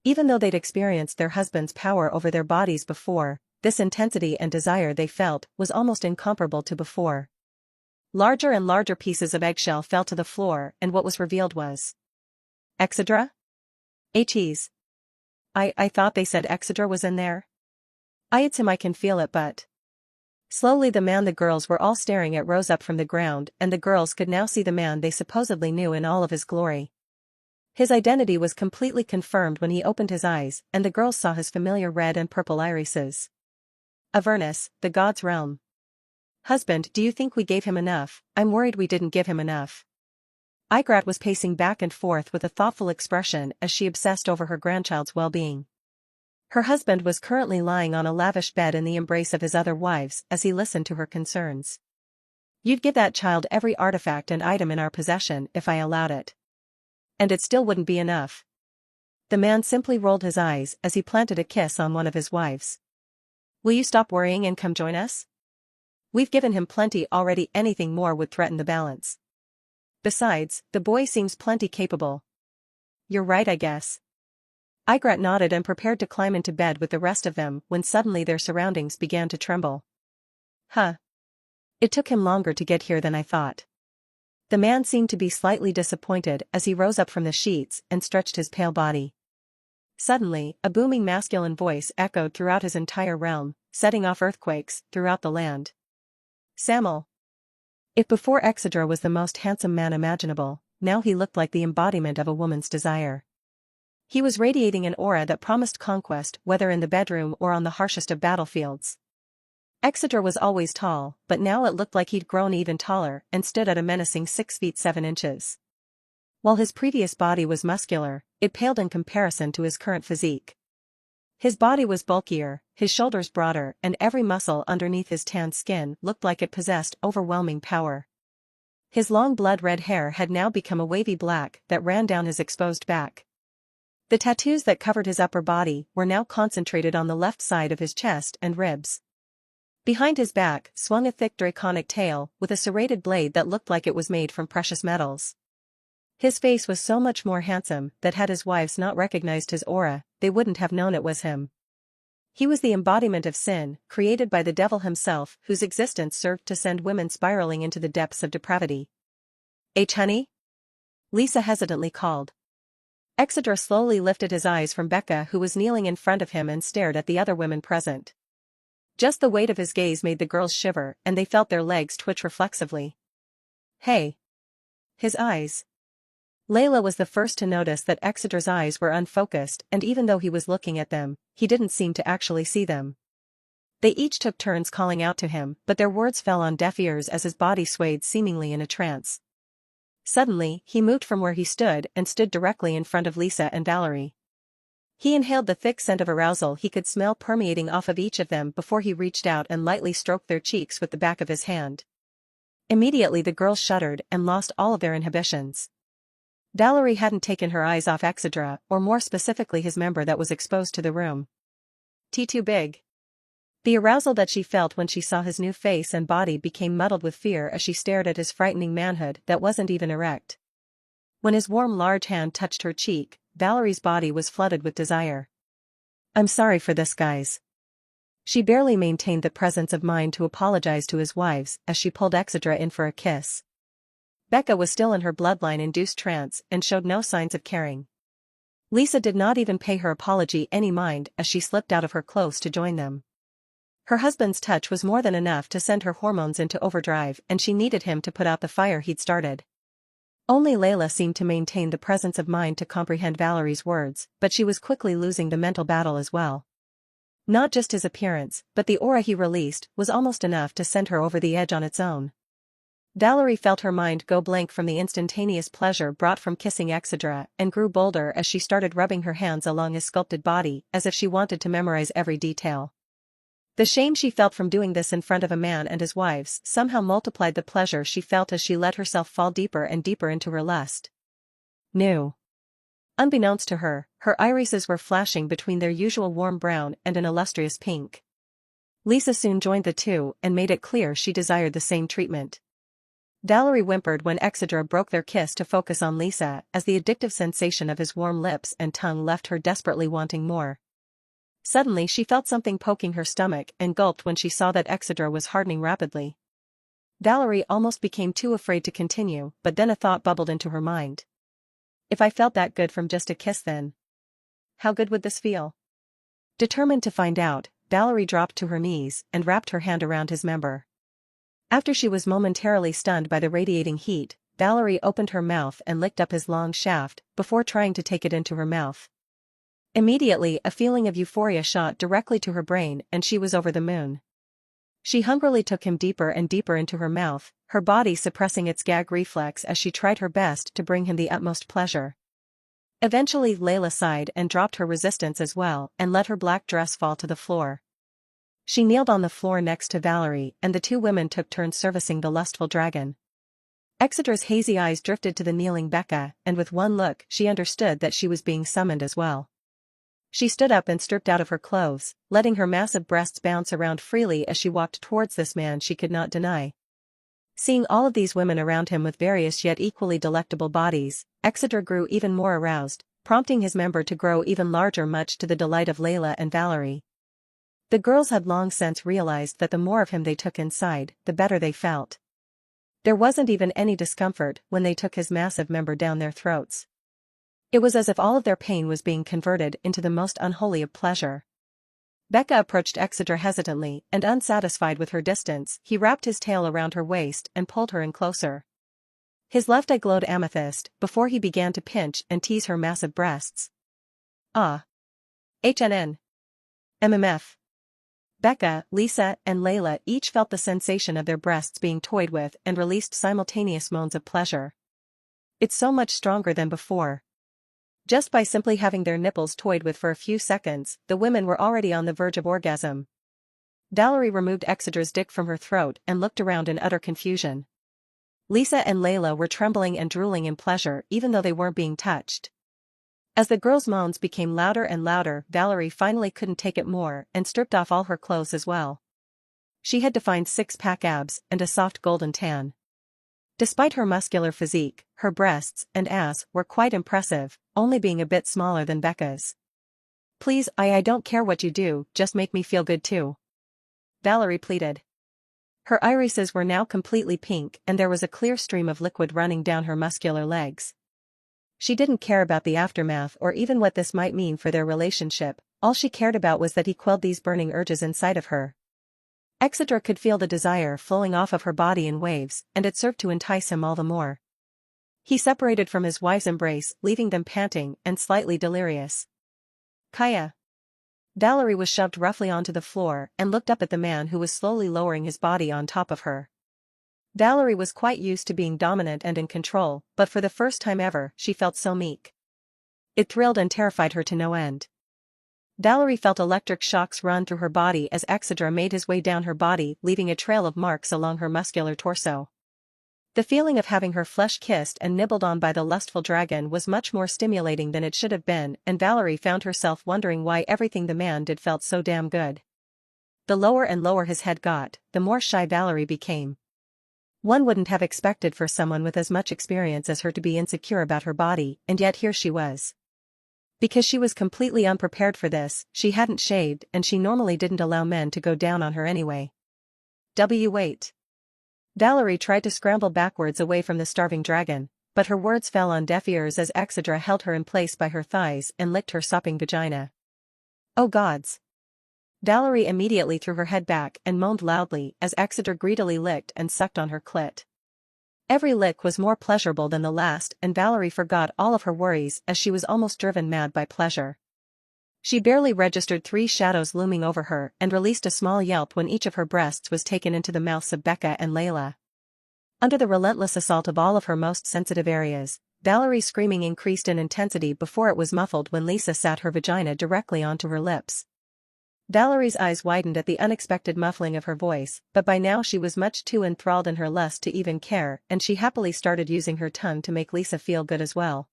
Even though they'd experienced their husband's power over their bodies before, this intensity and desire they felt was almost incomparable to before. Larger and larger pieces of eggshell fell to the floor and what was revealed was Exedra? H's. I thought they said Exedra was in there? It's him, I can feel it, but... Slowly the man the girls were all staring at rose up from the ground and the girls could now see the man they supposedly knew in all of his glory. His identity was completely confirmed when he opened his eyes and the girls saw his familiar red and purple irises. Avernus, the god's realm. Husband, do you think we gave him enough? I'm worried we didn't give him enough. Igrat was pacing back and forth with a thoughtful expression as she obsessed over her grandchild's well-being. Her husband was currently lying on a lavish bed in the embrace of his other wives as he listened to her concerns. You'd give that child every artifact and item in our possession if I allowed it. And it still wouldn't be enough. The man simply rolled his eyes as he planted a kiss on one of his wives. Will you stop worrying and come join us? We've given him plenty already, anything more would threaten the balance. Besides, the boy seems plenty capable. You're right, I guess. Ygritte nodded and prepared to climb into bed with the rest of them when suddenly their surroundings began to tremble. Huh. It took him longer to get here than I thought. The man seemed to be slightly disappointed as he rose up from the sheets and stretched his pale body. Suddenly, a booming masculine voice echoed throughout his entire realm, setting off earthquakes throughout the land. Samwell. If before Exedra was the most handsome man imaginable, now he looked like the embodiment of a woman's desire. He was radiating an aura that promised conquest whether in the bedroom or on the harshest of battlefields. Exedra was always tall, but now it looked like he'd grown even taller and stood at a menacing 6 feet 7 inches. While his previous body was muscular, it paled in comparison to his current physique. His body was bulkier, his shoulders broader, and every muscle underneath his tanned skin looked like it possessed overwhelming power. His long blood-red hair had now become a wavy black that ran down his exposed back. The tattoos that covered his upper body were now concentrated on the left side of his chest and ribs. Behind his back swung a thick draconic tail with a serrated blade that looked like it was made from precious metals. His face was so much more handsome that had his wives not recognized his aura, they wouldn't have known it was him. He was the embodiment of sin, created by the devil himself, whose existence served to send women spiraling into the depths of depravity. Honey? Lisa hesitantly called. Exedra slowly lifted his eyes from Becca, who was kneeling in front of him, and stared at the other women present. Just the weight of his gaze made the girls shiver, and they felt their legs twitch reflexively. Hey! His eyes. Layla was the first to notice that Exedra's eyes were unfocused, and even though he was looking at them, he didn't seem to actually see them. They each took turns calling out to him, but their words fell on deaf ears as his body swayed seemingly in a trance. Suddenly, he moved from where he stood and stood directly in front of Lisa and Valerie. He inhaled the thick scent of arousal he could smell permeating off of each of them before he reached out and lightly stroked their cheeks with the back of his hand. Immediately the girls shuddered and lost all of their inhibitions. Valerie hadn't taken her eyes off Exedra, or more specifically his member that was exposed to the room. Too big. The arousal that she felt when she saw his new face and body became muddled with fear as she stared at his frightening manhood that wasn't even erect. When his warm large hand touched her cheek, Valerie's body was flooded with desire. I'm sorry for this, guys. She barely maintained the presence of mind to apologize to his wives as she pulled Exedra in for a kiss. Becca was still in her bloodline-induced trance and showed no signs of caring. Lisa did not even pay her apology any mind as she slipped out of her clothes to join them. Her husband's touch was more than enough to send her hormones into overdrive, and she needed him to put out the fire he'd started. Only Layla seemed to maintain the presence of mind to comprehend Valerie's words, but she was quickly losing the mental battle as well. Not just his appearance, but the aura he released was almost enough to send her over the edge on its own. Valerie felt her mind go blank from the instantaneous pleasure brought from kissing Exedra and grew bolder as she started rubbing her hands along his sculpted body as if she wanted to memorize every detail. The shame she felt from doing this in front of a man and his wives somehow multiplied the pleasure she felt as she let herself fall deeper and deeper into her lust. New. Unbeknownst to her, her irises were flashing between their usual warm brown and an illustrious pink. Lisa soon joined the two and made it clear she desired the same treatment. Valerie whimpered when Exedra broke their kiss to focus on Lisa as the addictive sensation of his warm lips and tongue left her desperately wanting more. Suddenly she felt something poking her stomach and gulped when she saw that Exedra was hardening rapidly. Valerie almost became too afraid to continue, but then a thought bubbled into her mind. If I felt that good from just a kiss, then how good would this feel? Determined to find out, Valerie dropped to her knees and wrapped her hand around his member. After she was momentarily stunned by the radiating heat, Valerie opened her mouth and licked up his long shaft before trying to take it into her mouth. Immediately a feeling of euphoria shot directly to her brain and she was over the moon. She hungrily took him deeper and deeper into her mouth, her body suppressing its gag reflex as she tried her best to bring him the utmost pleasure. Eventually Layla sighed and dropped her resistance as well and let her black dress fall to the floor. She kneeled on the floor next to Valerie and the two women took turns servicing the lustful dragon. Exedra's hazy eyes drifted to the kneeling Becca, and with one look she understood that she was being summoned as well. She stood up and stripped out of her clothes, letting her massive breasts bounce around freely as she walked towards this man she could not deny. Seeing all of these women around him with various yet equally delectable bodies, Exedra grew even more aroused, prompting his member to grow even larger, much to the delight of Layla and Valerie. The girls had long since realized that the more of him they took inside, the better they felt. There wasn't even any discomfort when they took his massive member down their throats. It was as if all of their pain was being converted into the most unholy of pleasure. Becca approached Exedra hesitantly, and unsatisfied with her distance, he wrapped his tail around her waist and pulled her in closer. His left eye glowed amethyst before he began to pinch and tease her massive breasts. Ah. HNN. MMF. Becca, Lisa, and Layla each felt the sensation of their breasts being toyed with and released simultaneous moans of pleasure. It's so much stronger than before. Just by simply having their nipples toyed with for a few seconds, the women were already on the verge of orgasm. Valerie removed Exedra's dick from her throat and looked around in utter confusion. Lisa and Layla were trembling and drooling in pleasure even though they weren't being touched. As the girls' moans became louder and louder, Valerie finally couldn't take it more and stripped off all her clothes as well. She had defined six-pack abs and a soft golden tan. Despite her muscular physique, her breasts and ass were quite impressive, only being a bit smaller than Becca's. Please, I don't care what you do, just make me feel good too. Valerie pleaded. Her irises were now completely pink and there was a clear stream of liquid running down her muscular legs. She didn't care about the aftermath or even what this might mean for their relationship, all she cared about was that he quelled these burning urges inside of her. Exedra could feel the desire flowing off of her body in waves, and it served to entice him all the more. He separated from his wife's embrace, leaving them panting and slightly delirious. Kaya. Valerie was shoved roughly onto the floor and looked up at the man who was slowly lowering his body on top of her. Valerie was quite used to being dominant and in control, but for the first time ever, she felt so meek. It thrilled and terrified her to no end. Valerie felt electric shocks run through her body as Exedra made his way down her body, leaving a trail of marks along her muscular torso. The feeling of having her flesh kissed and nibbled on by the lustful dragon was much more stimulating than it should have been, and Valerie found herself wondering why everything the man did felt so damn good. The lower and lower his head got, the more shy Valerie became. One wouldn't have expected for someone with as much experience as her to be insecure about her body, and yet here she was. Because she was completely unprepared for this, she hadn't shaved and she normally didn't allow men to go down on her anyway. Wait. Valerie tried to scramble backwards away from the starving dragon, but her words fell on deaf ears as Exedra held her in place by her thighs and licked her sopping vagina. Oh gods. Valerie immediately threw her head back and moaned loudly as Exedra greedily licked and sucked on her clit. Every lick was more pleasurable than the last, and Valerie forgot all of her worries as she was almost driven mad by pleasure. She barely registered 3 shadows looming over her and released a small yelp when each of her breasts was taken into the mouths of Becca and Layla. Under the relentless assault of all of her most sensitive areas, Valerie's screaming increased in intensity before it was muffled when Lisa sat her vagina directly onto her lips. Valerie's eyes widened at the unexpected muffling of her voice, but by now she was much too enthralled in her lust to even care, and she happily started using her tongue to make Lisa feel good as well.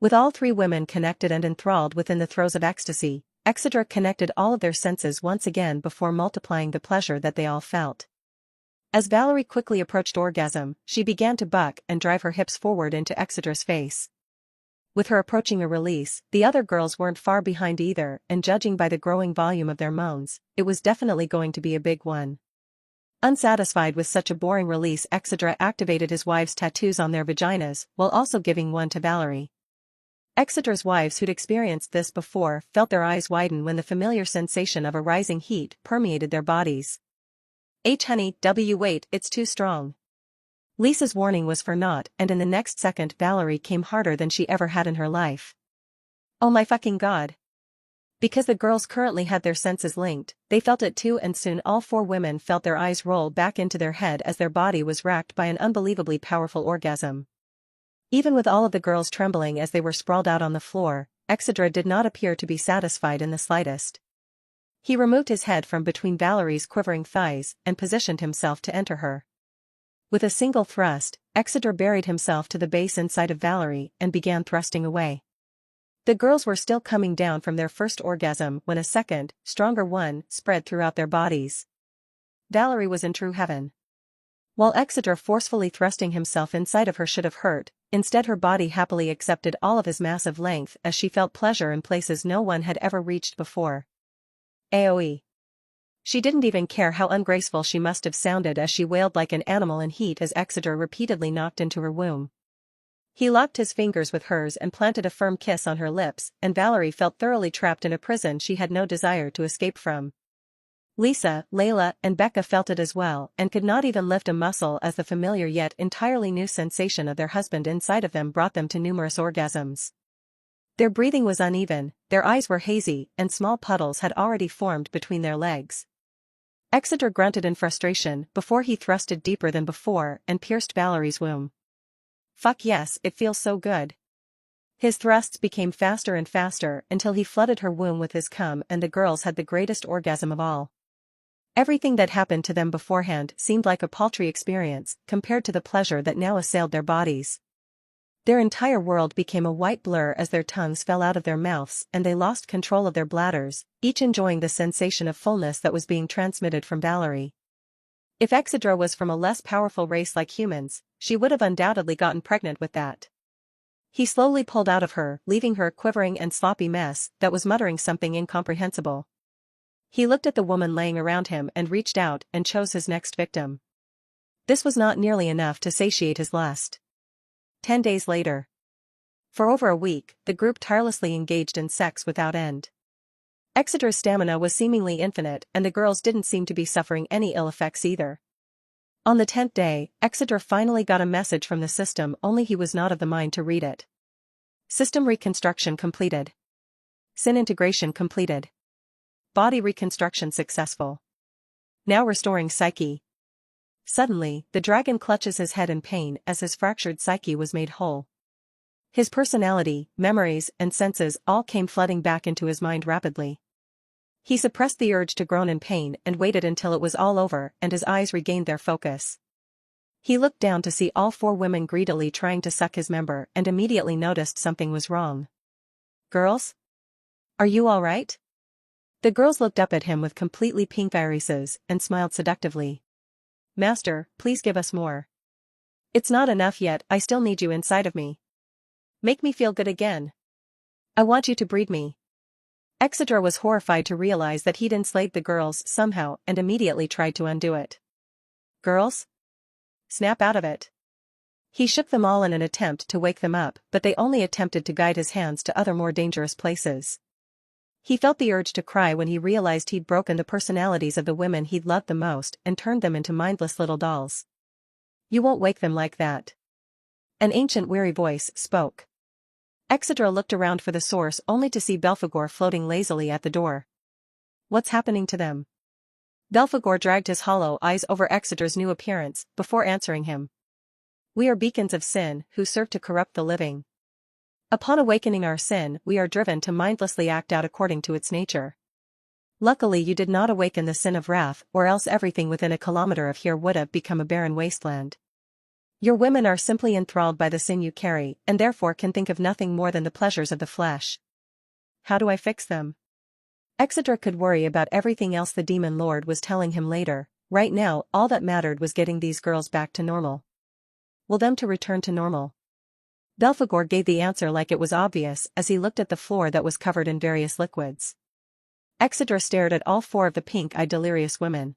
With all 3 women connected and enthralled within the throes of ecstasy, Exedra connected all of their senses once again before multiplying the pleasure that they all felt. As Valerie quickly approached orgasm, she began to buck and drive her hips forward into Exedra's face. With her approaching a release, the other girls weren't far behind either, and judging by the growing volume of their moans, it was definitely going to be a big one. Unsatisfied with such a boring release, Exedra activated his wives' tattoos on their vaginas, while also giving one to Valerie. Exedra's wives who'd experienced this before felt their eyes widen when the familiar sensation of a rising heat permeated their bodies. Honey, wait, it's too strong. Lisa's warning was for naught, and in the next second Valerie came harder than she ever had in her life. Oh my fucking god. Because the girls currently had their senses linked, they felt it too, and soon all 4 women felt their eyes roll back into their head as their body was racked by an unbelievably powerful orgasm. Even with all of the girls trembling as they were sprawled out on the floor, Exedra did not appear to be satisfied in the slightest. He removed his head from between Valerie's quivering thighs and positioned himself to enter her. With a single thrust, Exeter buried himself to the base inside of Valerie and began thrusting away. The girls were still coming down from their first orgasm when a second, stronger one, spread throughout their bodies. Valerie was in true heaven. While Exeter forcefully thrusting himself inside of her should have hurt, instead her body happily accepted all of his massive length as she felt pleasure in places no one had ever reached before. AOE. She didn't even care how ungraceful she must have sounded as she wailed like an animal in heat as Exeter repeatedly knocked into her womb. He locked his fingers with hers and planted a firm kiss on her lips, and Valerie felt thoroughly trapped in a prison she had no desire to escape from. Lisa, Layla, and Becca felt it as well and could not even lift a muscle as the familiar yet entirely new sensation of their husband inside of them brought them to numerous orgasms. Their breathing was uneven, their eyes were hazy, and small puddles had already formed between their legs. Exeter grunted in frustration before he thrusted deeper than before and pierced Valerie's womb. Fuck yes, it feels so good. His thrusts became faster and faster until he flooded her womb with his cum and the girls had the greatest orgasm of all. Everything that happened to them beforehand seemed like a paltry experience compared to the pleasure that now assailed their bodies. Their entire world became a white blur as their tongues fell out of their mouths and they lost control of their bladders, each enjoying the sensation of fullness that was being transmitted from Valerie. If Exedra was from a less powerful race like humans, she would have undoubtedly gotten pregnant with that. He slowly pulled out of her, leaving her a quivering and sloppy mess that was muttering something incomprehensible. He looked at the woman laying around him and reached out and chose his next victim. This was not nearly enough to satiate his lust. 10 days later. For over a week, the group tirelessly engaged in sex without end. Exeter's stamina was seemingly infinite and the girls didn't seem to be suffering any ill effects either. On the 10th day, Exeter finally got a message from the system, only he was not of the mind to read it. System reconstruction completed. SIN integration completed. Body reconstruction successful. Now restoring psyche. Suddenly, the dragon clutches his head in pain as his fractured psyche was made whole. His personality, memories, and senses all came flooding back into his mind rapidly. He suppressed the urge to groan in pain and waited until it was all over and his eyes regained their focus. He looked down to see all 4 women greedily trying to suck his member and immediately noticed something was wrong. Girls? Are you all right? The girls looked up at him with completely pink irises and smiled seductively. Master, please give us more. It's not enough yet, I still need you inside of me. Make me feel good again. I want you to breed me. Exedra was horrified to realize that he'd enslaved the girls somehow and immediately tried to undo it. Girls? Snap out of it. He shook them all in an attempt to wake them up, but they only attempted to guide his hands to other more dangerous places. He felt the urge to cry when he realized he'd broken the personalities of the women he'd loved the most and turned them into mindless little dolls. You won't wake them like that. An ancient weary voice spoke. Exedra looked around for the source only to see Belphegor floating lazily at the door. What's happening to them? Belphegor dragged his hollow eyes over Exeter's new appearance before answering him. We are beacons of sin who serve to corrupt the living. Upon awakening our sin, we are driven to mindlessly act out according to its nature. Luckily you did not awaken the sin of wrath, or else everything within a kilometer of here would have become a barren wasteland. Your women are simply enthralled by the sin you carry, and therefore can think of nothing more than the pleasures of the flesh. How do I fix them? Exedra could worry about everything else the demon lord was telling him later. Right now, all that mattered was getting these girls back to normal. Will them to return to normal? Belphegor gave the answer like it was obvious as he looked at the floor that was covered in various liquids. Exedra stared at all 4 of the pink-eyed delirious women.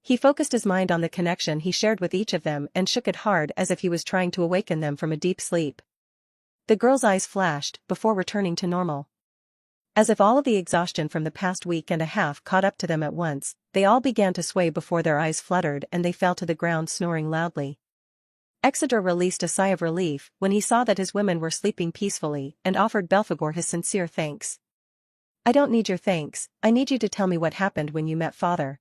He focused his mind on the connection he shared with each of them and shook it hard as if he was trying to awaken them from a deep sleep. The girl's eyes flashed before returning to normal. As if all of the exhaustion from the past week and a half caught up to them at once, they all began to sway before their eyes fluttered and they fell to the ground snoring loudly. Exedra released a sigh of relief when he saw that his women were sleeping peacefully and offered Belphegor his sincere thanks. I don't need your thanks, I need you to tell me what happened when you met Father.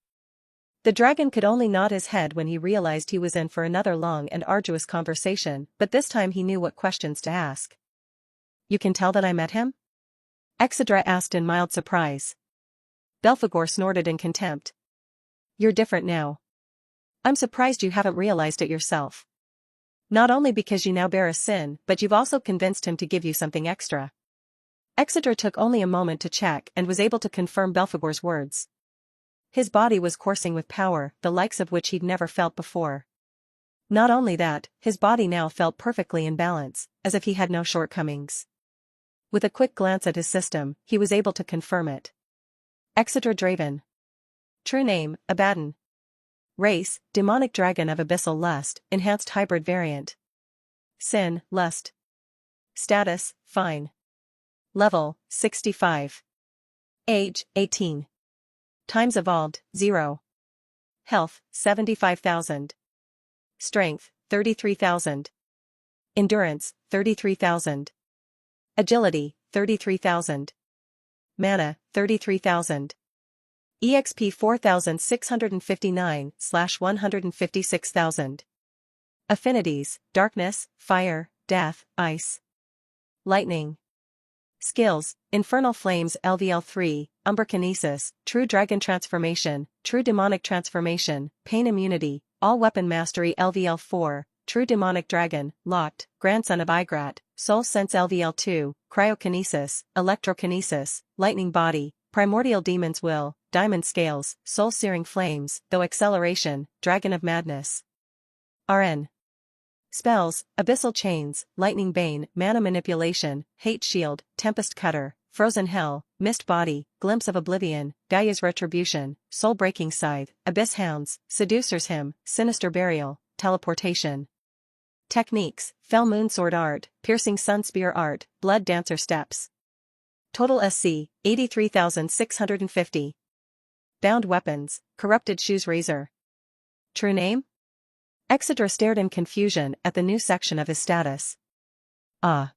The dragon could only nod his head when he realized he was in for another long and arduous conversation, but this time he knew what questions to ask. You can tell that I met him? Exedra asked in mild surprise. Belphegor snorted in contempt. You're different now. I'm surprised you haven't realized it yourself. Not only because you now bear a sin, but you've also convinced him to give you something extra. Exeter took only a moment to check and was able to confirm Belphegor's words. His body was coursing with power, the likes of which he'd never felt before. Not only that, his body now felt perfectly in balance, as if he had no shortcomings. With a quick glance at his system, he was able to confirm it. Exeter Draven. True name, Abaddon. Race, demonic dragon of abyssal lust, enhanced hybrid variant. Sin, lust. Status, fine. Level, 65. Age, 18. Times evolved, 0. Health, 75,000. Strength, 33,000. Endurance, 33,000. Agility, 33,000. Mana, 33,000. EXP 4,659/156,000. Affinities, darkness, fire, death, ice. Lightning. Skills, Infernal Flames LVL3, Umberkinesis, True Dragon Transformation, True Demonic Transformation, Pain Immunity, All Weapon Mastery LVL4, True Demonic Dragon, Locked, Grandson of Igrat, Soul Sense LVL2, Cryokinesis, Electrokinesis, Lightning Body, Primordial Demon's Will, Diamond Scales, Soul Searing Flames, Though Acceleration, Dragon of Madness. RN. Spells, Abyssal Chains, Lightning Bane, Mana Manipulation, Hate Shield, Tempest Cutter, Frozen Hell, Mist Body, Glimpse of Oblivion, Gaia's Retribution, Soul Breaking Scythe, Abyss Hounds, Seducer's Hymn, Sinister Burial, Teleportation. Techniques, Fell Moon Sword Art, Piercing Sun Spear Art, Blood Dancer Steps. Total SC, 83,650. Bound Weapons, Corrupted Shoes Razor. True name? Exeter stared in confusion at the new section of his status. Ah.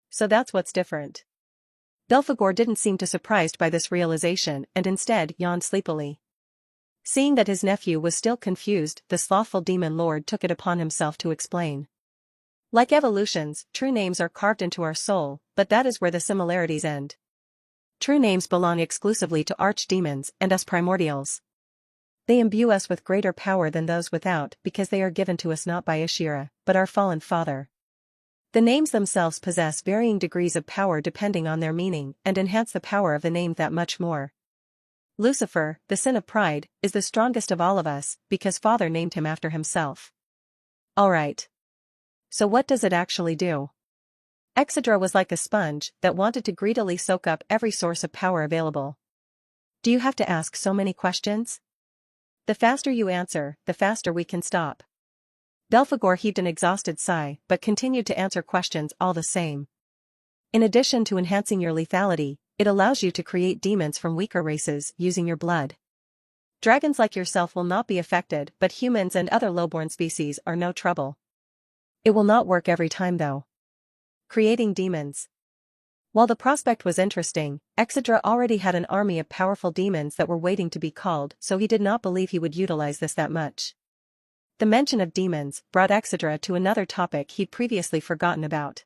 So that's what's different. Belphegor didn't seem too surprised by this realization and instead yawned sleepily. Seeing that his nephew was still confused, the slothful demon lord took it upon himself to explain. Like evolutions, true names are carved into our soul, but that is where the similarities end. True names belong exclusively to archdemons and us primordials. They imbue us with greater power than those without because they are given to us not by Ashira, but our fallen father. The names themselves possess varying degrees of power depending on their meaning and enhance the power of the name that much more. Lucifer, the sin of pride, is the strongest of all of us because Father named him after himself. Alright. So what does it actually do? Exedra was like a sponge that wanted to greedily soak up every source of power available. Do you have to ask so many questions? The faster you answer, the faster we can stop. Belphegor heaved an exhausted sigh but continued to answer questions all the same. In addition to enhancing your lethality, it allows you to create demons from weaker races using your blood. Dragons like yourself will not be affected, but humans and other lowborn species are no trouble. It will not work every time though. Creating demons. While the prospect was interesting, Exedra already had an army of powerful demons that were waiting to be called, so he did not believe he would utilize this that much. The mention of demons brought Exedra to another topic he'd previously forgotten about.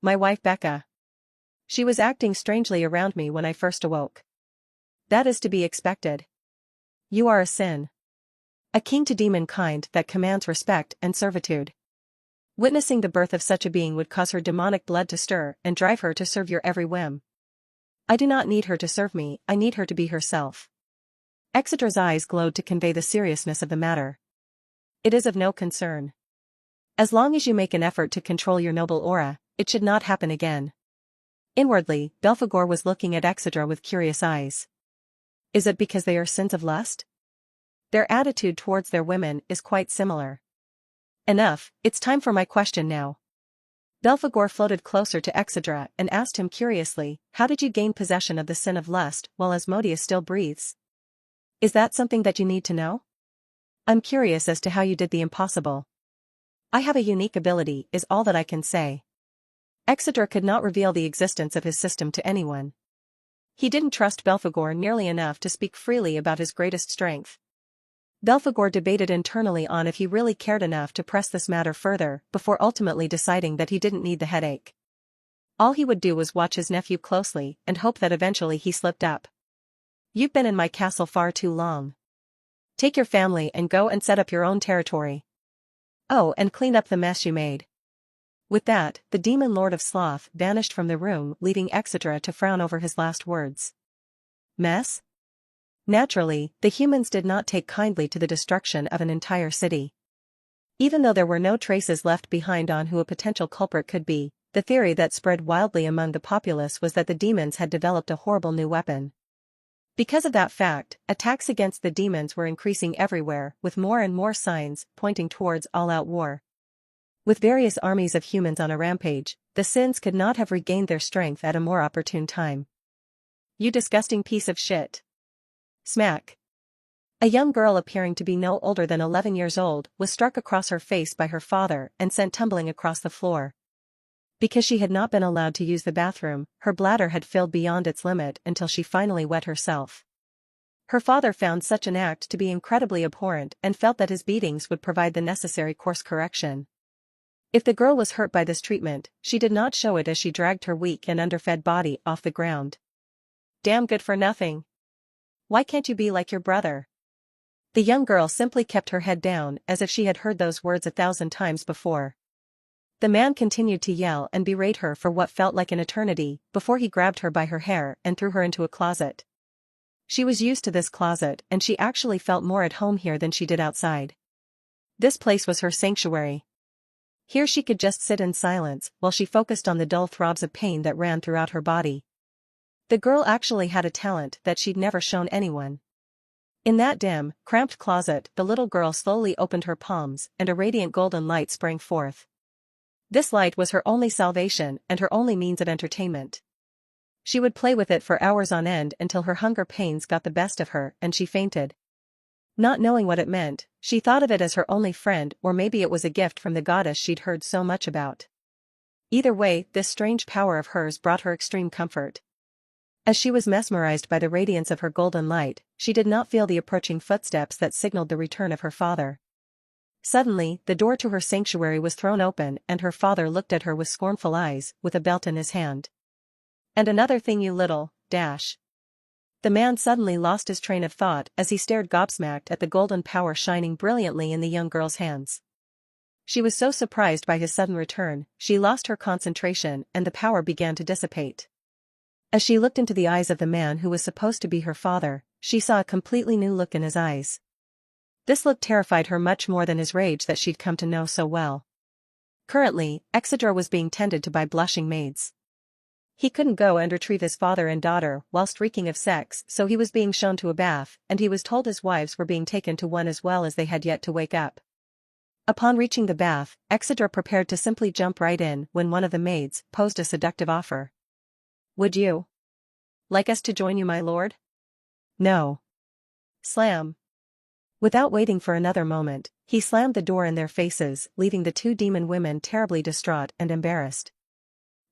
My wife Becca. She was acting strangely around me when I first awoke. That is to be expected. You are a sin. A king to demon kind that commands respect and servitude. Witnessing the birth of such a being would cause her demonic blood to stir and drive her to serve your every whim. I do not need her to serve me, I need her to be herself. Exedra's eyes glowed to convey the seriousness of the matter. It is of no concern. As long as you make an effort to control your noble aura, it should not happen again. Inwardly, Belphegor was looking at Exedra with curious eyes. Is it because they are sins of lust? Their attitude towards their women is quite similar. Enough, it's time for my question now. Belphegor floated closer to Exedra and asked him curiously, how did you gain possession of the sin of lust while Asmodeus still breathes? Is that something that you need to know? I'm curious as to how you did the impossible. I have a unique ability, is all that I can say. Exedra could not reveal the existence of his system to anyone. He didn't trust Belphegor nearly enough to speak freely about his greatest strength. Belphegor debated internally on if he really cared enough to press this matter further before ultimately deciding that he didn't need the headache. All he would do was watch his nephew closely and hope that eventually he slipped up. You've been in my castle far too long. Take your family and go and set up your own territory. Oh, and clean up the mess you made. With that, the demon lord of sloth vanished from the room, leaving Exeter to frown over his last words. Mess? Naturally, the humans did not take kindly to the destruction of an entire city. Even though there were no traces left behind on who a potential culprit could be, the theory that spread wildly among the populace was that the demons had developed a horrible new weapon. Because of that fact, attacks against the demons were increasing everywhere, with more and more signs pointing towards all-out war. With various armies of humans on a rampage, the Sins could not have regained their strength at a more opportune time. You disgusting piece of shit. Smack. A young girl appearing to be no older than 11 years old was struck across her face by her father and sent tumbling across the floor. Because she had not been allowed to use the bathroom, her bladder had filled beyond its limit until she finally wet herself. Her father found such an act to be incredibly abhorrent and felt that his beatings would provide the necessary course correction. If the girl was hurt by this treatment, she did not show it as she dragged her weak and underfed body off the ground. Damn good for nothing. Why can't you be like your brother? The young girl simply kept her head down as if she had heard those words 1,000 times before. The man continued to yell and berate her for what felt like an eternity before he grabbed her by her hair and threw her into a closet. She was used to this closet and she actually felt more at home here than she did outside. This place was her sanctuary. Here she could just sit in silence while she focused on the dull throbs of pain that ran throughout her body. The girl actually had a talent that she'd never shown anyone. In that dim, cramped closet, the little girl slowly opened her palms and a radiant golden light sprang forth. This light was her only salvation and her only means of entertainment. She would play with it for hours on end until her hunger pains got the best of her and she fainted. Not knowing what it meant, she thought of it as her only friend, or maybe it was a gift from the goddess she'd heard so much about. Either way, this strange power of hers brought her extreme comfort. As she was mesmerized by the radiance of her golden light, she did not feel the approaching footsteps that signaled the return of her father. Suddenly, the door to her sanctuary was thrown open and her father looked at her with scornful eyes, with a belt in his hand. And another thing, you little, dash. The man suddenly lost his train of thought as he stared gobsmacked at the golden power shining brilliantly in the young girl's hands. She was so surprised by his sudden return, she lost her concentration and the power began to dissipate. As she looked into the eyes of the man who was supposed to be her father, she saw a completely new look in his eyes. This look terrified her much more than his rage that she'd come to know so well. Currently, Exedra was being tended to by blushing maids. He couldn't go and retrieve his father and daughter whilst reeking of sex, so he was being shown to a bath, and he was told his wives were being taken to one as well as they had yet to wake up. Upon reaching the bath, Exedra prepared to simply jump right in when one of the maids posed a seductive offer. Would you like us to join you, my lord? No. Slam. Without waiting for another moment, he slammed the door in their faces, leaving the two demon women terribly distraught and embarrassed.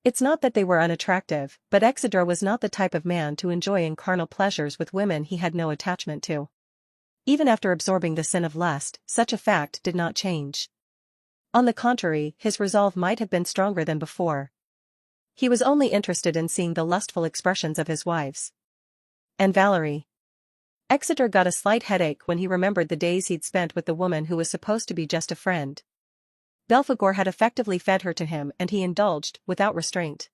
It's not that they were unattractive, but Exedra was not the type of man to enjoy carnal pleasures with women he had no attachment to. Even after absorbing the sin of lust, such a fact did not change. On the contrary, his resolve might have been stronger than before. He was only interested in seeing the lustful expressions of his wives. And Valerie. Exeter got a slight headache when he remembered the days he'd spent with the woman who was supposed to be just a friend. Belphegor had effectively fed her to him and he indulged, without restraint.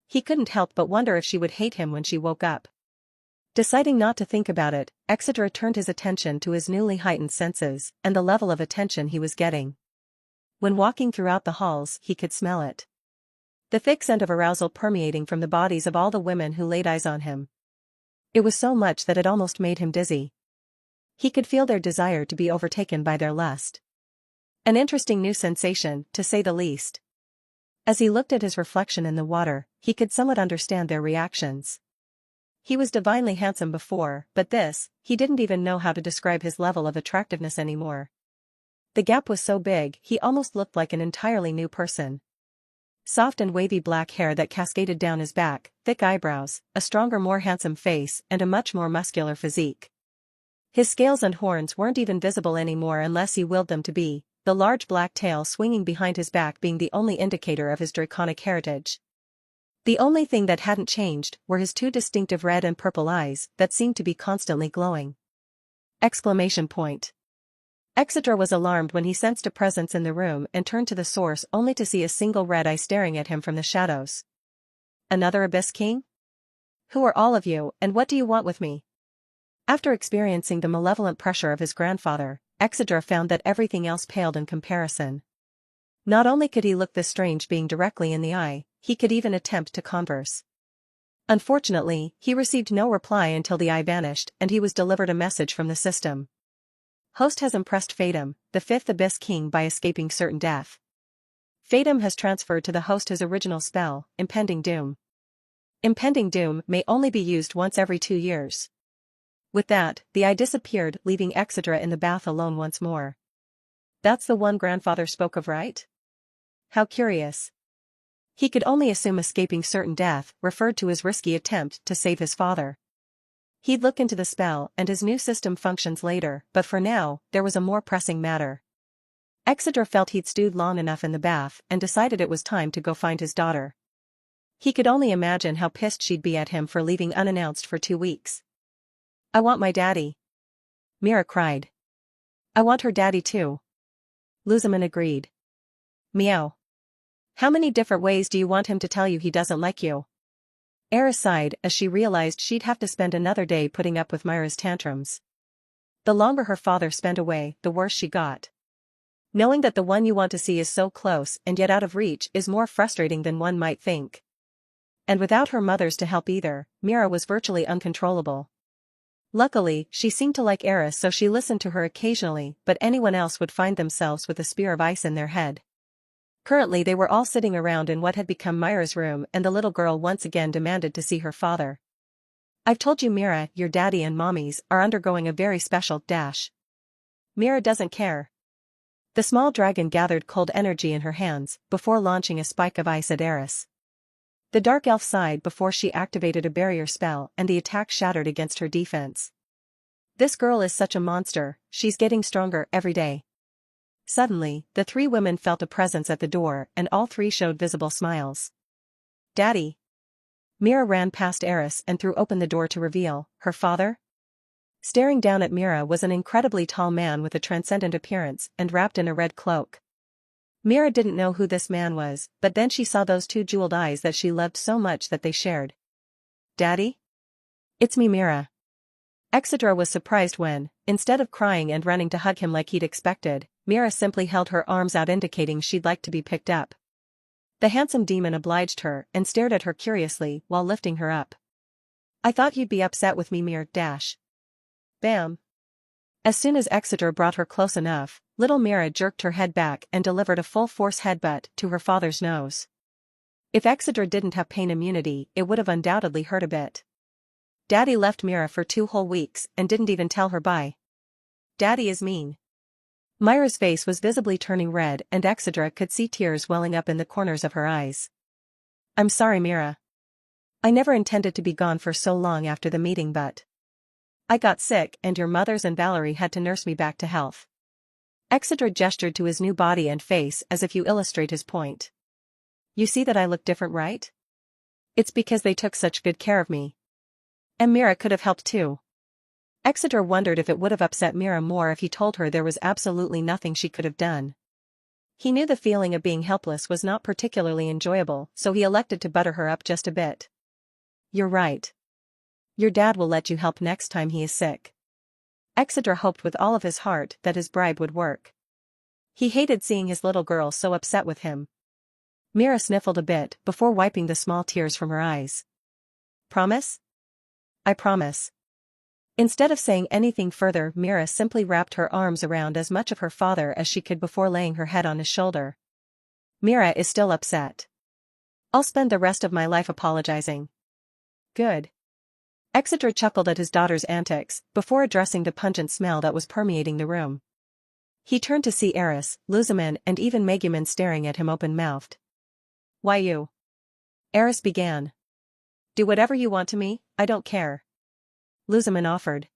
He couldn't help but wonder if she would hate him when she woke up. Deciding not to think about it, Exeter turned his attention to his newly heightened senses and the level of attention he was getting. When walking throughout the halls, he could smell it. The thick scent of arousal permeating from the bodies of all the women who laid eyes on him. It was so much that it almost made him dizzy. He could feel their desire to be overtaken by their lust. An interesting new sensation, to say the least. As he looked at his reflection in the water, he could somewhat understand their reactions. He was divinely handsome before, but this, he didn't even know how to describe his level of attractiveness anymore. The gap was so big, he almost looked like an entirely new person. Soft and wavy black hair that cascaded down his back, thick eyebrows, a stronger, more handsome face, and a much more muscular physique. His scales and horns weren't even visible anymore unless he willed them to be, the large black tail swinging behind his back being the only indicator of his draconic heritage. The only thing that hadn't changed were his two distinctive red and purple eyes that seemed to be constantly glowing. Exclamation point. Exeter was alarmed when he sensed a presence in the room and turned to the source only to see a single red eye staring at him from the shadows. Another Abyss King? Who are all of you, and what do you want with me? After experiencing the malevolent pressure of his grandfather, Exeter found that everything else paled in comparison. Not only could he look this strange being directly in the eye, he could even attempt to converse. Unfortunately, he received no reply until the eye vanished and he was delivered a message from the system. Host has impressed Fatum, the fifth Abyss King, by escaping certain death. Fatum has transferred to the host his original spell, Impending Doom. Impending Doom may only be used once every 2 years. With that, the eye disappeared, leaving Exeter in the bath alone once more. That's the one grandfather spoke of, right? How curious. He could only assume escaping certain death referred to his risky attempt to save his father. He'd look into the spell and his new system functions later, but for now, there was a more pressing matter. Exeter felt he'd stewed long enough in the bath and decided it was time to go find his daughter. He could only imagine how pissed she'd be at him for leaving unannounced for 2 weeks. I want my daddy. Mira cried. I want her daddy too. Luzman agreed. Meow. How many different ways do you want him to tell you he doesn't like you? Eris sighed as she realized she'd have to spend another day putting up with Myra's tantrums. The longer her father spent away, the worse she got. Knowing that the one you want to see is so close and yet out of reach is more frustrating than one might think. And without her mothers to help either, Mira was virtually uncontrollable. Luckily, she seemed to like Eris, so she listened to her occasionally, but anyone else would find themselves with a spear of ice in their head. Currently they were all sitting around in what had become Myra's room and the little girl once again demanded to see her father. I've told you, Mira, your daddy and mommies are undergoing a very special dash. Mira doesn't care. The small dragon gathered cold energy in her hands before launching a spike of ice at Eris. The dark elf sighed before she activated a barrier spell and the attack shattered against her defense. This girl is such a monster, she's getting stronger every day. Suddenly, the 3 women felt a presence at the door and all 3 showed visible smiles. Daddy. Mira ran past Eris and threw open the door to reveal her father. Staring down at Mira was an incredibly tall man with a transcendent appearance and wrapped in a red cloak. Mira didn't know who this man was, but then she saw those 2 jeweled eyes that she loved so much that they shared. Daddy? It's me, Mira. Exeter was surprised when, instead of crying and running to hug him like he'd expected, Mira simply held her arms out indicating she'd like to be picked up. The handsome demon obliged her and stared at her curiously while lifting her up. I thought you'd be upset with me, Mira. Bam. As soon as Exeter brought her close enough, little Mira jerked her head back and delivered a full-force headbutt to her father's nose. If Exeter didn't have pain immunity, it would have undoubtedly hurt a bit. Daddy left Mira for 2 whole weeks and didn't even tell her bye. Daddy is mean. Myra's face was visibly turning red and Exeter could see tears welling up in the corners of her eyes. I'm sorry, Mira. I never intended to be gone for so long after the meeting, but I got sick and your mothers and Valerie had to nurse me back to health. Exeter gestured to his new body and face as if you illustrate his point. You see that I look different, right? It's because they took such good care of me. And Mira could have helped too. Exeter wondered if it would have upset Mira more if he told her there was absolutely nothing she could have done. He knew the feeling of being helpless was not particularly enjoyable, so he elected to butter her up just a bit. You're right. Your dad will let you help next time he is sick. Exeter hoped with all of his heart that his bribe would work. He hated seeing his little girl so upset with him. Mira sniffled a bit before wiping the small tears from her eyes. Promise? I promise. Instead of saying anything further, Mira simply wrapped her arms around as much of her father as she could before laying her head on his shoulder. Mira is still upset. I'll spend the rest of my life apologizing. Good. Exeter chuckled at his daughter's antics before addressing the pungent smell that was permeating the room. He turned to see Eris, Luzman and even Megumin staring at him open-mouthed. Why you? Eris began. Do whatever you want to me, I don't care. Luzman offered.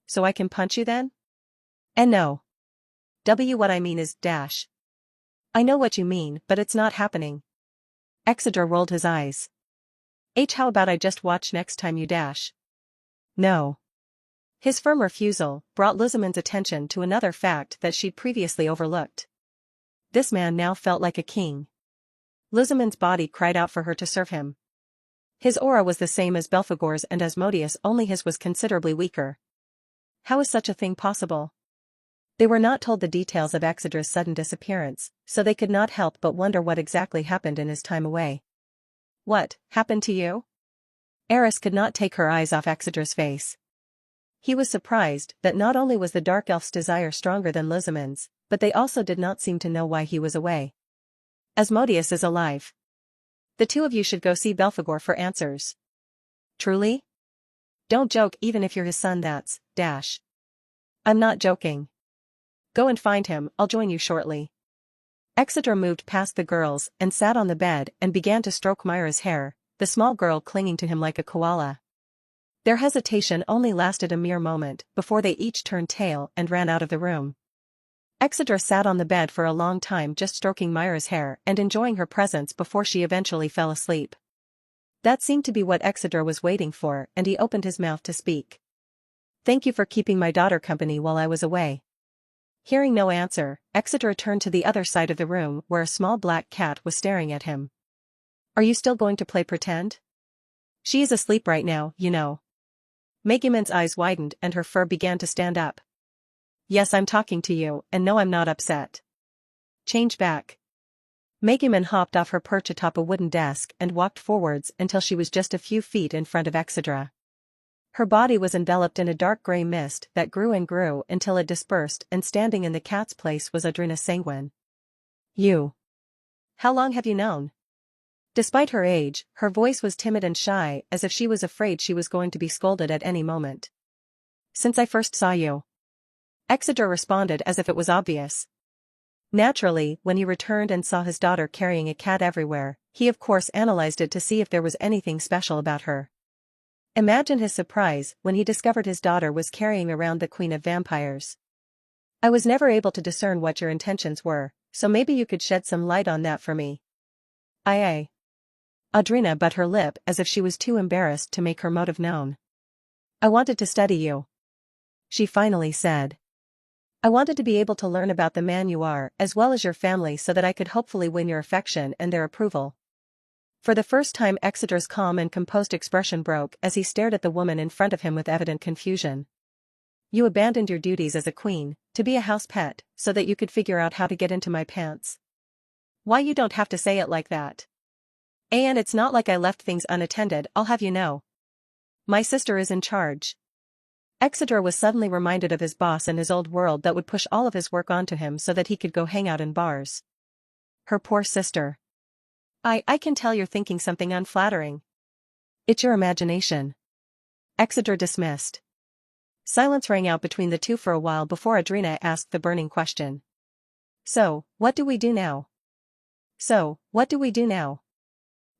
So I can punch you then? And no. What I mean is dash. I know what you mean, but it's not happening. Exeter rolled his eyes. How about I just watch next time you dash? No. His firm refusal brought Luzman's attention to another fact that she'd previously overlooked. This man now felt like a king. Luzman's body cried out for her to serve him. His aura was the same as Belphegor's and Asmodeus, only his was considerably weaker. How is such a thing possible? They were not told the details of Exedra's sudden disappearance, so they could not help but wonder what exactly happened in his time away. What happened to you? Eris could not take her eyes off Exedra's face. He was surprised that not only was the Dark Elf's desire stronger than Luzman's, but they also did not seem to know why he was away. Asmodeus is alive. The two of you should go see Belphegor for answers. Truly? Don't joke, even if you're his son. That's dash. I'm not joking. Go and find him, I'll join you shortly. Exedra moved past the girls and sat on the bed and began to stroke Myra's hair, the small girl clinging to him like a koala. Their hesitation only lasted a mere moment before they each turned tail and ran out of the room. Exedra sat on the bed for a long time, just stroking Myra's hair and enjoying her presence before she eventually fell asleep. That seemed to be what Exedra was waiting for, and he opened his mouth to speak. Thank you for keeping my daughter company while I was away. Hearing no answer, Exedra turned to the other side of the room where a small black cat was staring at him. Are you still going to play pretend? She is asleep right now, you know. Megumin's eyes widened and her fur began to stand up. Yes, I'm talking to you, and no, I'm not upset. Change back. Megumin hopped off her perch atop a wooden desk and walked forwards until she was just a few feet in front of Exedra. Her body was enveloped in a dark gray mist that grew and grew until it dispersed, and standing in the cat's place was Adrina Sanguine. You. How long have you known? Despite her age, her voice was timid and shy, as if she was afraid she was going to be scolded at any moment. Since I first saw you. Exedra responded as if it was obvious. Naturally, when he returned and saw his daughter carrying a cat everywhere, he of course analyzed it to see if there was anything special about her. Imagine his surprise when he discovered his daughter was carrying around the Queen of Vampires. I was never able to discern what your intentions were, so maybe you could shed some light on that for me. Aye. Adrina bit her lip as if she was too embarrassed to make her motive known. I wanted to study you. She finally said. I wanted to be able to learn about the man you are as well as your family so that I could hopefully win your affection and their approval. For the first time Exedra's calm and composed expression broke as he stared at the woman in front of him with evident confusion. You abandoned your duties as a queen, to be a house pet, so that you could figure out how to get into my pants. Why, you don't have to say it like that. And it's not like I left things unattended, I'll have you know. My sister is in charge. Exedra was suddenly reminded of his boss and his old world that would push all of his work onto him so that he could go hang out in bars. Her poor sister. I can tell you're thinking something unflattering. It's your imagination. Exedra dismissed. Silence rang out between the two for a while before Adrina asked the burning question. So, what do we do now?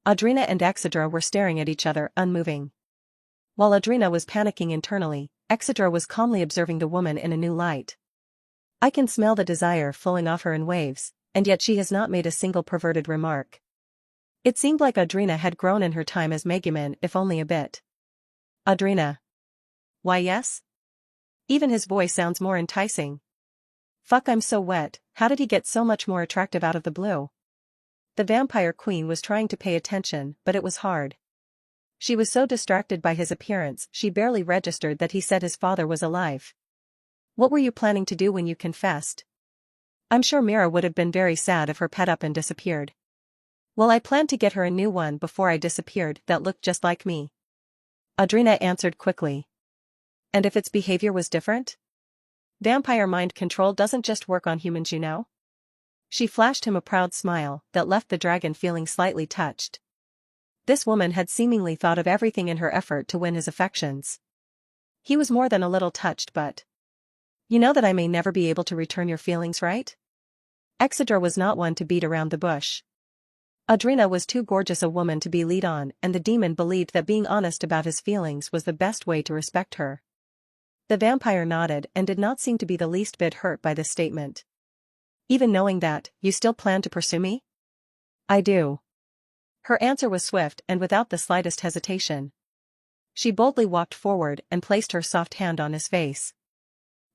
Adrina and Exedra were staring at each other, unmoving. While Adrina was panicking internally, Exedra was calmly observing the woman in a new light. I can smell the desire flowing off her in waves, and yet she has not made a single perverted remark. It seemed like Adrina had grown in her time as Megumin, if only a bit. Adrina. Why, yes? Even his voice sounds more enticing. Fuck, I'm so wet, how did he get so much more attractive out of the blue? The vampire queen was trying to pay attention, but it was hard. She was so distracted by his appearance she barely registered that he said his father was alive. What were you planning to do when you confessed? I'm sure Mira would have been very sad if her pet up and disappeared. Well, I planned to get her a new one before I disappeared that looked just like me. Adrina answered quickly. And if its behavior was different? Vampire mind control doesn't just work on humans, you know? She flashed him a proud smile that left the dragon feeling slightly touched. This woman had seemingly thought of everything in her effort to win his affections. He was more than a little touched, but... You know that I may never be able to return your feelings, right? Exedra was not one to beat around the bush. Adrina was too gorgeous a woman to be lead on, and the demon believed that being honest about his feelings was the best way to respect her. The vampire nodded and did not seem to be the least bit hurt by this statement. Even knowing that, you still plan to pursue me? I do. Her answer was swift and without the slightest hesitation. She boldly walked forward and placed her soft hand on his face.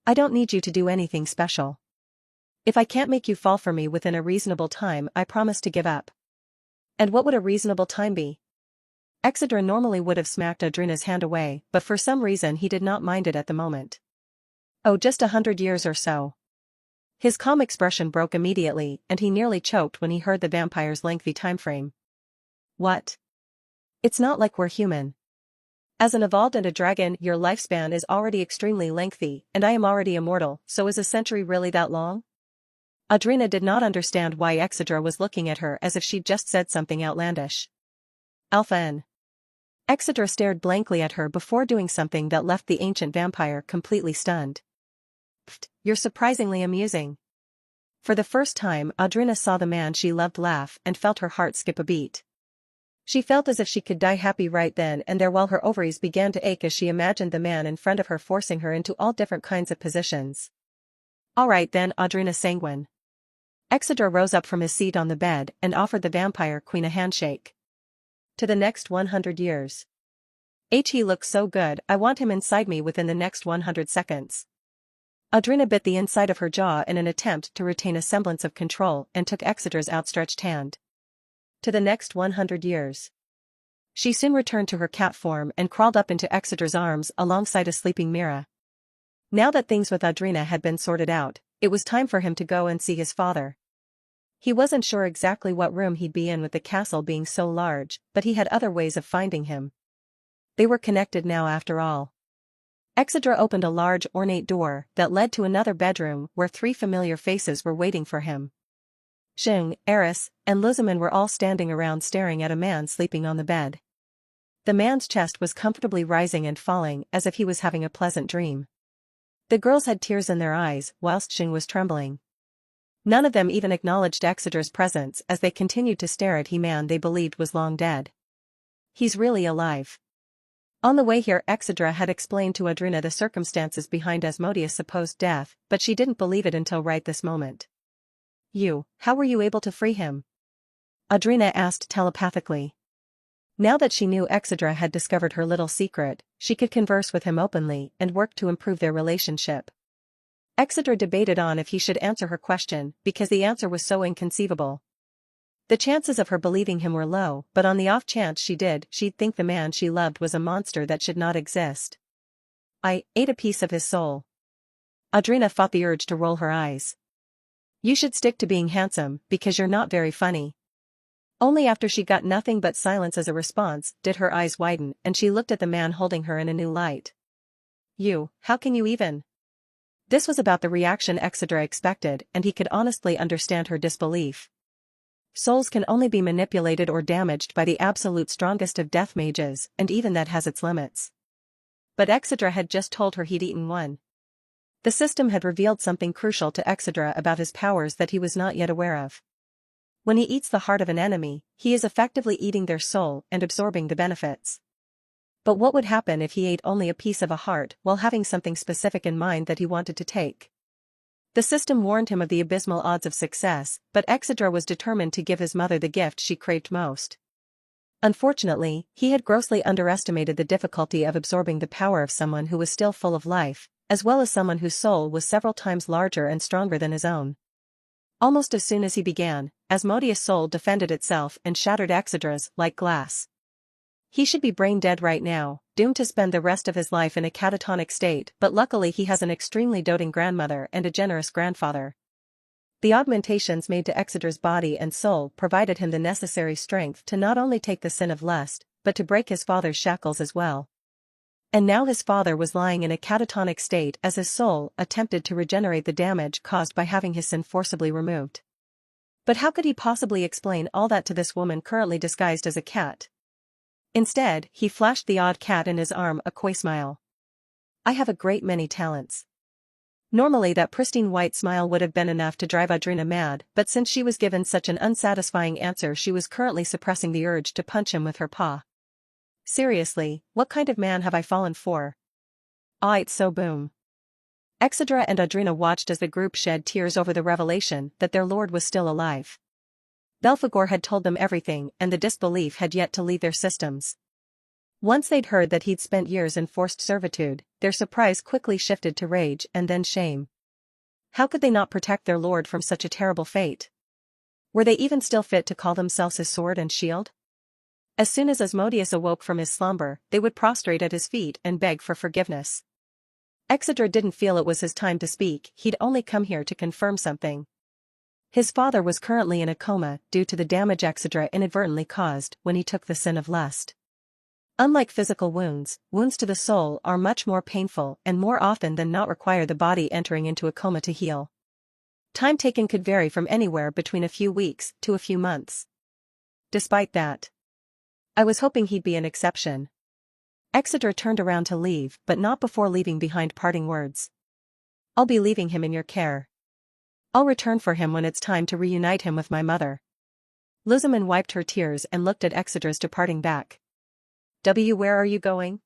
I don't need you to do anything special. If I can't make you fall for me within a reasonable time, I promise to give up. And what would a reasonable time be? Exedra normally would have smacked Audrina's hand away, but for some reason he did not mind it at the moment. Oh, just 100 years or so. His calm expression broke immediately, and he nearly choked when he heard the vampire's lengthy timeframe. What? It's not like we're human. As an evolved and a dragon, your lifespan is already extremely lengthy, and I am already immortal, so is a century really that long? Audrina did not understand why Exedra was looking at her as if she'd just said something outlandish. Alpha N. Exedra stared blankly at her before doing something that left the ancient vampire completely stunned. Pfft, you're surprisingly amusing. For the first time, Audrina saw the man she loved laugh and felt her heart skip a beat. She felt as if she could die happy right then and there while her ovaries began to ache as she imagined the man in front of her forcing her into all different kinds of positions. All right then, Audrina sanguine. Exedra rose up from his seat on the bed and offered the vampire queen a handshake. To the next 100 years. He looks so good, I want him inside me within the next 100 seconds. Audrina bit the inside of her jaw in an attempt to retain a semblance of control and took Exedra's outstretched hand. To the next 100 years. She soon returned to her cat form and crawled up into Exedra's arms alongside a sleeping Mira. Now that things with Audrina had been sorted out, it was time for him to go and see his father. He wasn't sure exactly what room he'd be in with the castle being so large, but he had other ways of finding him. They were connected now after all. Exedra opened a large ornate door that led to another bedroom where 3 familiar faces were waiting for him. Xing, Eris, and Luzaman were all standing around staring at a man sleeping on the bed. The man's chest was comfortably rising and falling as if he was having a pleasant dream. The girls had tears in their eyes whilst Xing was trembling. None of them even acknowledged Exedra's presence as they continued to stare at the man they believed was long dead. He's really alive. On the way here, Exedra had explained to Audrina the circumstances behind Asmodeus' supposed death, but she didn't believe it until right this moment. How were you able to free him? Audrina asked telepathically. Now that she knew Exedra had discovered her little secret, she could converse with him openly and work to improve their relationship. Exedra debated on if he should answer her question because the answer was so inconceivable. The chances of her believing him were low, but on the off chance she did, she'd think the man she loved was a monster that should not exist. I ate a piece of his soul. Audrina fought the urge to roll her eyes. You should stick to being handsome, because you're not very funny. Only after she got nothing but silence as a response did her eyes widen and she looked at the man holding her in a new light. How can you even? This was about the reaction Exedra expected, and he could honestly understand her disbelief. Souls can only be manipulated or damaged by the absolute strongest of death mages, and even that has its limits. But Exedra had just told her he'd eaten one. The system had revealed something crucial to Exedra about his powers that he was not yet aware of. When he eats the heart of an enemy, he is effectively eating their soul and absorbing the benefits. But what would happen if he ate only a piece of a heart while having something specific in mind that he wanted to take? The system warned him of the abysmal odds of success, but Exedra was determined to give his mother the gift she craved most. Unfortunately, he had grossly underestimated the difficulty of absorbing the power of someone who was still full of life, as well as someone whose soul was several times larger and stronger than his own. Almost as soon as he began, Asmodeus' soul defended itself and shattered Exedra's like glass. He should be brain dead right now, doomed to spend the rest of his life in a catatonic state, but luckily he has an extremely doting grandmother and a generous grandfather. The augmentations made to Exedra's body and soul provided him the necessary strength to not only take the sin of lust, but to break his father's shackles as well. And now his father was lying in a catatonic state as his soul attempted to regenerate the damage caused by having his sin forcibly removed. But how could he possibly explain all that to this woman currently disguised as a cat? Instead, he flashed the odd cat in his arm a coy smile. I have a great many talents. Normally that pristine white smile would have been enough to drive Audrina mad, but since she was given such an unsatisfying answer she was currently suppressing the urge to punch him with her paw. Seriously, what kind of man have I fallen for? It's so boom. Exedra and Audrina watched as the group shed tears over the revelation that their lord was still alive. Belphegor had told them everything and the disbelief had yet to leave their systems. Once they'd heard that he'd spent years in forced servitude, their surprise quickly shifted to rage and then shame. How could they not protect their lord from such a terrible fate? Were they even still fit to call themselves his sword and shield? As soon as Asmodeus awoke from his slumber, they would prostrate at his feet and beg for forgiveness. Exeter didn't feel it was his time to speak, he'd only come here to confirm something. His father was currently in a coma due to the damage Exeter inadvertently caused when he took the sin of lust. Unlike physical wounds, wounds to the soul are much more painful and more often than not require the body entering into a coma to heal. Time taken could vary from anywhere between a few weeks to a few months. Despite that, I was hoping he'd be an exception. Exeter turned around to leave, but not before leaving behind parting words. I'll be leaving him in your care. I'll return for him when it's time to reunite him with my mother. Luzman wiped her tears and looked at Exeter's departing back. Where are you going?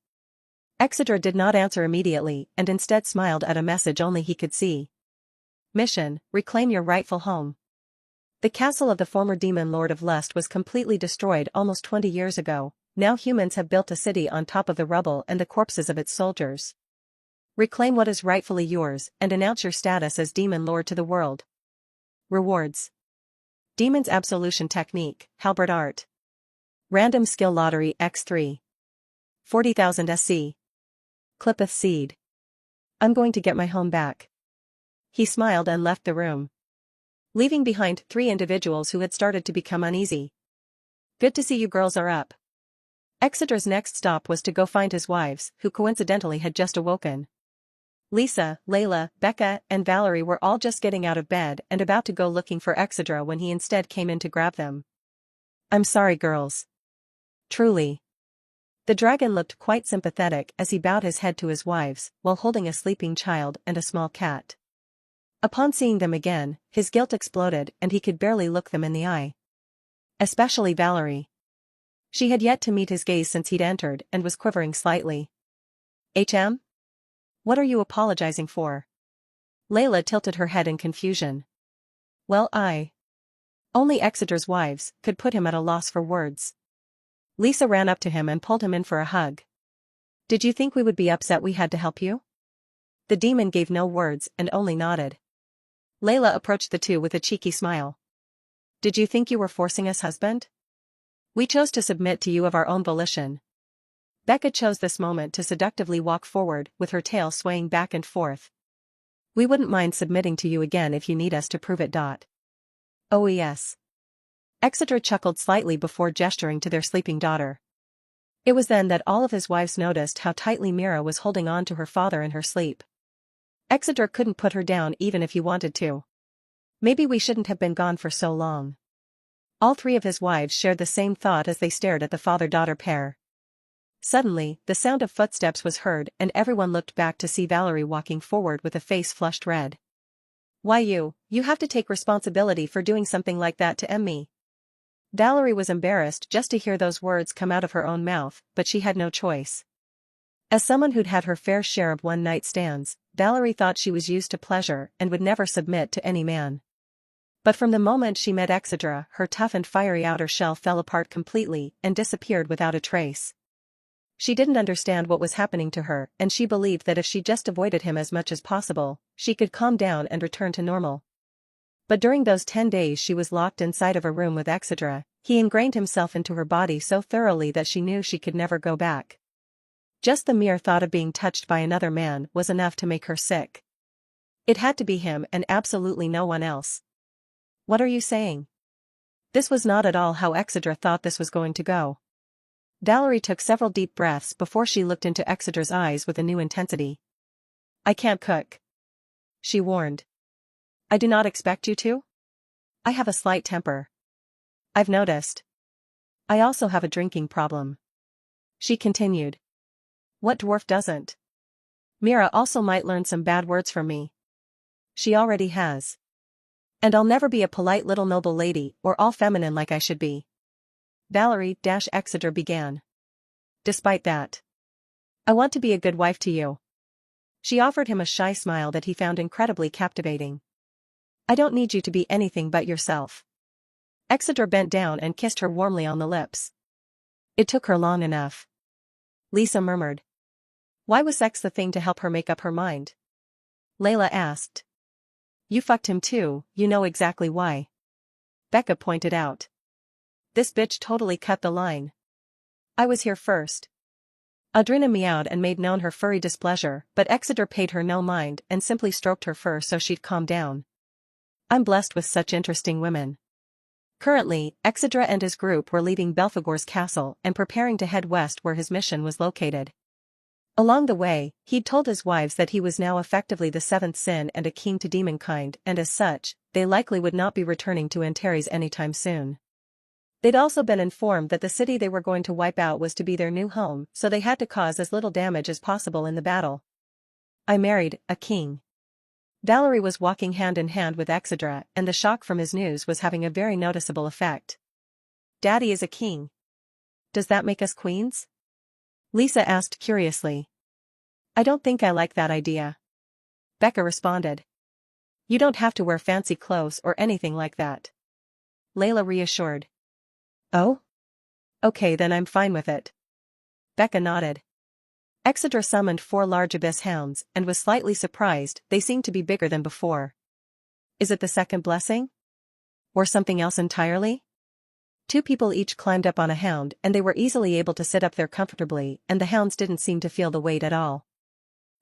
Exeter did not answer immediately and instead smiled at a message only he could see. Mission: reclaim your rightful home. The castle of the former demon lord of lust was completely destroyed almost 20 years ago. Now humans have built a city on top of the rubble and the corpses of its soldiers. Reclaim what is rightfully yours and announce your status as demon lord to the world. Rewards: Demon's Absolution Technique, Halberd Art. Random Skill Lottery X3. 40,000 SC. Clippeth Seed. I'm going to get my home back. He smiled and left the room, leaving behind 3 individuals who had started to become uneasy. Good to see you girls are up. Exeter's next stop was to go find his wives, who coincidentally had just awoken. Lisa, Layla, Becca, and Valerie were all just getting out of bed and about to go looking for Exeter when he instead came in to grab them. I'm sorry girls. Truly. The dragon looked quite sympathetic as he bowed his head to his wives, while holding a sleeping child and a small cat. Upon seeing them again, his guilt exploded and he could barely look them in the eye. Especially Valerie. She had yet to meet his gaze since he'd entered and was quivering slightly. HM? What are you apologizing for? Layla tilted her head in confusion. Well, only Exeter's wives could put him at a loss for words. Lisa ran up to him and pulled him in for a hug. Did you think we would be upset we had to help you? The demon gave no words and only nodded. Layla approached the two with a cheeky smile. Did you think you were forcing us, husband? We chose to submit to you of our own volition. Becca chose this moment to seductively walk forward with her tail swaying back and forth. We wouldn't mind submitting to you again if you need us to prove it. Oh yes. Exeter chuckled slightly before gesturing to their sleeping daughter. It was then that all of his wives noticed how tightly Mira was holding on to her father in her sleep. Exeter couldn't put her down even if he wanted to. Maybe we shouldn't have been gone for so long. All 3 of his wives shared the same thought as they stared at the father-daughter pair. Suddenly, the sound of footsteps was heard and everyone looked back to see Valerie walking forward with a face flushed red. Why you have to take responsibility for doing something like that to me. Valerie was embarrassed just to hear those words come out of her own mouth, but she had no choice. As someone who'd had her fair share of one-night stands, Valerie thought she was used to pleasure and would never submit to any man. But from the moment she met Exeter, her tough and fiery outer shell fell apart completely and disappeared without a trace. She didn't understand what was happening to her, and she believed that if she just avoided him as much as possible, she could calm down and return to normal. But during those 10 days she was locked inside of a room with Exeter, he ingrained himself into her body so thoroughly that she knew she could never go back. Just the mere thought of being touched by another man was enough to make her sick. It had to be him and absolutely no one else. What are you saying? This was not at all how Exeter thought this was going to go. Valerie took several deep breaths before she looked into Exeter's eyes with a new intensity. I can't cook, she warned. I do not expect you to. I have a slight temper. I've noticed. I also have a drinking problem, she continued. What dwarf doesn't? Mira also might learn some bad words from me. She already has. And I'll never be a polite little noble lady or all feminine like I should be. Valerie-Exeter began. Despite that, I want to be a good wife to you. She offered him a shy smile that he found incredibly captivating. I don't need you to be anything but yourself. Exeter bent down and kissed her warmly on the lips. It took her long enough. Lisa murmured. Why was sex the thing to help her make up her mind? Layla asked. You fucked him too, you know exactly why. Becca pointed out. This bitch totally cut the line. I was here first. Audrina meowed and made known her furry displeasure, but Exeter paid her no mind and simply stroked her fur so she'd calm down. I'm blessed with such interesting women. Currently, Exeter and his group were leaving Belphegor's castle and preparing to head west where his mission was located. Along the way, he'd told his wives that he was now effectively the seventh sin and a king to demonkind, and as such, they likely would not be returning to Antares anytime soon. They'd also been informed that the city they were going to wipe out was to be their new home, so they had to cause as little damage as possible in the battle. I married a king. Valerie was walking hand in hand with Exedra, and the shock from his news was having a very noticeable effect. Daddy is a king. Does that make us queens? Lisa asked curiously. I don't think I like that idea. Becca responded. You don't have to wear fancy clothes or anything like that. Layla reassured. Oh? Okay, then I'm fine with it. Becca nodded. Exedra summoned 4 large abyss hounds and was slightly surprised. They seemed to be bigger than before. Is it the second blessing? Or something else entirely? 2 people each climbed up on a hound and they were easily able to sit up there comfortably, and the hounds didn't seem to feel the weight at all.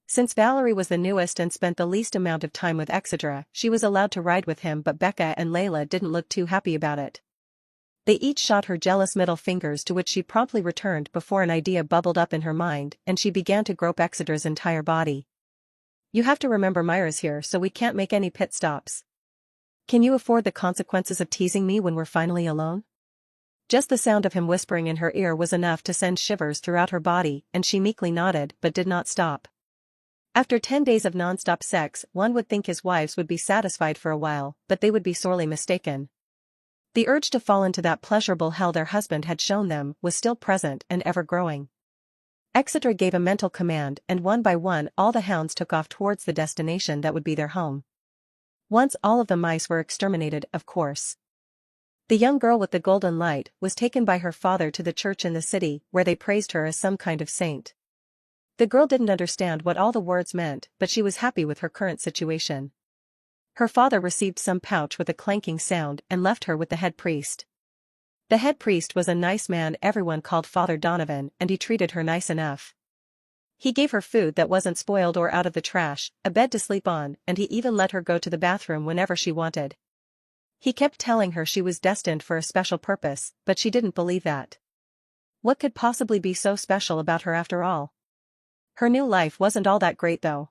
Since Valerie was the newest and spent the least amount of time with Exedra, she was allowed to ride with him, but Becca and Layla didn't look too happy about it. They each shot her jealous middle fingers, to which she promptly returned before an idea bubbled up in her mind and she began to grope Exeter's entire body. You have to remember Myra's here, so we can't make any pit stops. Can you afford the consequences of teasing me when we're finally alone? Just the sound of him whispering in her ear was enough to send shivers throughout her body, and she meekly nodded but did not stop. After 10 days of non-stop sex, one would think his wives would be satisfied for a while, but they would be sorely mistaken. The urge to fall into that pleasurable hell their husband had shown them was still present and ever-growing. Exeter gave a mental command, and one by one all the hounds took off towards the destination that would be their home. Once all of the mice were exterminated, of course. The young girl with the golden light was taken by her father to the church in the city, where they praised her as some kind of saint. The girl didn't understand what all the words meant, but she was happy with her current situation. Her father received some pouch with a clanking sound and left her with the head priest. The head priest was a nice man everyone called Father Donovan, and he treated her nice enough. He gave her food that wasn't spoiled or out of the trash, a bed to sleep on, and he even let her go to the bathroom whenever she wanted. He kept telling her she was destined for a special purpose, but she didn't believe that. What could possibly be so special about her after all? Her new life wasn't all that great though.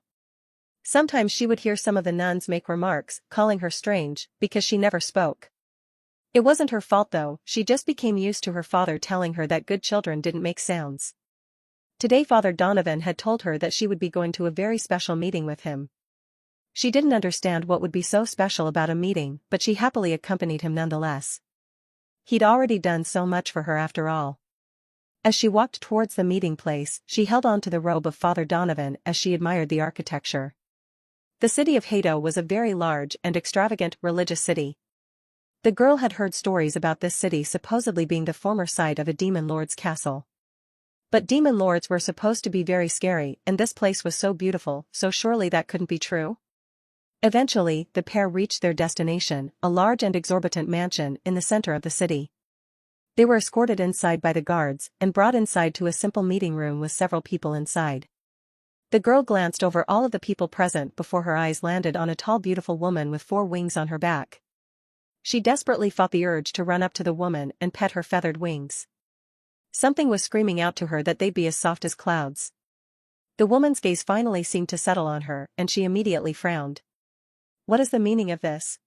Sometimes she would hear some of the nuns make remarks, calling her strange, because she never spoke. It wasn't her fault though, she just became used to her father telling her that good children didn't make sounds. Today Father Donovan had told her that she would be going to a very special meeting with him. She didn't understand what would be so special about a meeting, but she happily accompanied him nonetheless. He'd already done so much for her after all. As she walked towards the meeting place, she held on to the robe of Father Donovan as she admired the architecture. The city of Hato was a very large and extravagant religious city. The girl had heard stories about this city supposedly being the former site of a demon lord's castle. But demon lords were supposed to be very scary, and this place was so beautiful, so surely that couldn't be true? Eventually, the pair reached their destination, a large and exorbitant mansion in the center of the city. They were escorted inside by the guards and brought inside to a simple meeting room with several people inside. The girl glanced over all of the people present before her eyes landed on a tall beautiful woman with 4 wings on her back. She desperately fought the urge to run up to the woman and pet her feathered wings. Something was screaming out to her that they'd be as soft as clouds. The woman's gaze finally seemed to settle on her, and she immediately frowned. What is the meaning of this?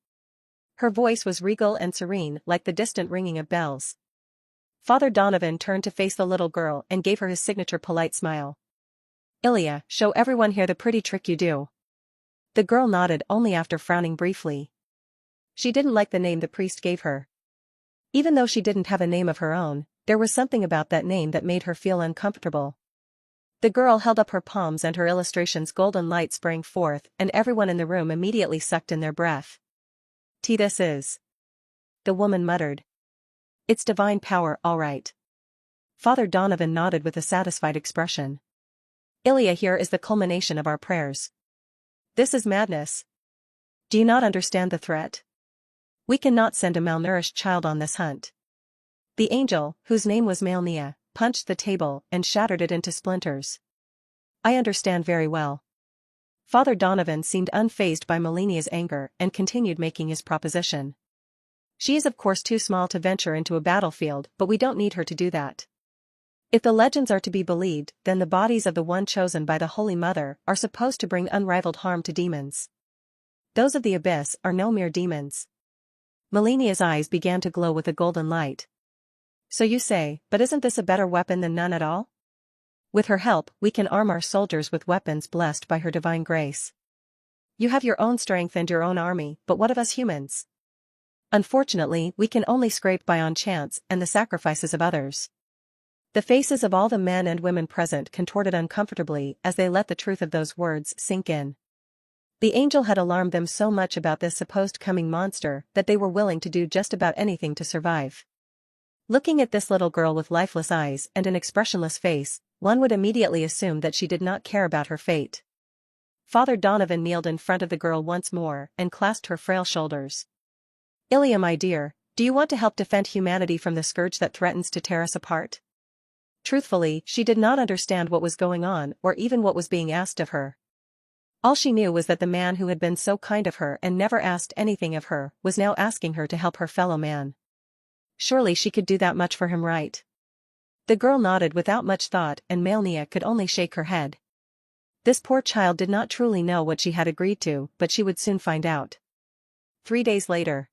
Her voice was regal and serene, like the distant ringing of bells. Father Donovan turned to face the little girl and gave her his signature polite smile. Ilya, show everyone here the pretty trick you do. The girl nodded only after frowning briefly. She didn't like the name the priest gave her. Even though she didn't have a name of her own, there was something about that name that made her feel uncomfortable. The girl held up her palms and her illustration's golden light sprang forth, and everyone in the room immediately sucked in their breath. This is. The woman muttered. It's divine power, all right. Father Donovan nodded with a satisfied expression. Ilya, here is the culmination of our prayers. This is madness. Do you not understand the threat? We cannot send a malnourished child on this hunt. The angel, whose name was Malnia, punched the table and shattered it into splinters. I understand very well. Father Donovan seemed unfazed by Malinia's anger and continued making his proposition. She is of course too small to venture into a battlefield, but we don't need her to do that. If the legends are to be believed, then the bodies of the one chosen by the Holy Mother are supposed to bring unrivaled harm to demons. Those of the abyss are no mere demons. Malinia's eyes began to glow with a golden light. So you say, but isn't this a better weapon than none at all? With her help, we can arm our soldiers with weapons blessed by her divine grace. You have your own strength and your own army, but what of us humans? Unfortunately, we can only scrape by on chance and the sacrifices of others. The faces of all the men and women present contorted uncomfortably as they let the truth of those words sink in. The angel had alarmed them so much about this supposed coming monster that they were willing to do just about anything to survive. Looking at this little girl with lifeless eyes and an expressionless face, one would immediately assume that she did not care about her fate. Father Donovan kneeled in front of the girl once more and clasped her frail shoulders. Ilya, my dear, do you want to help defend humanity from the scourge that threatens to tear us apart? Truthfully, she did not understand what was going on or even what was being asked of her. All she knew was that the man who had been so kind of her and never asked anything of her was now asking her to help her fellow man. Surely she could do that much for him, right? The girl nodded without much thought, and Malnia could only shake her head. This poor child did not truly know what she had agreed to, but she would soon find out. 3 days later.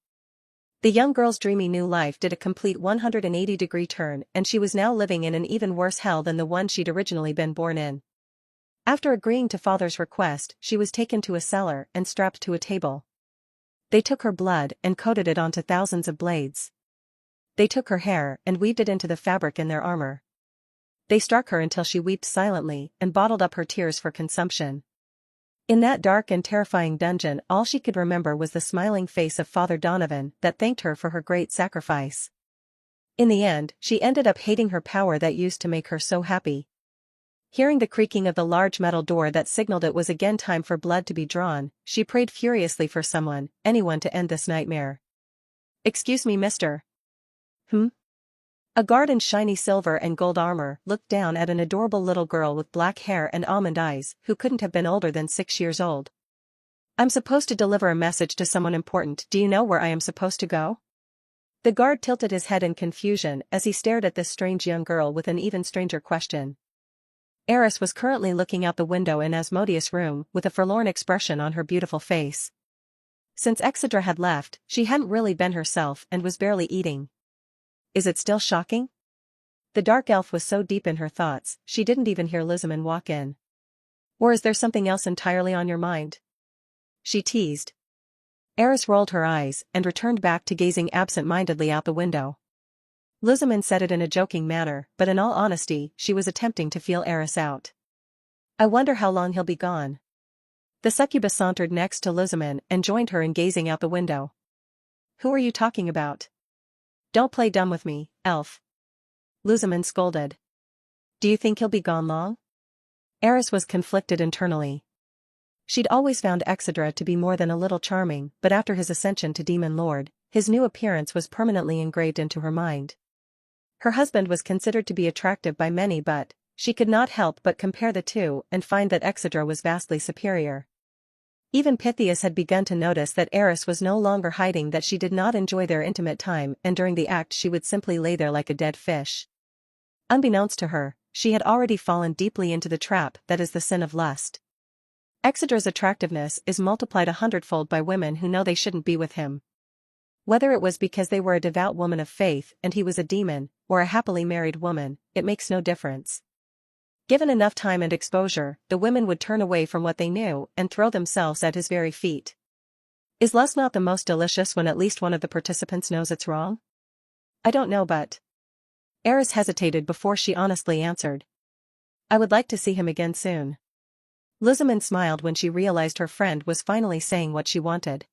The young girl's dreamy new life did a complete 180-degree turn, and she was now living in an even worse hell than the one she'd originally been born in. After agreeing to Father's request, she was taken to a cellar and strapped to a table. They took her blood and coated it onto thousands of blades. They took her hair and weaved it into the fabric in their armor. They struck her until she wept silently and bottled up her tears for consumption. In that dark and terrifying dungeon, all she could remember was the smiling face of Father Donovan that thanked her for her great sacrifice. In the end, she ended up hating her power that used to make her so happy. Hearing the creaking of the large metal door that signaled it was again time for blood to be drawn, she prayed furiously for someone, anyone, to end this nightmare. Excuse me, mister. A guard in shiny silver and gold armor looked down at an adorable little girl with black hair and almond eyes who couldn't have been older than 6 years old. I'm supposed to deliver a message to someone important. Do you know where I am supposed to go? The guard tilted his head in confusion as he stared at this strange young girl with an even stranger question. Eris was currently looking out the window in Asmodeus' room with a forlorn expression on her beautiful face. Since Exedra had left, she hadn't really been herself and was barely eating. Is it still shocking? The dark elf was so deep in her thoughts, she didn't even hear Lizamon walk in. Or is there something else entirely on your mind? She teased. Eris rolled her eyes and returned back to gazing absent-mindedly out the window. Lizamon said it in a joking manner, but in all honesty, she was attempting to feel Eris out. I wonder how long he'll be gone. The succubus sauntered next to Lizamon and joined her in gazing out the window. Who are you talking about? Don't play dumb with me, elf. Lizamon scolded. Do you think he'll be gone long? Eris was conflicted internally. She'd always found Exedra to be more than a little charming, but after his ascension to Demon Lord, his new appearance was permanently engraved into her mind. Her husband was considered to be attractive by many, but she could not help but compare the two and find that Exedra was vastly superior. Even Pythias had begun to notice that Eris was no longer hiding that she did not enjoy their intimate time, and during the act she would simply lay there like a dead fish. Unbeknownst to her, she had already fallen deeply into the trap that is the sin of lust. Exedra's attractiveness is multiplied 100-fold by women who know they shouldn't be with him. Whether it was because they were a devout woman of faith and he was a demon, or a happily married woman, it makes no difference. Given enough time and exposure, the women would turn away from what they knew and throw themselves at his very feet. Is lust not the most delicious when at least one of the participants knows it's wrong? I don't know, but... Eris hesitated before she honestly answered. I would like to see him again soon. Lizamon smiled when she realized her friend was finally saying what she wanted.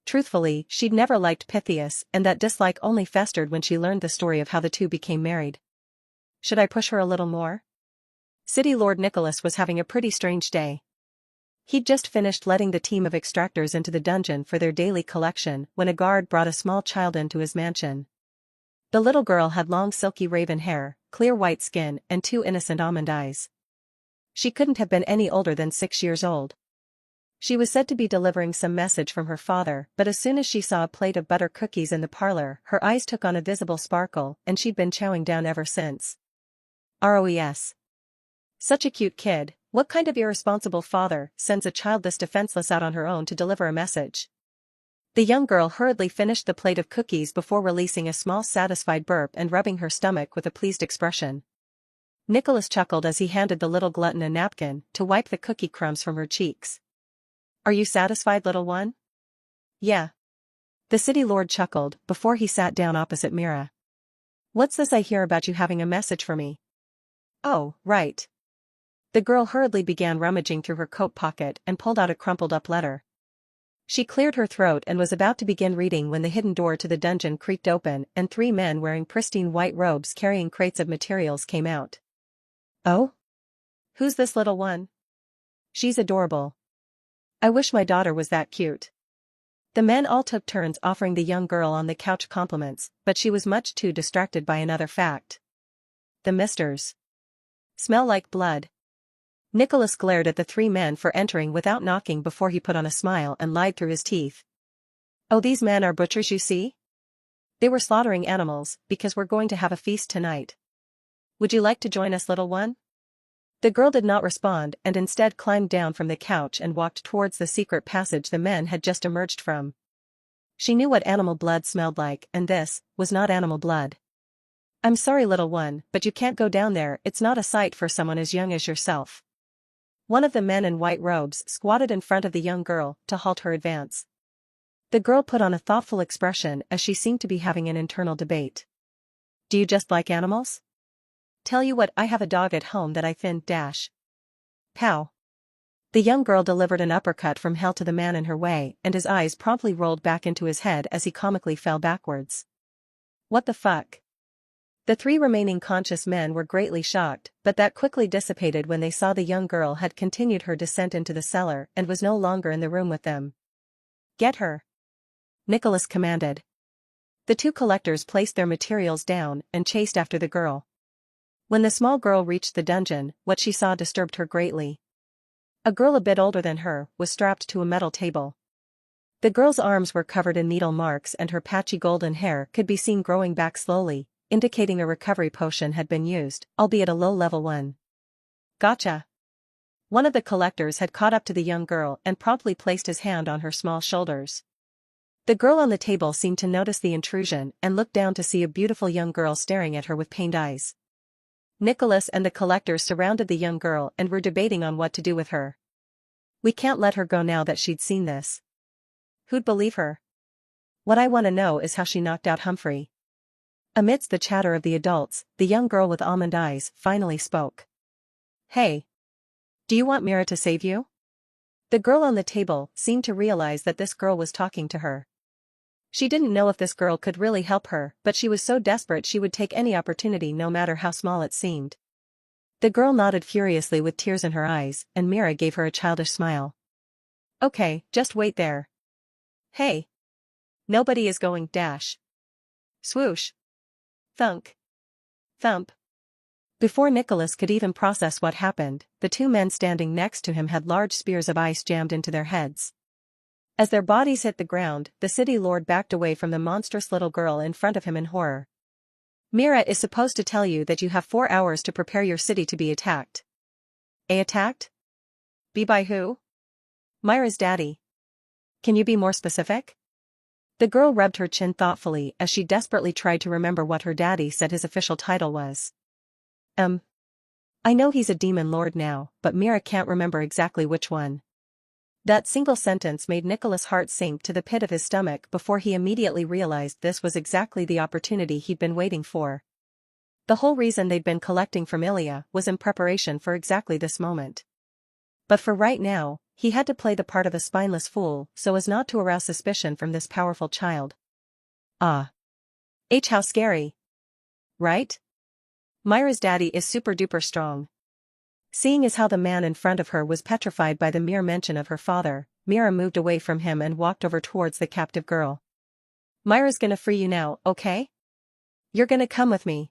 Truthfully, she'd never liked Pythias, and that dislike only festered when she learned the story of how the two became married. Should I push her a little more? City Lord Nicholas was having a pretty strange day. He'd just finished letting the team of extractors into the dungeon for their daily collection when a guard brought a small child into his mansion. The little girl had long silky raven hair, clear white skin, and 2 innocent almond eyes. She couldn't have been any older than 6 years old. She was said to be delivering some message from her father, but as soon as she saw a plate of butter cookies in the parlor, her eyes took on a visible sparkle, and she'd been chowing down ever since. ROES. Such a cute kid. What kind of irresponsible father sends a child this defenseless out on her own to deliver a message? The young girl hurriedly finished the plate of cookies before releasing a small satisfied burp and rubbing her stomach with a pleased expression. Nicholas chuckled as he handed the little glutton a napkin to wipe the cookie crumbs from her cheeks. Are you satisfied, little one? Yeah. The city lord chuckled before he sat down opposite Mira. What's this I hear about you having a message for me? Oh, right. The girl hurriedly began rummaging through her coat pocket and pulled out a crumpled-up letter. She cleared her throat and was about to begin reading when the hidden door to the dungeon creaked open and 3 men wearing pristine white robes carrying crates of materials came out. Oh? Who's this little one? She's adorable. I wish my daughter was that cute. The men all took turns offering the young girl on the couch compliments, but she was much too distracted by another fact. The misters smell like blood. Nicholas glared at the 3 men for entering without knocking before he put on a smile and lied through his teeth. Oh, these men are butchers, you see? They were slaughtering animals, because we're going to have a feast tonight. Would you like to join us, little one? The girl did not respond and instead climbed down from the couch and walked towards the secret passage the men had just emerged from. She knew what animal blood smelled like, and this was not animal blood. I'm sorry, little one, but you can't go down there. It's not a sight for someone as young as yourself. One of the men in white robes squatted in front of the young girl to halt her advance. The girl put on a thoughtful expression as she seemed to be having an internal debate. Do you just like animals? Tell you what, I have a dog at home that I find dash. Pow. The young girl delivered an uppercut from hell to the man in her way, and his eyes promptly rolled back into his head as he comically fell backwards. What the fuck? The 3 remaining conscious men were greatly shocked, but that quickly dissipated when they saw the young girl had continued her descent into the cellar and was no longer in the room with them. Get her. Nicholas commanded. The 2 collectors placed their materials down and chased after the girl. When the small girl reached the dungeon, what she saw disturbed her greatly. A girl a bit older than her was strapped to a metal table. The girl's arms were covered in needle marks and her patchy golden hair could be seen growing back slowly, indicating a recovery potion had been used, albeit a low-level one. Gotcha. One of the collectors had caught up to the young girl and promptly placed his hand on her small shoulders. The girl on the table seemed to notice the intrusion and looked down to see a beautiful young girl staring at her with pained eyes. Nicholas and the collectors surrounded the young girl and were debating on what to do with her. We can't let her go now that she'd seen this. Who'd believe her? What I want to know is how she knocked out Humphrey. Amidst the chatter of the adults, the young girl with almond eyes finally spoke. Hey. Do you want Mira to save you? The girl on the table seemed to realize that this girl was talking to her. She didn't know if this girl could really help her, but she was so desperate she would take any opportunity no matter how small it seemed. The girl nodded furiously with tears in her eyes, and Mira gave her a childish smile. Okay, just wait there. Hey. Nobody is going dash. Swoosh. Thunk. Thump. Before Nicholas could even process what happened, the 2 men standing next to him had large spears of ice jammed into their heads. As their bodies hit the ground, the city lord backed away from the monstrous little girl in front of him in horror. Mira is supposed to tell you that you have 4 hours to prepare your city to be attacked. Attacked? Be by who? Myra's daddy. Can you be more specific? The girl rubbed her chin thoughtfully as she desperately tried to remember what her daddy said his official title was. I know he's a demon lord now, but Mira can't remember exactly which one. That single sentence made Nicholas' heart sink to the pit of his stomach before he immediately realized this was exactly the opportunity he'd been waiting for. The whole reason they'd been collecting from Ilya was in preparation for exactly this moment. But for right now, he had to play the part of a spineless fool so as not to arouse suspicion from this powerful child. Ah. How scary. Right? Myra's daddy is super duper strong. Seeing as how the man in front of her was petrified by the mere mention of her father, Myra moved away from him and walked over towards the captive girl. Myra's gonna free you now, okay? You're gonna come with me.